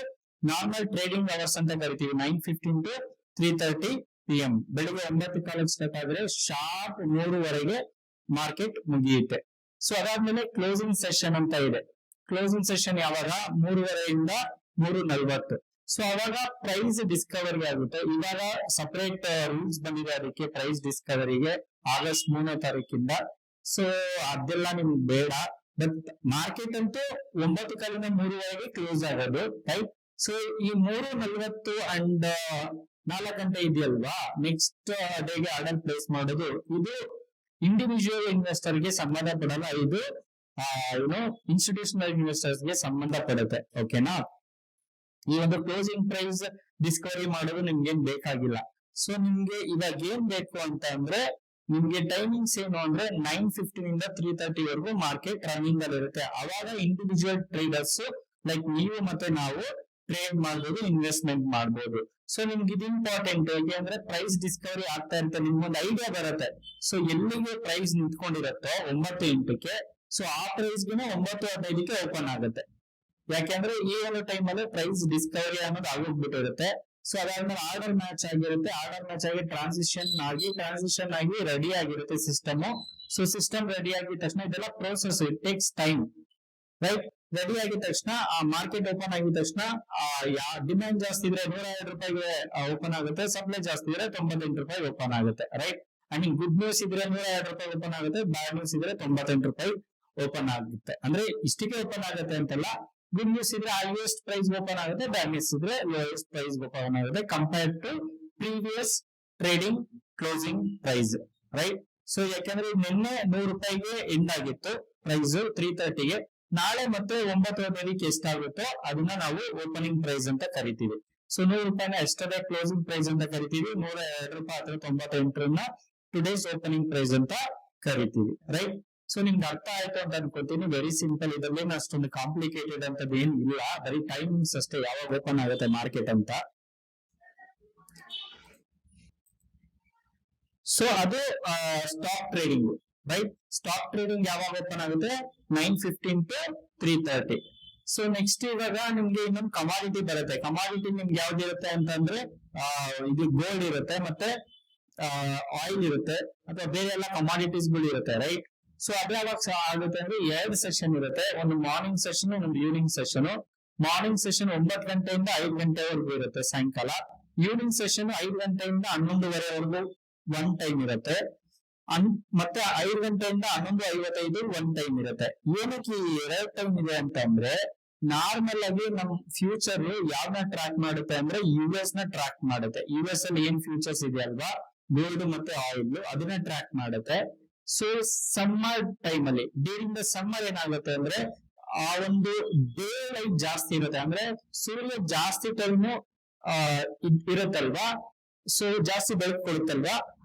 ನಾರ್ಮಲ್ ಟ್ರೇಡಿಂಗ್ ಅವರ್ಸ್ ಅಂತ ಕರಿತೀವಿ. 9:15 to 3:30 PM ಬೆಳಿಗ್ಗೆ 9 ಕಾಲಕ್ಕೆ ಸ್ಟಾರ್ಟ್ ಆದ್ರೆ ಶಾರ್ಪ್ 3 ವರೆಗೆ ಮಾರ್ಕೆಟ್ ಮುಗಿಯುತ್ತೆ. ಸೊ ಅದಾದ್ಮೇಲೆ ಕ್ಲೋಸಿಂಗ್ ಸೆಷನ್ ಅಂತ ಇದೆ. ಕ್ಲೋಸಿಂಗ್ ಸೆಷನ್ ಯಾವಾಗ 3:30 3:40. ಸೊ ಅವಾಗ ಪ್ರೈಸ್ ಡಿಸ್ಕವರಿ ಆಗುತ್ತೆ. ಇವಾಗ ಸಪರೇಟ್ ರೂಲ್ಸ್ ಬಂದಿದೆ ಅದಕ್ಕೆ, ಪ್ರೈಸ್ ಡಿಸ್ಕವರಿಗೆ ಆಗಸ್ಟ್ 3ನೇ ತಾರೀಕಿಂದ. ಸೊ ಅದೆಲ್ಲ ನಿಮ್ಗೆ ಬೇಡ. ಬಟ್ ಮಾರ್ಕೆಟ್ ಅಂತೂ 9:15 3:00 ಕ್ಲೋಸ್ ಆಗೋದು, ರೈಟ್. ಸೊ ಈ 3:40 ಅಂಡ್ 4 ಗಂಟೆ ಇದೆಯಲ್ವಾ, ನೆಕ್ಸ್ಟ್ ಡೇಗೆ ಆರ್ಡರ್ ಪ್ಲೇಸ್ ಮಾಡೋದು, ಇದು ಇಂಡಿವಿಜುವಲ್ ಇನ್ವೆಸ್ಟರ್ ಗೆ ಸಂಬಂಧ ಪಡಲ್ಲ. ಇದು ಇನ್ಸ್ಟಿಟ್ಯೂಷನಲ್ ಇನ್ವೆಸ್ಟರ್ಸ್ ಗೆ ಸಂಬಂಧ ಪಡುತ್ತೆ. ಓಕೆನಾ. ಈ ಒಂದು ಕ್ಲೋಸಿಂಗ್ ಪ್ರೈಸ್ ಡಿಸ್ಕವರಿ ಮಾಡೋದು ನಿಮ್ಗೆ ಏನ್ ಬೇಕಾಗಿಲ್ಲ. ಸೊ ನಿಮ್ಗೆ ಇವಾಗ ಏನ್ ಬೇಕು ಅಂತ ಅಂದ್ರೆ, ನಿಮ್ಗೆ ಟೈಮಿಂಗ್ಸ್ ಏನು ಅಂದ್ರೆ 9:15 3:30 ವರೆಗೂ ಮಾರ್ಕೆಟ್ ರನ್ನಿಂಗ್ ಅಲ್ಲಿ ಇರುತ್ತೆ. ಅವಾಗ ಇಂಡಿವಿಜುವಲ್ ಟ್ರೇಡರ್ಸ್ ಲೈಕ್ ನೀವು ಮತ್ತೆ ನಾವು ಟ್ರೇಡ್ ಮಾಡ್ಬೋದು, ಇನ್ವೆಸ್ಟ್ಮೆಂಟ್ ಮಾಡ್ಬೋದು. ಸೊ ನಿಮ್ಗೆ ಇದು ಇಂಪಾರ್ಟೆಂಟ್. ಯಾಕೆಂದ್ರೆ ಪ್ರೈಸ್ ಡಿಸ್ಕವರಿ ಆಗ್ತಾ ಇರುತ್ತೆ, ನಿಮ್ಗೊಂದು ಐಡಿಯಾ ಬರುತ್ತೆ. ಸೊ ಎಲ್ಲಿಗೆ ಪ್ರೈಸ್ ನಿಂತ್ಕೊಂಡಿರುತ್ತೋ 9:08, ಸೊ ಆ ಪ್ರೈಸ್ ಗೆ 9:15 ಓಪನ್ ಆಗುತ್ತೆ. ಯಾಕೆಂದ್ರೆ ಈ ಒಂದು ಟೈಮ್ ಅಲ್ಲಿ ಪ್ರೈಸ್ ಡಿಸ್ಕವರಿ ಅನ್ನೋದು ಆಗೋಗ್ಬಿಟ್ಟಿರುತ್ತೆ. ಸೊ ಅದಾದ್ಮೇಲೆ ಆರ್ಡರ್ ಮ್ಯಾಚ್ ಆಗಿರುತ್ತೆ. ಆರ್ಡರ್ ಮ್ಯಾಚ್ ಆಗಿ ಟ್ರಾನ್ಸಿಷನ್ ಆಗಿ ರೆಡಿ ಆಗಿರುತ್ತೆ ಸಿಸ್ಟಮ್. ಸೊ ಸಿಸ್ಟಮ್ ರೆಡಿ ಆಗಿದ ತಕ್ಷಣ ಇದೆಲ್ಲ process, it takes time, right. Ready ಆಗಿದ ತಕ್ಷಣ ಆ ಮಾರ್ಕೆಟ್ ಓಪನ್ ಆಗಿದ ತಕ್ಷಣ ಡಿಮ್ಯಾಂಡ್ ಜಾಸ್ತಿ ಇದ್ರೆ 102 ರೂಪಾಯಿಗೆ ಓಪನ್ ಆಗುತ್ತೆ, ಸಪ್ಲೈ ಜಾಸ್ತಿ ಇದ್ರೆ 98 ರೂಪಾಯಿ ಓಪನ್ ಆಗುತ್ತೆ, ರೈಟ್. ಅಂಡ್ ಗುಡ್ ನ್ಯೂಸ್ ಇದ್ರೆ 102 ರೂಪಾಯಿ ಓಪನ್ ಆಗುತ್ತೆ, ಬ್ಯಾಡ್ ನ್ಯೂಸ್ ಇದ್ರೆ 98 ರೂಪಾಯಿ ಓಪನ್ ಆಗುತ್ತೆ. ಅಂದ್ರೆ ಇಷ್ಟಕ್ಕೆ ಓಪನ್ ಆಗುತ್ತೆ ಅಂತಲ್ಲ, ಗುಡ್ ನ್ಯೂಸ್ ಇದ್ರೆ ಹೈಯೆಸ್ಟ್ ಪ್ರೈಸ್ ಓಪನ್ ಆಗುತ್ತೆ, ಬ್ಯಾಡ್ ನ್ಯೂಸ್ ಇದ್ರೆ ಲೋಯೆಸ್ಟ್ ಪ್ರೈಸ್ ಓಪನ್ ಆಗುತ್ತೆ compare to previous trading closing price, right. So ಯಾಕಂದ್ರೆ ನಿನ್ನೆ 100 ರೂಪಾಯಿಗೆ ಎಂಡ್ ಆಗಿತ್ತು ಪ್ರೈಸ್ 3:30ಗೆ. ನಾಳೆ ಮತ್ತೆ 9:15 ಎಷ್ಟಾಗುತ್ತೋ ಅದನ್ನ ನಾವು ಓಪನಿಂಗ್ ಪ್ರೈಸ್ ಅಂತ ಕರಿತೀವಿ. ಸೊ 100 ರೂಪಾಯಿನ ಎಸ್ಟರ್ಡೇ ಕ್ಲೋಸಿಂಗ್ ಪ್ರೈಸ್ ಅಂತ ಕರಿತೀವಿ, 102 ರೂಪಾಯಿ ಅಥವಾ 98 ಟುಡೇಸ್ ಓಪನಿಂಗ್ ಪ್ರೈಸ್ ಅಂತ ಕರಿತೀವಿ, ರೈಟ್. ಸೊ ನಿಮ್ಗೆ ಅರ್ಥ ಆಯ್ತು ಅಂತ ಅನ್ಕೋತೀನಿ. ವೆರಿ ಸಿಂಪಲ್, ಇದರಲ್ಲಿ ಅಷ್ಟೊಂದು ಕಾಂಪ್ಲಿಕೇಟೆಡ್ ಅಂತದ್ದು ಏನ್ ಇಲ್ಲ, ಬರೀ ಟೈಮಿಂಗ್ಸ್ ಅಷ್ಟೇ, ಯಾವಾಗ ಓಪನ್ ಆಗುತ್ತೆ ಮಾರ್ಕೆಟ್ ಅಂತ. ಸೊ ಅದು stock trading, right. Stock trading ಯಾವಾಗ ಓಪನ್ ಆಗುತ್ತೆ 9:15 to 3:30. ಸೊ ನೆಕ್ಸ್ಟ್ ಇವಾಗ ನಿಮ್ಗೆ ಇನ್ನೊಂದು ಕಮಾಡಿಟಿ ಬರುತ್ತೆ. ಕಮಾಡಿಟಿ ನಿಮ್ಗೆ ಯಾವ್ದಿರುತ್ತೆ ಅಂತಂದ್ರೆ ಇದು ಗೋಲ್ಡ್ ಇರುತ್ತೆ, ಮತ್ತೆ ಆಯಿಲ್ ಇರುತ್ತೆ, ಅಥವಾ ಬೇರೆ ಎಲ್ಲ ಕಮಾಡಿಟೀಸ್ ಗಳು ಇರುತ್ತೆ, ರೈಟ್. ಸೊ ಅದು ಯಾವಾಗ ಆಗುತ್ತೆ ಅಂದ್ರೆ 2 ಸೆಷನ್ ಇರುತ್ತೆ, ಒಂದು ಮಾರ್ನಿಂಗ್ ಸೆಷನ್, ಒಂದು ಈವ್ನಿಂಗ್ ಸೆಷನ್. ಮಾರ್ನಿಂಗ್ ಸೆಷನ್ 9 ಗಂಟೆಯಿಂದ 5 ಗಂಟೆವರೆಗೂ ಇರುತ್ತೆ ಸಾಯಂಕಾಲ. ಈವ್ನಿಂಗ್ ಸೆಷನ್ 5 ಗಂಟೆಯಿಂದ 11:30ವರೆಗೂ ಒನ್ ಟೈಮ್ ಇರುತ್ತೆ. ಮತ್ತೆ 5 ಗಂಟೆಯಿಂದ 11:55 ಒನ್ ಟೈಮ್ ಇರುತ್ತೆ. ಏನಕ್ಕೆ ಈ 2 ಟೈಮ್ ಇದೆ ಅಂತ ಅಂದ್ರೆ, ನಾರ್ಮಲ್ ಆಗಿ ನಮ್ ಫ್ಯೂಚರ್ ಯಾವ್ದನ್ನ ಟ್ರ್ಯಾಕ್ ಮಾಡುತ್ತೆ ಅಂದ್ರೆ US ನ ಟ್ರ್ಯಾಕ್ ಮಾಡುತ್ತೆ. US ಅಲ್ಲಿ ಏನ್ ಫ್ಯೂಚರ್ಸ್ ಇದೆಯಲ್ವಾ, ಗೋಲ್ಡ್ ಮತ್ತೆ ಆಯಿಲ್, ಅದನ್ನ ಟ್ರ್ಯಾಕ್ ಮಾಡುತ್ತೆ. ಸೊ ಸಮ್ಮರ್ ಟೈಮ್ ಅಲ್ಲಿ, ಡ್ಯೂರಿಂಗ್ ದ ಸಮ್ಮರ್ ಏನಾಗುತ್ತೆ ಅಂದ್ರೆ ಆ ಒಂದು ಡೇ ಲೈಟ್ ಜಾಸ್ತಿ ಇರುತ್ತೆ, ಅಂದ್ರೆ ಸೂರ್ಯ ಜಾಸ್ತಿ ಟೈಮ್ ಇರುತ್ತಲ್ವಾ, ಸೊ ಜಾಸ್ತಿ ಬೆಳಕು ಕೊಡುತ್ತಲ್ವಾ,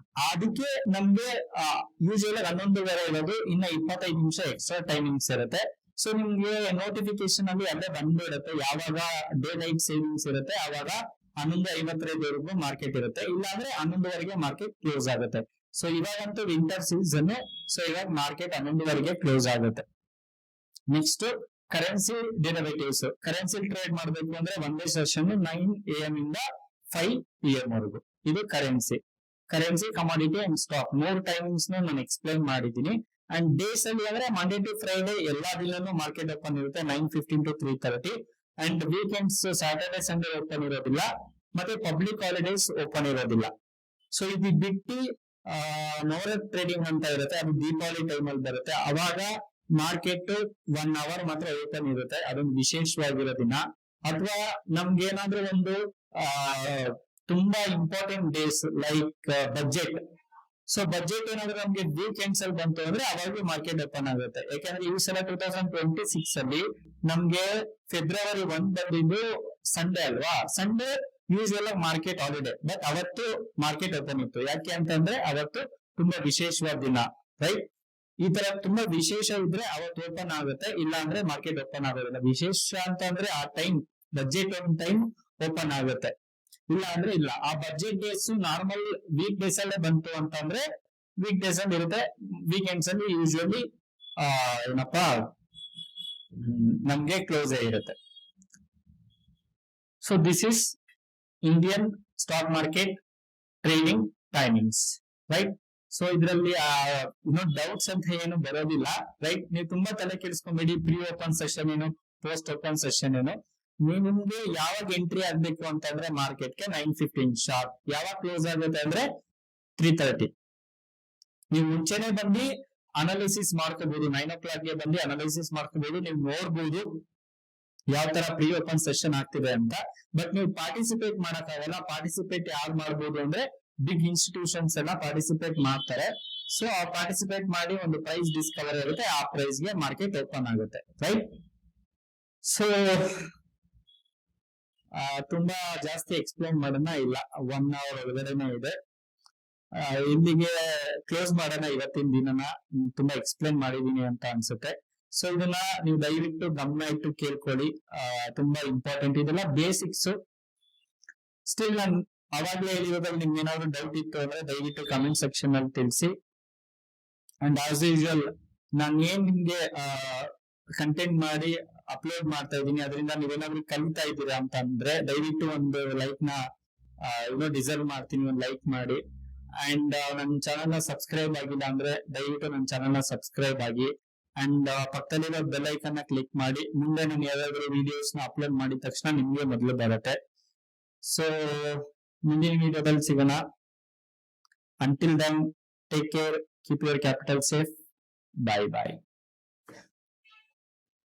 ಅದಕ್ಕೆ ನಮ್ಗೆ ಯೂಶುವಲ್ 11:30 ಇರೋದು, ಇನ್ನ 25 ನಿಮಿಷ ಎಕ್ಸ್ಟ್ರಾ ಟೈಮಿಂಗ್ಸ್ ಇರುತ್ತೆ. ಸೊ ನಿಮ್ಗೆ ನೋಟಿಫಿಕೇಶನ್ ಅಲ್ಲಿ ಅಲ್ಲೇ ಬಂದ್ಬಿಡುತ್ತೆ ಯಾವಾಗ ಡೇ ಲೈಟ್ ಸೇವಿಂಗ್ಸ್ ಇರುತ್ತೆ, ಅವಾಗ 11:55ವರೆಗೂ ಮಾರ್ಕೆಟ್ ಇರುತ್ತೆ, ಇಲ್ಲಾಂದ್ರೆ 11:00 ಮಾರ್ಕೆಟ್ ಕ್ಲೋಸ್ ಆಗುತ್ತೆ. ಸೊ ಇವಾಗಂತೂ ವಿಂಟರ್ ಸೀಸನ್, ಸೊ ಇವಾಗ ಮಾರ್ಕೆಟ್ 11:00 ಕ್ಲೋಸ್ ಆಗುತ್ತೆ. Next currency derivatives. Currency trade ಮಾಡಬೇಕು ಅಂದ್ರೆ ಒಂದೇ ಸೆಷನ್ 9 AM ಇಂದ 5 PM ವರೆಗೂ. ಇದು currency commodity and stock 3 timings ನಾನು ಎಕ್ಸ್ಪ್ಲೈನ್ ಮಾಡಿದ್ದೀನಿ. ಅಂಡ್ ಡೇಸ್ ಅಲ್ಲಿ ಅಂದ್ರೆ ಮಂಡೇ ಟು ಫ್ರೈಡೆ ಎಲ್ಲಾ ದಿನನೂ ಮಾರ್ಕೆಟ್ ಓಪನ್ ಇರುತ್ತೆ 9:15 to 3:30. And weekends Saturday Sunday open ಇರೋದಿಲ್ಲ, ಮತ್ತೆ ಪಬ್ಲಿಕ್ ಹಾಲಿಡೇಸ್ ಓಪನ್ ಇರೋದಿಲ್ಲ. ಸೊ ಇದು ಬಿಟ್ಟು ನವರತ್ ಟ್ರೇಡಿಂಗ್ ಅಂತ ಇರುತ್ತೆ, ಅದು ದೀಪಾವಳಿ ಟೈಮ್ ಅಲ್ಲಿ ಬರುತ್ತೆ. ಅವಾಗ ಮಾರ್ಕೆಟ್ 1 ಅವರ್ ಮಾತ್ರ ಓಪನ್ ಇರುತ್ತೆ, ಅದೊಂದು ವಿಶೇಷವಾಗಿರೋ ದಿನ. ಅಥವಾ ನಮ್ಗೆ ಏನಾದ್ರೂ ಒಂದು ತುಂಬಾ important days like budget. So budget ಏನಾದ್ರೂ ನಮ್ಗೆ ವೀಕೆಂಡ್ಸ್ ಅಲ್ಲಿ ಬಂತು ಅಂದ್ರೆ ಅವಾಗ ಮಾರ್ಕೆಟ್ ಓಪನ್ ಆಗುತ್ತೆ. ಯಾಕಂದ್ರೆ ಈ ಸಲ 2026 ಅಲ್ಲಿ ನಮ್ಗೆ ಫೆಬ್ರವರಿ 1 ಬಂದಿದ್ದು ಸಂಡೇ ಅಲ್ವಾ. ಸಂಡೇ ಯೂಶುವಲ್ ಆಗಿ ಮಾರ್ಕೆಟ್ ಹಾಲಿಡೇ, ಬಟ್ ಅವತ್ತು ಮಾರ್ಕೆಟ್ ಓಪನ್ ಇತ್ತು. ಯಾಕೆ ಅಂತಂದ್ರೆ ಅವತ್ತು ತುಂಬಾ ವಿಶೇಷವಾದ ದಿನ, ರೈಟ್. ಈ ತರ ತುಂಬಾ ವಿಶೇಷ ಇದ್ರೆ ಅವತ್ತು ಓಪನ್ ಆಗುತ್ತೆ, ಇಲ್ಲ ಅಂದ್ರೆ ಮಾರ್ಕೆಟ್ ಓಪನ್ ಆಗೋದಿಲ್ಲ. ವಿಶೇಷ ಅಂತ ಅಂದ್ರೆ ಆ ಟೈಮ್ ಬಜೆಟ್ ಒಂದು ಟೈಮ್ ಓಪನ್ ಆಗುತ್ತೆ, ಇಲ್ಲ ಅಂದ್ರೆ ಇಲ್ಲ. ಆ budget days normal week days ಅಲ್ಲೇ ಬಂತು ಅಂತಂದ್ರೆ ವೀಕ್ ಡೇಸ್ ಅಲ್ಲಿ ಇರುತ್ತೆ. ವೀಕೆಂಡ್ಸ್ ಅಲ್ಲಿ ಯೂಶುವಲಿ ಏನಪ್ಪಾ ನಮ್ಗೆ ಕ್ಲೋಸ್ ಇರುತ್ತೆ. So this is Indian stock market trading timings, right. So ಇದರಲ್ಲಿ ಡೌಟ್ಸ್ ಅಂತ ಏನು ಬರೋದಿಲ್ಲ, ರೈಟ್. ನೀವು ತುಂಬಾ ತಲೆ ಕೆಡಿಸ್ಕೊಂಬೇಡಿ. ಪ್ರೀ ಓಪನ್ ಸೆಷನ್ ಏನು, ಪೋಸ್ಟ್ ಓಪನ್ ಸೆಷನ್ ಏನು, ನಿಮ್ಗೆ ಯಾವಾಗ ಎಂಟ್ರಿ ಆಗ್ಬೇಕು ಅಂತಂದ್ರೆ ಮಾರ್ಕೆಟ್ಗೆ 9:15 ಶಾರ್ಪ್. ಯಾವಾಗ ಕ್ಲೋಸ್ ಆಗುತ್ತೆ ಅಂದ್ರೆ 3:30. ನೀವು ಮುಂಚೆನೆ ಬಂದು ಅನಾಲಿಸಿಸ್ ಮಾಡ್ಕೋಬಹುದು. 9 o'clock ಬಂದು ಅನಾಲಿಸಿಸ್ ಮಾಡ್ಕೋಬಹುದು. ನೀವು ನೋಡ್ಬೋದು ಯಾವ ತರ ಪ್ರೀ ಓಪನ್ ಸೆಷನ್ ಆಗ್ತಿದೆ ಅಂತ. ಬಟ್ ನೀವು ಪಾರ್ಟಿಸಿಪೇಟ್ ಮಾಡಕ್ಕಾಗಲ್ಲ. ಪಾರ್ಟಿಸಿಪೇಟ್ ಯಾರು ಮಾಡ್ಬೋದು ಅಂದ್ರೆ ಬಿಗ್ ಇನ್ಸ್ಟಿಟ್ಯೂಷನ್ಸ್ ಎಲ್ಲ ಪಾರ್ಟಿಸಿಪೇಟ್ ಮಾಡ್ತಾರೆ. ಸೊ ಆ ಪಾರ್ಟಿಸಿಪೇಟ್ ಮಾಡಿ ಒಂದು ಪ್ರೈಸ್ ಡಿಸ್ಕವರ್ ಆಗುತ್ತೆ, ಆ ಪ್ರೈಸ್ ಗೆ ಮಾರ್ಕೆಟ್ ಓಪನ್ ಆಗುತ್ತೆ, ರೈಟ್. ಸೊ ತುಂಬಾ ಜಾಸ್ತಿ ಎಕ್ಸ್ಪ್ಲೈನ್ ಮಾಡೋಣ ಇಲ್ಲ, 1 hour ಒಳಗಡೆನೆ ಇದೆ. ಇಲ್ಲಿಗೆ ಕ್ಲೋಸ್ ಮಾಡೋಣ ಇವತ್ತಿನ ದಿನನ. ತುಂಬಾ ಎಕ್ಸ್ಪ್ಲೈನ್ ಮಾಡಿದೀನಿ ಅಂತ ಅನ್ಸುತ್ತೆ. ಸೊ ಇದನ್ನ ನೀವು ದಯವಿಟ್ಟು ಗಮನ ಇಟ್ಟು ಕೇಳ್ಕೊಳ್ಳಿ, ತುಂಬಾ ಇಂಪಾರ್ಟೆಂಟ್. ಇದೆಲ್ಲ ಬೇಸಿಕ್ಸ್. ಸ್ಟಿಲ್ ನಾನು ಅವಾಗ್ಲೇ ಹೇಳಿರೋದ್ರಲ್ಲಿ ನಿಮ್ಗೆ ಏನಾದ್ರು ಡೌಟ್ ಇತ್ತು ಅಂದ್ರೆ ದಯವಿಟ್ಟು ಕಮೆಂಟ್ ಸೆಕ್ಷನ್ ಅಲ್ಲಿ ತಿಳಿಸಿ. ಅಂಡ್ ಆಸ್ ಯೂಶುವಲ್ ನಾನು ಏನ್ ನಿಮ್ಗೆ ಕಂಟೆಂಟ್ ಮಾಡಿ ಅಪ್ಲೋಡ್ ಮಾಡ್ತಾ ಇದ್ದೀನಿ ಅದರಿಂದ ನೀವೇನಾದ್ರೂ ಕಲಿತಾ ಇದ್ದೀರಾ ಅಂತ ಅಂದ್ರೆ ದಯವಿಟ್ಟು ಒಂದು ಲೈಕ್ ನ ಡಿಸರ್ವ್ ಮಾಡ್ತೀನಿ, ಒಂದು ಲೈಕ್ ಮಾಡಿ. ಅಂಡ್ ನನ್ನ ಚಾನಲ್ ನ ಸಬ್ಸ್ಕ್ರೈಬ್ ಆಗಿಲ್ಲ ಅಂದ್ರೆ ದಯವಿಟ್ಟು ನನ್ನ ಚಾನಲ್ ನ ಸಬ್ಸ್ಕ್ರೈಬ್ ಆಗಿ. ಅಂಡ್ ಪಕ್ಕದಲ್ಲಿರೋ ಬೆಲ್ ಐಕನ್ ನ ಕ್ಲಿಕ್ ಮಾಡಿ. ಮುಂದೆ ನಾನು ಯಾವ್ದಾದ್ರು ವಿಡಿಯೋಸ್ ನ ಅಪ್ಲೋಡ್ ಮಾಡಿದ ತಕ್ಷಣ ನಿಮ್ಗೆ ಮೊದಲು ಬರುತ್ತೆ. ಸೊ ಮುಂದಿನ ವಿಡಿಯೋದಲ್ಲಿ ಸಿಗೋಣ. Until then take care, keep your capital safe. Bye bye.